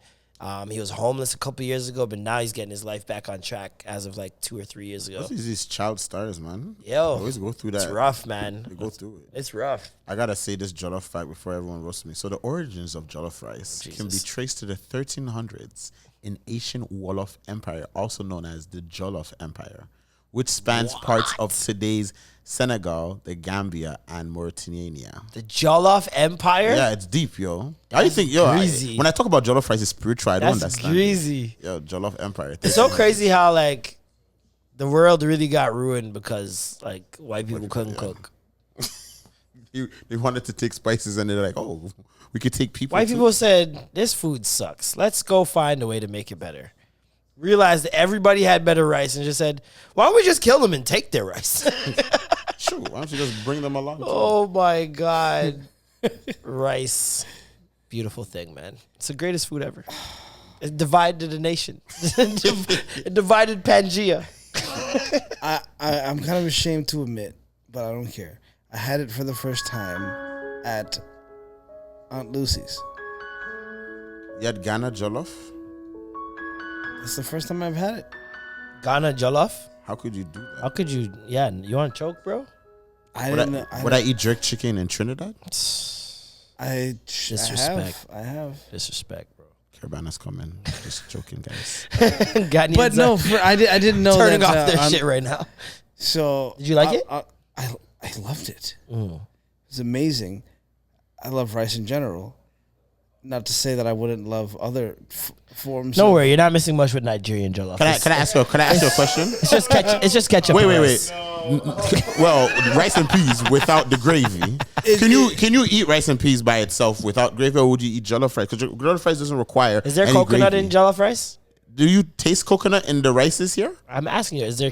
He was homeless a couple years ago, but now he's getting his life back on track as of like 2 or 3 years ago. What's these child stars, man? Yo, they always go through that. It's rough, man. They go through it. It's rough. I gotta say this jollof fact before everyone roasts me. So the origins of jollof rice can be traced to the 1300s in ancient Wolof Empire, also known as the Jollof Empire, which spans parts of today's Senegal, the Gambia, and Mauritania. The Jollof Empire? Yeah, it's deep, yo. How do you think, yo? When I talk about jollof rice, it's spiritual. I don't understand. Crazy. Yo, Jollof Empire. It's so crazy how like the world really got ruined because like white people couldn't cook. They wanted to take spices, and they're like, "Oh, we could take people." White too. people said this food sucks. Let's go find a way to make it better. Realized that everybody had better rice and just said, "Why don't we just kill them and take their rice?" Sure. Why don't you just bring them along? Oh my God. Rice. Beautiful thing, man. It's the greatest food ever. It divided a nation. It divided Pangea. I'm kind of ashamed to admit, but I don't care. I had it for the first time at Aunt Lucy's. You had Ghana jollof? It's the first time I've had it. Ghana Jollof? How could you do that? How could you? Yeah, you want to choke, bro? Would I eat jerk chicken in Trinidad? Disrespect. I have. Disrespect, bro. Caravana's coming. Just joking, guys. But no, I didn't know turning that, off their shit right now. So did you like it? I loved it. It's amazing. I love rice in general. Not to say that I wouldn't love other forms. Don't worry, you're not missing much with Nigerian jollof. Can I ask you a question? It's just ketchup. It's just ketchup. Wait. Well, rice and peas without the gravy. Can you eat rice and peas by itself without gravy, or would you eat jollof rice? Because jollof rice doesn't require. Is there any coconut gravy. in jollof rice? Do you taste coconut in the rices here? I'm asking you. Is there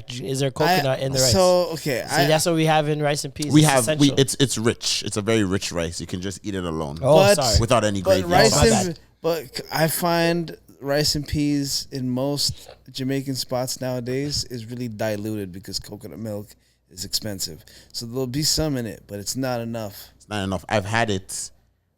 coconut in the rice? So okay, that's what we have in rice and peas. It's rich. It's a very rich rice. You can just eat it alone. Oh, sorry. Without any but gravy. But I find rice and peas in most Jamaican spots nowadays is really diluted because coconut milk is expensive. So there'll be some in it, but it's not enough. It's not enough. I've had it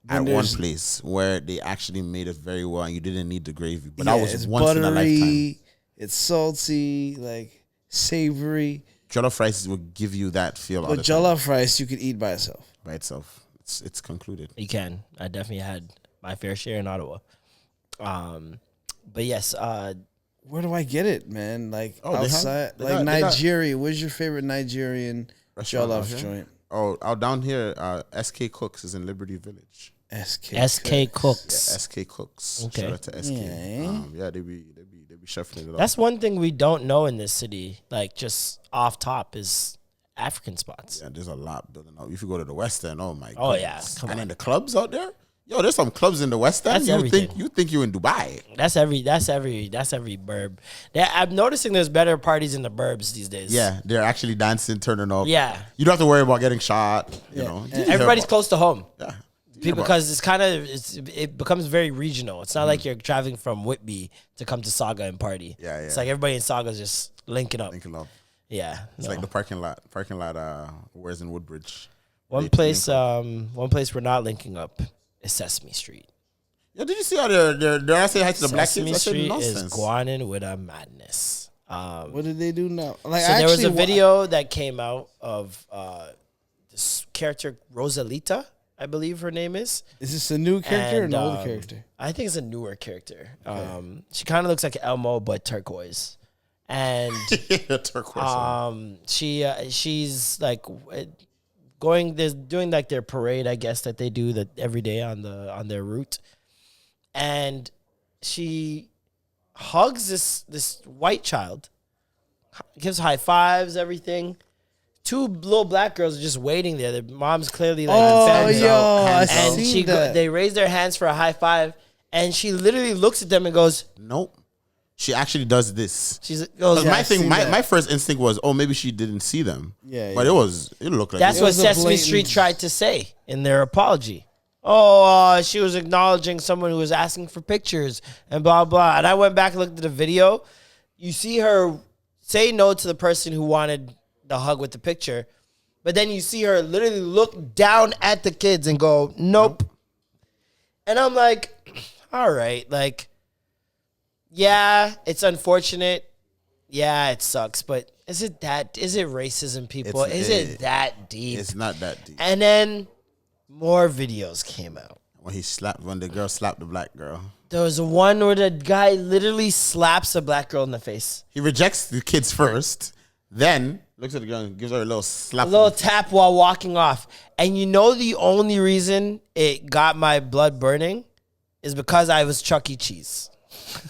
at one place where they actually made it very well and you didn't need the gravy. But that was once buttery, in a lifetime. It's salty, like savory. Jollof rice will give you that feel. But jollof rice you could eat by itself. By itself. It's concluded. You can. I definitely had my fair share in Ottawa. But yes, where do I get it, man? Like outside, they Nigeria. Where's your favorite Nigerian jollof joint? Oh, out down here, SK Cooks is in Liberty Village. SK Cooks. Yeah, SK Cooks. Okay. Shout out to SK. Yeah. They be shuffling it up. That's one thing we don't know in this city. Like just off top is African spots. Yeah, there's a lot building up. If you go to the West End, oh my god. Oh yeah. And then the clubs out there. Yo, there's some clubs in the West End. You think you're in Dubai. That's every burb. I'm noticing there's better parties in the burbs these days. Yeah, they're actually dancing, turning up. Yeah. You don't have to worry about getting shot. You know. Everybody's close to home. Yeah. Because it becomes very regional. It's not like you're traveling from Whitby to come to Saga and party. Yeah. It's like everybody in Saga's just linking up. Yeah. It's like the parking lot, where's in Woodbridge. One place we're not linking up is Sesame Street. Yeah, did you see how they're I say hi to the black kids? Sesame Street is guaning with a madness. What did they do now? Like, so there was a video that came out of this character Rosalita, I believe her name is. Is this a new character or an old character? I think it's a newer character. Okay. She kind of looks like Elmo but turquoise, and turquoise. She's like doing like their parade, I guess, that they do that every day on their route, and she hugs this white child, gives high fives, everything. Two little black girls are just waiting there. Their mom's clearly like, they raise their hands for a high five, and she literally looks at them and goes, "Nope." She actually does this. My first instinct was, oh, maybe she didn't see them. Yeah, but it looked like that's what Sesame Street tried to say in their apology. Oh, she was acknowledging someone who was asking for pictures and blah blah. And I went back and looked at the video. You see her say no to the person who wanted the hug with the picture, but then you see her literally look down at the kids and go, nope. And I'm like, all right, like, Yeah, it's unfortunate. Yeah, it sucks. But is it racism, people? Is it that deep? It's not that deep. And then more videos came out. When the girl slapped the black girl. There was one where the guy literally slaps a black girl in the face. He rejects the kids first, then looks at the girl and gives her a little slap. A little tap while walking off. And you know the only reason it got my blood burning is because I was Chuck E. Cheese.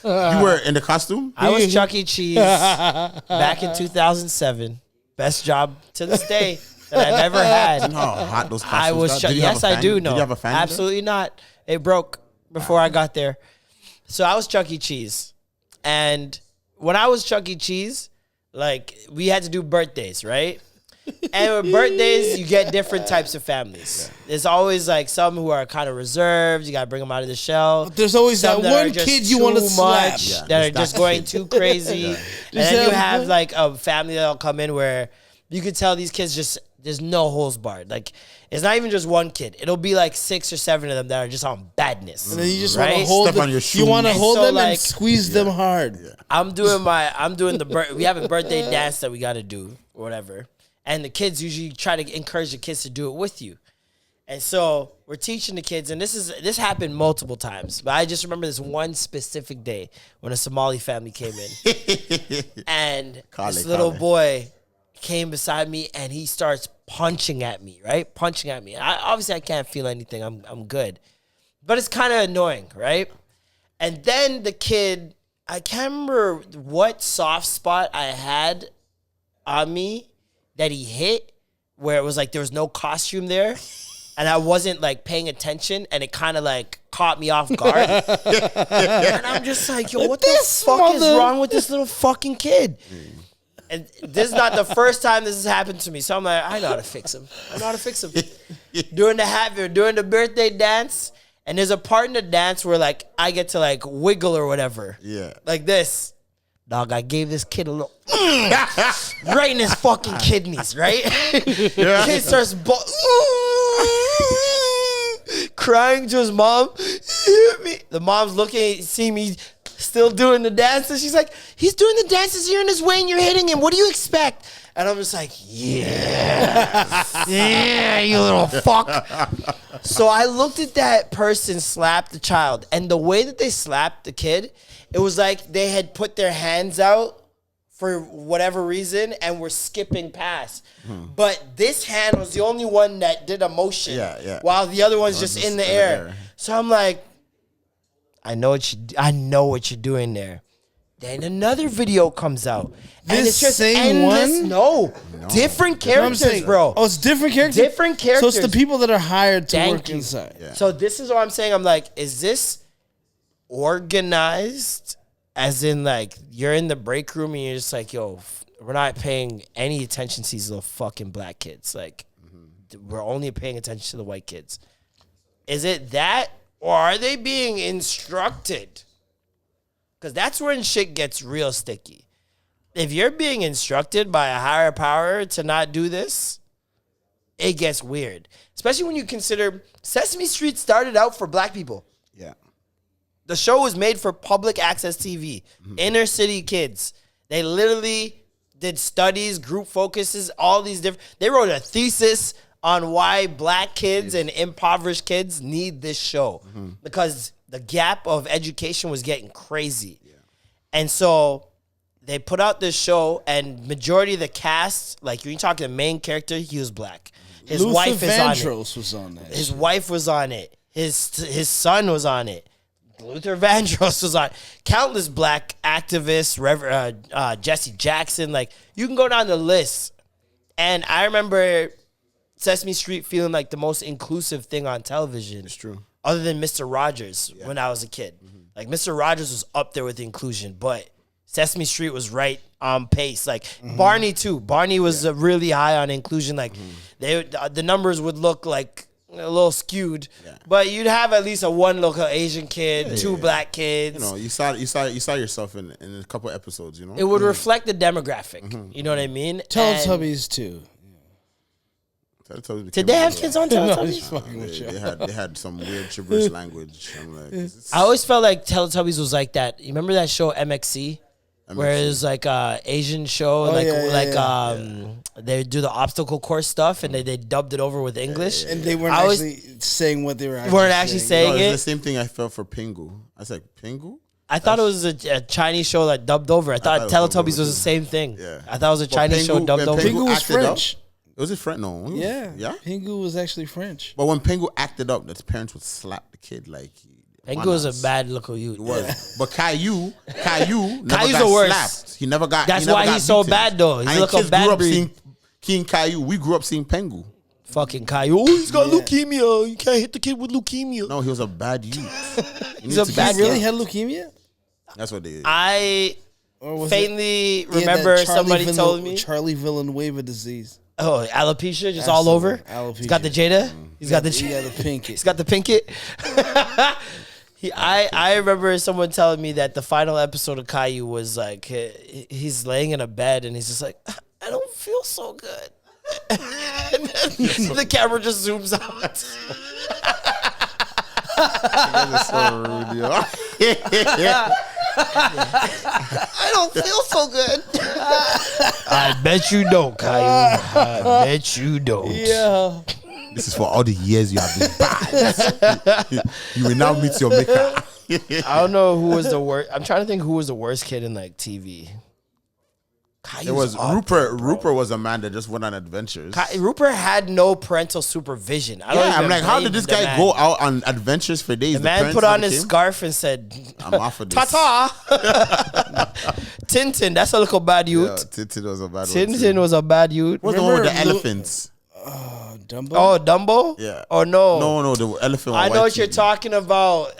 You were in the costume? I was Chuck E. Cheese back in 2007. Best job to this day that I've ever had. You know how hot those costumes I was got? yes, I do know. Did you have a fan? Absolutely not. It broke before I got there. So I was Chuck E. Cheese. And when I was Chuck E. Cheese, like, we had to do birthdays, right? And with birthdays, you get different types of families. There's always like some who are kind of reserved. You got to bring them out of the shell. But there's always some that one are just kid you want to too slap. much, Yeah, that are just going too crazy. And then you have like a family that'll come in where you could tell these kids just, there's no holes barred. Like, it's not even just one kid. It'll be like 6 or 7 of them that are just on badness. And then you just right? want to hold Step them. on your You want to shoes. hold So, them like, and squeeze them hard. Yeah. I'm doing we have a birthday dance that we got to do or whatever. And the kids usually try to encourage the kids to do it with you. And so we're teaching the kids, and this happened multiple times, but I just remember this one specific day when a Somali family came in. And this little boy came beside me and he starts punching at me, right? Punching at me. Obviously I can't feel anything. I'm good. But it's kind of annoying, right? And then the kid, I can't remember what soft spot I had on me that he hit, where it was like there was no costume there. And I wasn't like paying attention, and it kind of like caught me off guard. And I'm just like, yo, what the fuck is wrong with this little fucking kid? And this is not the first time this has happened to me. So I'm like, I know how to fix him. During the birthday dance, and there's a part in the dance where like I get to like wiggle or whatever. Yeah. Like this. Dog, I gave this kid a little right in his fucking kidneys, right? The kid starts crying to his mom. The mom's looking, see me still doing the dance, and she's like, he's doing the dances, you're in his way and you're hitting him. What do you expect? And I'm just like, yeah, you little fuck. So I looked at that person slap the child, and the way that they slapped the kid, it was like they had put their hands out for whatever reason and were skipping past. But this hand was the only one that did a motion, while the other one's just in the air. So I'm like, I know what you're doing there. Then another video comes out. And it's just same endless. one? No. Different characters, bro. Oh, it's different characters? Different characters. So it's the people that are hired to Thank work you. inside. Yeah. So this is what I'm saying. I'm like, is this organized? As in, like, you're in the break room and you're just like, yo, we're not paying any attention to these little fucking black kids. Like, we're only paying attention to the white kids. Is it that? Or are they being instructed? Because that's when shit gets real sticky. If you're being instructed by a higher power to not do this, it gets weird. Especially when you consider Sesame Street started out for black people. Yeah. The show was made for public access TV, inner city kids. They literally did studies, group focuses, all these different. They wrote a thesis on why black kids and impoverished kids need this show because the gap of education was getting crazy. Yeah. And so they put out this show, and majority of the cast, like when you talk to the main character, he was black. His Luther wife is on it. Vandross was on that. His wife was on it. His son was on it. Luther Vandross was on. Countless black activists, Jesse Jackson. Like, you can go down the list. And I remember Sesame Street feeling like the most inclusive thing on television. It's true. Other than Mr. Rogers when I was a kid. Like, Mr. Rogers was up there with the inclusion, but Sesame Street was right on pace. Like, Barney, too. Barney was really high on inclusion. Like, the numbers would look like a little skewed, but you'd have at least one local Asian kid, two black kids. You know, you saw yourself in a couple episodes. You know, it would reflect the demographic. You know what I mean? Teletubbies too. Teletubbies Did they have kids on No, Teletubbies? just fucking with you. They had some weird gibberish language. I'm like, I always felt like Teletubbies was like that. You remember that show MXC? Where it was like a Asian show, they do the obstacle course stuff, and they dubbed it over with English. And they weren't actually saying what they were actually saying. no, it. it's the same thing I felt for Pingu. I was like, Pingu? I thought it was a Chinese show that dubbed over. I thought Teletubbies was the same thing. Yeah. I thought it was a Chinese show dubbed over. Pingu was acted up- French. Was it French? No. It was- Yeah. Yeah? Pingu was actually French. But when Pingu acted up, his parents would slap the kid like... Pingu was a bad little youth. It was. But Cauou never Cauou's got the worst. slapped. He never got. That's he never why got he's so beaten. bad, though. He's And like a kids bad grew up breed. seeing King Cauou. We grew up seeing Pingu. Fucking Cauou. Oh, he's got leukemia. You can't hit the kid with leukemia. No, he was a bad youth. He's a bad He really kid. had leukemia? That's what they did. I Or was faintly it- he had remember that somebody told me. Charlie Villanueva disease. Oh, alopecia just all over. Alopecia. He's got the Jada. He's got the He got the pink. He's got the pinkett. I remember someone telling me that the final episode of Cauou was like he's laying in a bed and he's just like, I don't feel so good. And then the camera just zooms out. That's so rude, yo. I don't feel so good. I bet you don't, Cauou. I bet you don't. Yeah. This is for all the years you have been bad. You will now meet your maker. I don't know who was the worst. I'm trying to think who was the worst kid in like TV. It was Rupert. Rupert was a man that just went on adventures. Rupert had no parental supervision. I don't Yeah, even I'm like, how blame did this the guy man. go out on adventures for days? The man parents put on never his came? scarf and said, I'm off of this. "Ta-ta." Tintin, that's a little bad Yeah, youth. Tintin was a bad one. Tintin was a bad youth. What's the one with the Remember elephants? Dumbo? Oh, Dumbo? Yeah. Oh, no. No, the elephant. I on know white what you're TV. talking about.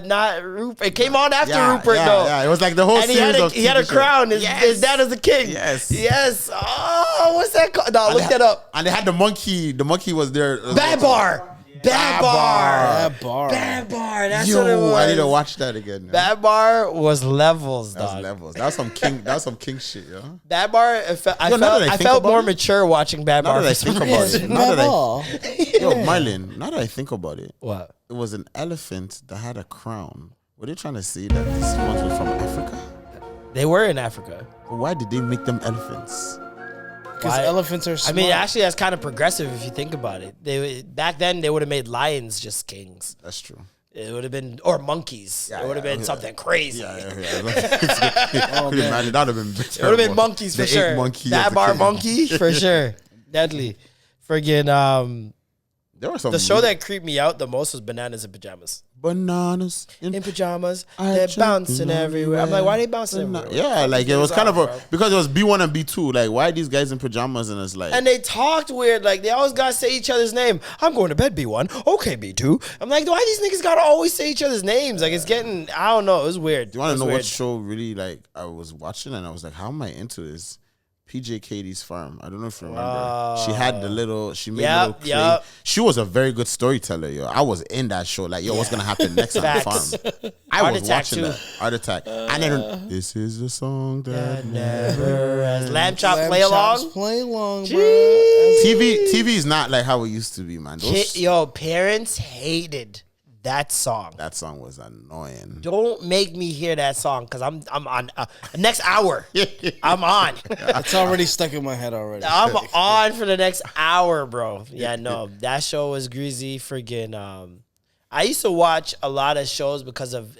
Not Rupert. It came on after Yeah, Rupert, yeah, though. yeah. It was like the whole And he series had a, of he had a TV shows. crown. His dad is the king. Yes. Yes. Oh, what's that called? No, And look they that up. And they had the monkey. The monkey was there. Bad Bar. Bad Bar. That bar. Bad Bar. That's what it Yo, was. I need to watch that again. Bad Bar was levels, That was dog. levels. That was some king. That was some king shit, yo. Bad Bar, I Yo, now that I felt think about more it- mature watching Bad Now Bar. that I for some think about reason. it, now that I, Ball. yo, Marlon, now that I think about it, What? it was an elephant that had a crown. Were they trying to say that these ones were from Africa? They were in Africa. But why did they make them elephants? Because Why- elephants are smart. I mean, actually, that's kind of progressive if you think about it. Back then, they would have made lions just kings. That's true. It would have been, or monkeys. Yeah, it would have yeah, been yeah. something crazy. Yeah. Could you imagine? That would have been better. It would have been monkeys for The sure. ape monkey Bad as a Bar kid. monkey for sure. Deadly. Friggin' There were some the show that creeped me out the most was Bananas in Pajamas. bananas In pajamas, I they're jumped bouncing everywhere. I'm like, why they bouncing everywhere? Yeah, like it was kind of bro. a because it was B1 and B2. Like, why are these guys in pajamas? And it's like, And they talked weird. Like, they always got to say each other's name. I'm going to bed, B1. Okay, B2. I'm like, why these niggas got to always say each other's names? Like, it's getting, I don't know. It was weird. do you want It to know was what weird. show really like I was watching and I was like, how am I into this? PJ Katie's Farm. I don't know if you remember. She had the little. She made Yep, little clay. yep. She was a very good storyteller. Yo, I was in that show. Like, yo, what's gonna happen next on the Facts. farm? I Heart was Attack, watching too. that. Heart Attack. And then this is the song that Never as Lamb Chop Lamb play chops along. Play along, bro. Jeez. TV is not like how it used to be, man. Yo, parents hated that song. That song was annoying. Don't make me hear that song because I'm on next hour. I'm on. It's already stuck in my head already. I'm on for the next hour, bro. Yeah, no, that show was greasy. Friggin'. I used to watch a lot of shows because of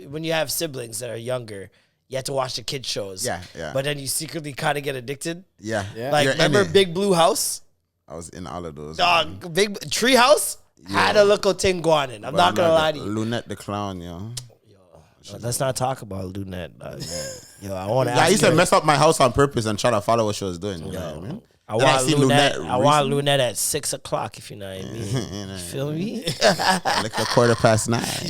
when you have siblings that are younger, you have to watch the kids shows. Yeah, yeah. But then you secretly kind of get addicted. Yeah. Like, You're in remember it. Big Blue House? I was in all of those. man. Dog, Big Tree House had a little thing going in. I'm not gonna lie to you. Lunette the clown, yo. Let's not talk about Lunette. Yo, I want to. Yeah, I used to mess up my house on purpose and try to follow what she was doing. You know what I mean? I Then want seen Lunette. I want recently. Lunette at 6 o'clock. If you know what I mean. You feel me? Like a 9:15.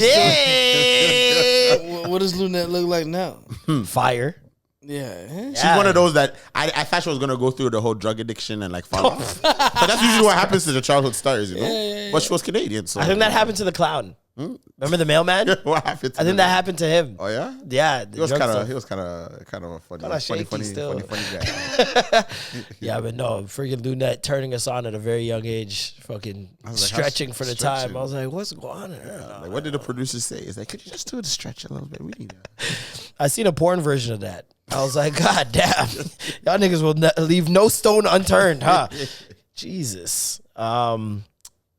Yeah. What does Lunette look like now? Fire. Yeah. She's one of those that I thought she was gonna go through the whole drug addiction and like fall off. But that's usually what happens to the childhood stars, you know. But she was Canadian, so I think that happened to the clown. Remember the mailman? What happened to I think that happened to him. Oh yeah? Yeah. He was kind of a funny guy. Yeah, but no, freaking Lunette turning us on at a very young age, fucking stretching for the time. I was like, what's going on here? Like, what did the producer say? It's like, could you just do the stretch a little bit? We need that. I seen a porn version of that. I was like, God damn, y'all niggas will leave no stone unturned, huh? Jesus.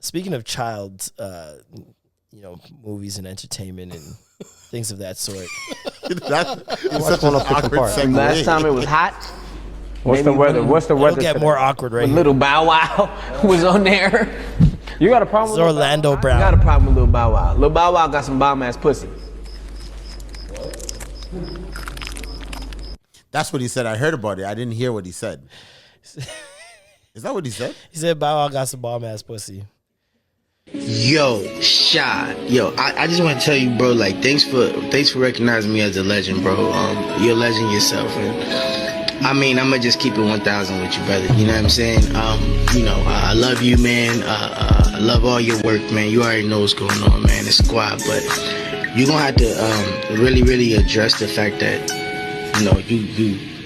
Speaking of child, movies and entertainment and things of that sort. What's going to pick apart? Last time it was hot. What's the weather? What's the weather? It'll get more awkward right When here. Little Bow Wow was on there. You got a problem with Orlando Brown. I got a problem with Little Bow Wow. Little Bow Wow got some bomb ass pussy. That's what he said. I heard about it. I didn't hear what he said. Is that what he said? He said Bow Wow got some bomb ass pussy. Yo, Shy. Yo, I just want to tell you, bro, like, thanks for recognizing me as a legend, bro. You're a legend yourself, and I mean, I'm gonna just keep it 1,000 with you, brother. You know what I'm saying? I love you, man. I love all your work, man. You already know what's going on, man. The squad, but you're gonna have to really, really address the fact that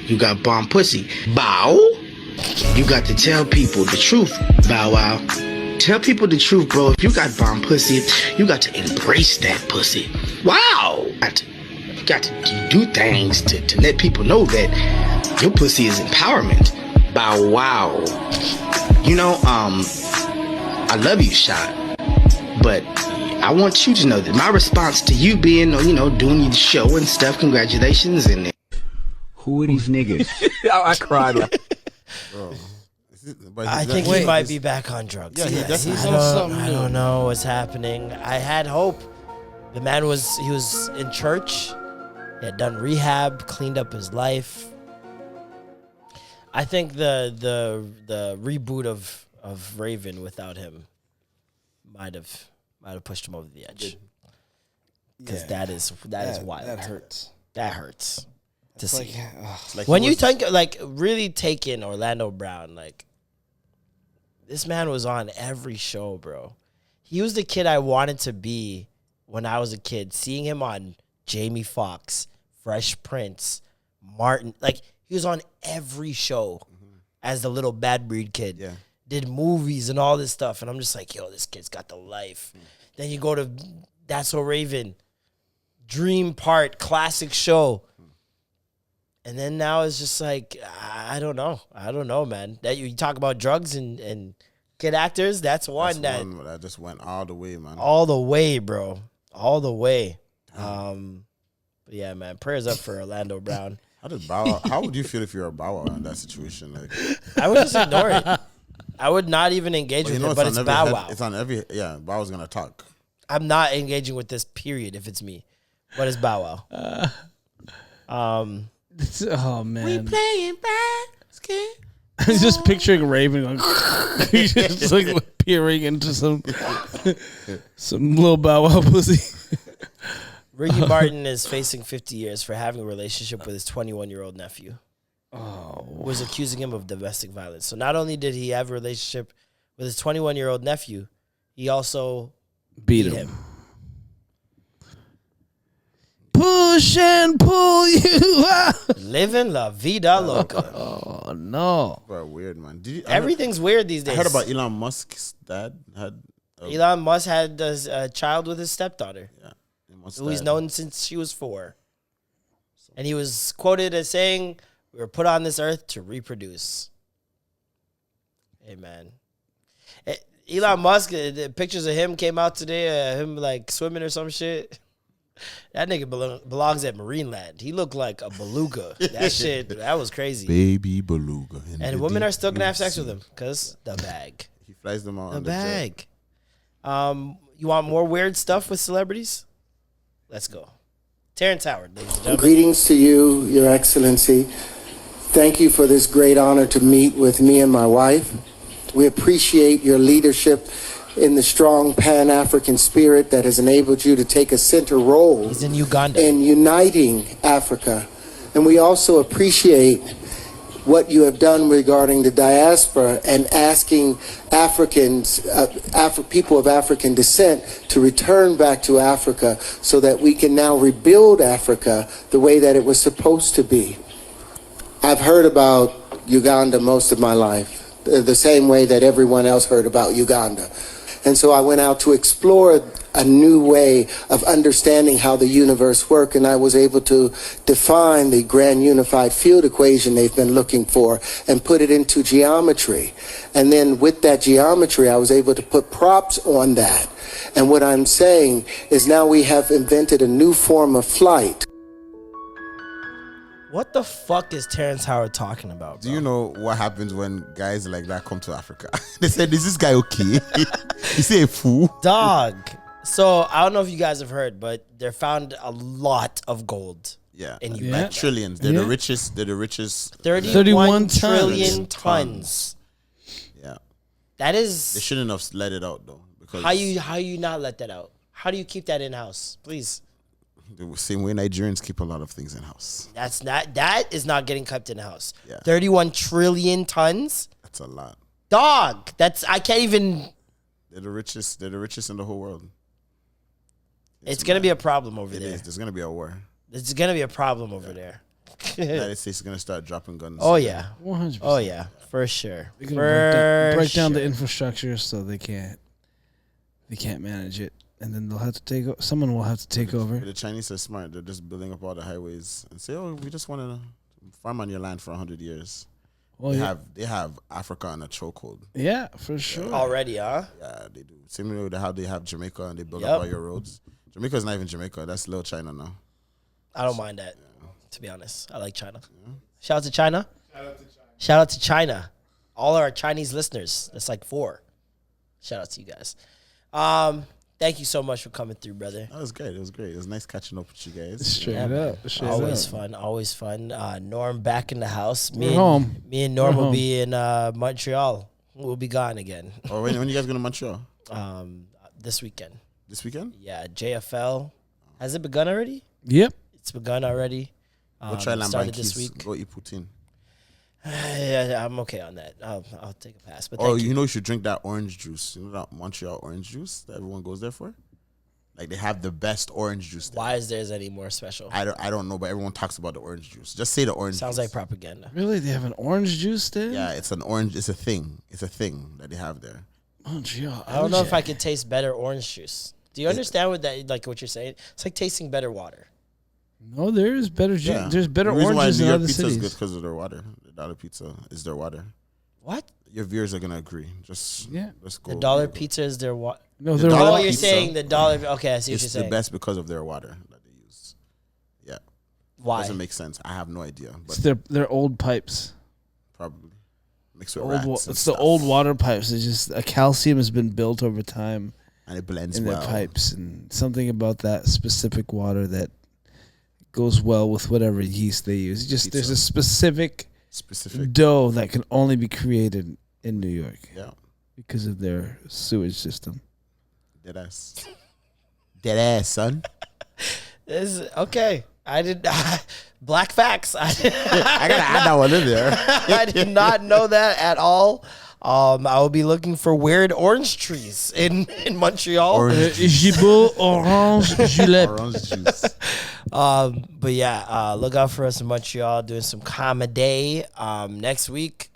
you got bomb pussy. Bow. You got to tell people the truth, Bow Wow. Tell people the truth, bro. If you got bomb pussy, you got to embrace that pussy. Wow. You got to do things to let people know that your pussy is empowerment. Bow wow. I love you, Shot. But I want you to know that my response to you being, doing your show and stuff, congratulations. And who are these niggas? I cried. I think he might be back on drugs. Yeah, he's on something I new. don't know what's happening. I had hope. The man was in church. He had done rehab, cleaned up his life. I think the reboot of Raven without him might have pushed him over the edge. Because that is wild. That hurts. That hurts to see. Like When you think, like, really take in Orlando Brown, like, this man was on every show, bro. He was the kid I wanted to be when I was a kid. Seeing him on Jamie Foxx, Fresh Prince, Martin, like, he was on every show as the little bad breed kid. Yeah. Did movies and all this stuff, and I'm just like, yo, this kid's got the life. Then you go to That's So Raven, Dream Part, classic show. And then now it's just like, I don't know, man. That you talk about drugs and kid actors, that's one that just went all the way, man. all the way, bro. All the way. But yeah, man, prayers up for Orlando Brown. How would you feel if you're a Bow Wow in that situation? Like, I would just ignore it. I would not even engage with it, but it's Bow Wow. It's on every, Bow Wow's gonna talk. I'm not engaging with this, period, if it's me. But it's Bow Wow. Oh man, We playing basket. I'm just picturing Raven going. He's just like peering into some little Bow Wow pussy. Ricky Martin is facing 50 years for having a relationship with his 21-year-old nephew. Who was accusing him of domestic violence. So not only did he have a relationship with his 21-year-old nephew, he also Beat him. Push and pull you out. Living la vida loca. Oh no, Bro, weird, man. Everything's weird these days. I heard about Elon Musk's dad had. Elon Musk had a child with his stepdaughter, who he's dad. known since she was 4. And he was quoted as saying, "We were put on this earth to reproduce." Hey, man. Elon Musk, the pictures of him came out today, him like swimming or some shit. That nigga belongs at Marineland. He looked like a beluga. That shit, that was crazy. Baby beluga. And women are still gonna have sex with him because the bag. He flies them out The on bag. You want more weird stuff with celebrities? Let's go. Terrance Howard, ladies and gentlemen. Greetings to you, Your Excellency. Thank you for this great honor to meet with me and my wife. We appreciate your leadership in the strong Pan-African spirit that has enabled you to take a center role in Uganda in uniting Africa. And we also appreciate what you have done regarding the diaspora and asking Africans, people of African descent to return back to Africa so that we can now rebuild Africa the way that it was supposed to be. I've heard about Uganda most of my life, the same way that everyone else heard about Uganda. And so I went out to explore a new way of understanding how the universe works, and I was able to define the grand unified field equation they've been looking for and put it into geometry. And then with that geometry, I was able to put props on that. And what I'm saying is now we have invented a new form of flight. What the fuck is Terrance Howard talking about, bro? Do you know what happens when guys like that come to Africa? They said, is this guy okay? Is he a fool? Dog. So, I don't know if you guys have heard, but they found a lot of gold. Yeah. In Uganda. Like trillions. They're the richest. They're the richest. 31 trillion tons. Yeah. That is... They shouldn't have let it out, though. Because How you not let that out? How do you keep that in-house? Please. The same way Nigerians keep a lot of things in-house. That is not getting kept in-house. Yeah. 31 trillion tons? That's a lot. Dog. I can't even... They're the richest in the whole world. It's going to be a problem over there. It is. There's going to be a war. It's going to be a problem over there. The United States is going to start dropping guns. Oh, yeah. 100%. Oh, yeah. For sure. Break down the infrastructure so they can't manage it. And then they'll have to take over. Someone will have to take over. The Chinese are smart. They're just building up all the highways and say, "Oh, we just want to farm on your land for 100 years." Well, they have Africa on a chokehold. Yeah, for sure. Already, huh? Yeah, they do. Similar with how they have Jamaica and they build up all your roads. Jamaica's not even Jamaica. That's little China now. I don't mind that, to be honest. I like China. Yeah. Shout out to China. Shout out to China. All our Chinese listeners. That's like 4. Shout out to you guys. Thank you so much for coming through, brother. That was great. It was great. It was nice catching up with you guys. Straight up. Always fun. Norm back in the house. Me and Norm will be in Montreal. We'll be gone again. Oh, when you guys going to Montreal? This weekend. This weekend? Yeah, JFL. Has it begun already? Yep. It's begun already. We'll try started this week. Go eat poutine. Yeah, I'm okay on that. I'll take a pass. But you know you should drink that orange juice. You know that Montreal orange juice that everyone goes there for? Like they have the best orange juice there. Why is theirs any more special? I don't know, but everyone talks about the orange juice. Just say the orange Sounds juice. like propaganda. Really? They have an orange juice there? Yeah, it's an orange. It's a thing. It's a thing that they have there. Montreal. I don't know if I could taste better orange juice. Do you understand what you're saying? It's like tasting better water. No, there is better juice. Yeah. There's better the reason oranges why in New York other pizza cities. is good because of their water. The dollar pizza is their water. What? Your viewers are gonna agree. Just let's go. The dollar pizza is their water. No, the you're pizza, saying the dollar. Okay, I see what you're it's saying. the best because of their water that they use. Yeah. Why? Doesn't make sense. I have no idea. But It's their old pipes. Probably mixed with rats. It's the old water pipes. It's just a calcium has been built over time, and it blends in well. their pipes, and something about that specific water that goes well with whatever yeast they use. Just there's a specific dough that can only be created in New York. Yeah, because of their sewage system. Deadass. Deadass, son. Okay. I did black facts. I gotta add that one in there. I did not know that at all. I will be looking for weird orange trees in Montreal. Gibault orange julep. Orange juice. But yeah, look out for us in Montreal doing some comedy next week.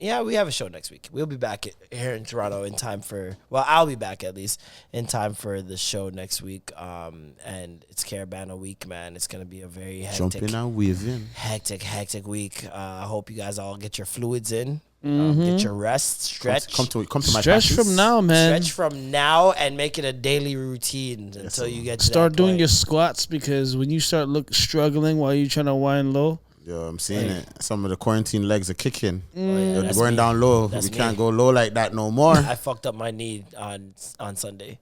Yeah, we have a show next week. We'll be back here in Toronto in time for... Well, I'll be back at least in time for the show next week. And it's Carabana week, man. It's going to be a very hectic... Jumping and waving. Hectic week. I hope you guys all get your fluids in. Get your rest, stretch. Come to my stretch practice. from now, man. Stretch from now and make it a daily routine until you get to start that doing point. your squats, because when you start struggling while you're trying to wind low. Yo, I'm seeing it. Some of the quarantine legs are kicking. Yeah, They're going down low. We can't go low like that no more. I fucked up my knee on Sunday.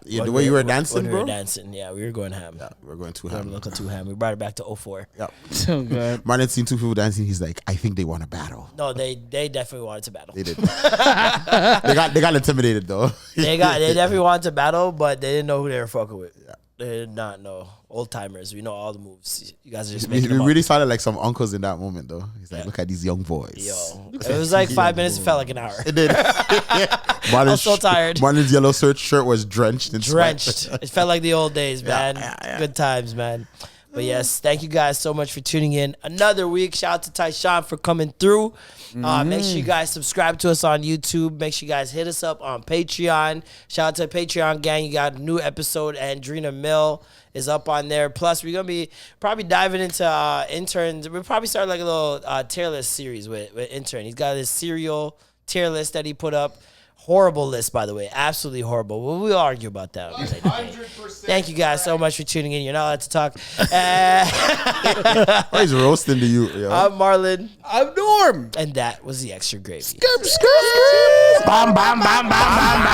Yeah, the way you were dancing, when bro? we were dancing, yeah, we were going ham. Yeah, we were going too We were ham. looking too ham. We brought it back to 04. Yeah. So good. Marlon seen 2 people dancing. He's like, I think they want to battle. No, they definitely wanted to battle. They did. they got intimidated though. They definitely wanted to battle, but they didn't know who they were fucking with. Yeah. not know. Old timers. We know all the moves. You guys are just We making them up. really sounded like some uncles in that moment, though. He's like, look at these young boys. Yo, it was like 5 minutes. It felt like an hour. It did. I was so tired. Marlon's yellow shirt was drenched in sweat. It felt like the old days, man. Good times, man. But yes, thank you guys so much for tuning in. Another week. Shout out to Tychon for coming through. Make sure you guys subscribe to us on YouTube. Make sure you guys hit us up on Patreon. Shout out to the Patreon gang. You got a new episode. Andrina Mill is up on there. Plus, we're going to be probably diving into interns. We'll probably start like a little tier list series with intern. He's got this serial tier list that he put up. Horrible list, by the way. Absolutely horrible. We'll argue about that. 100%. Thank you guys so much for tuning in. You're not allowed to talk. Oh, he's roasting to you. Yo. I'm Marlon. I'm Norm. And that was the extra gravy. Skip, skip, skip. Bam, bam, bam, bam, bam.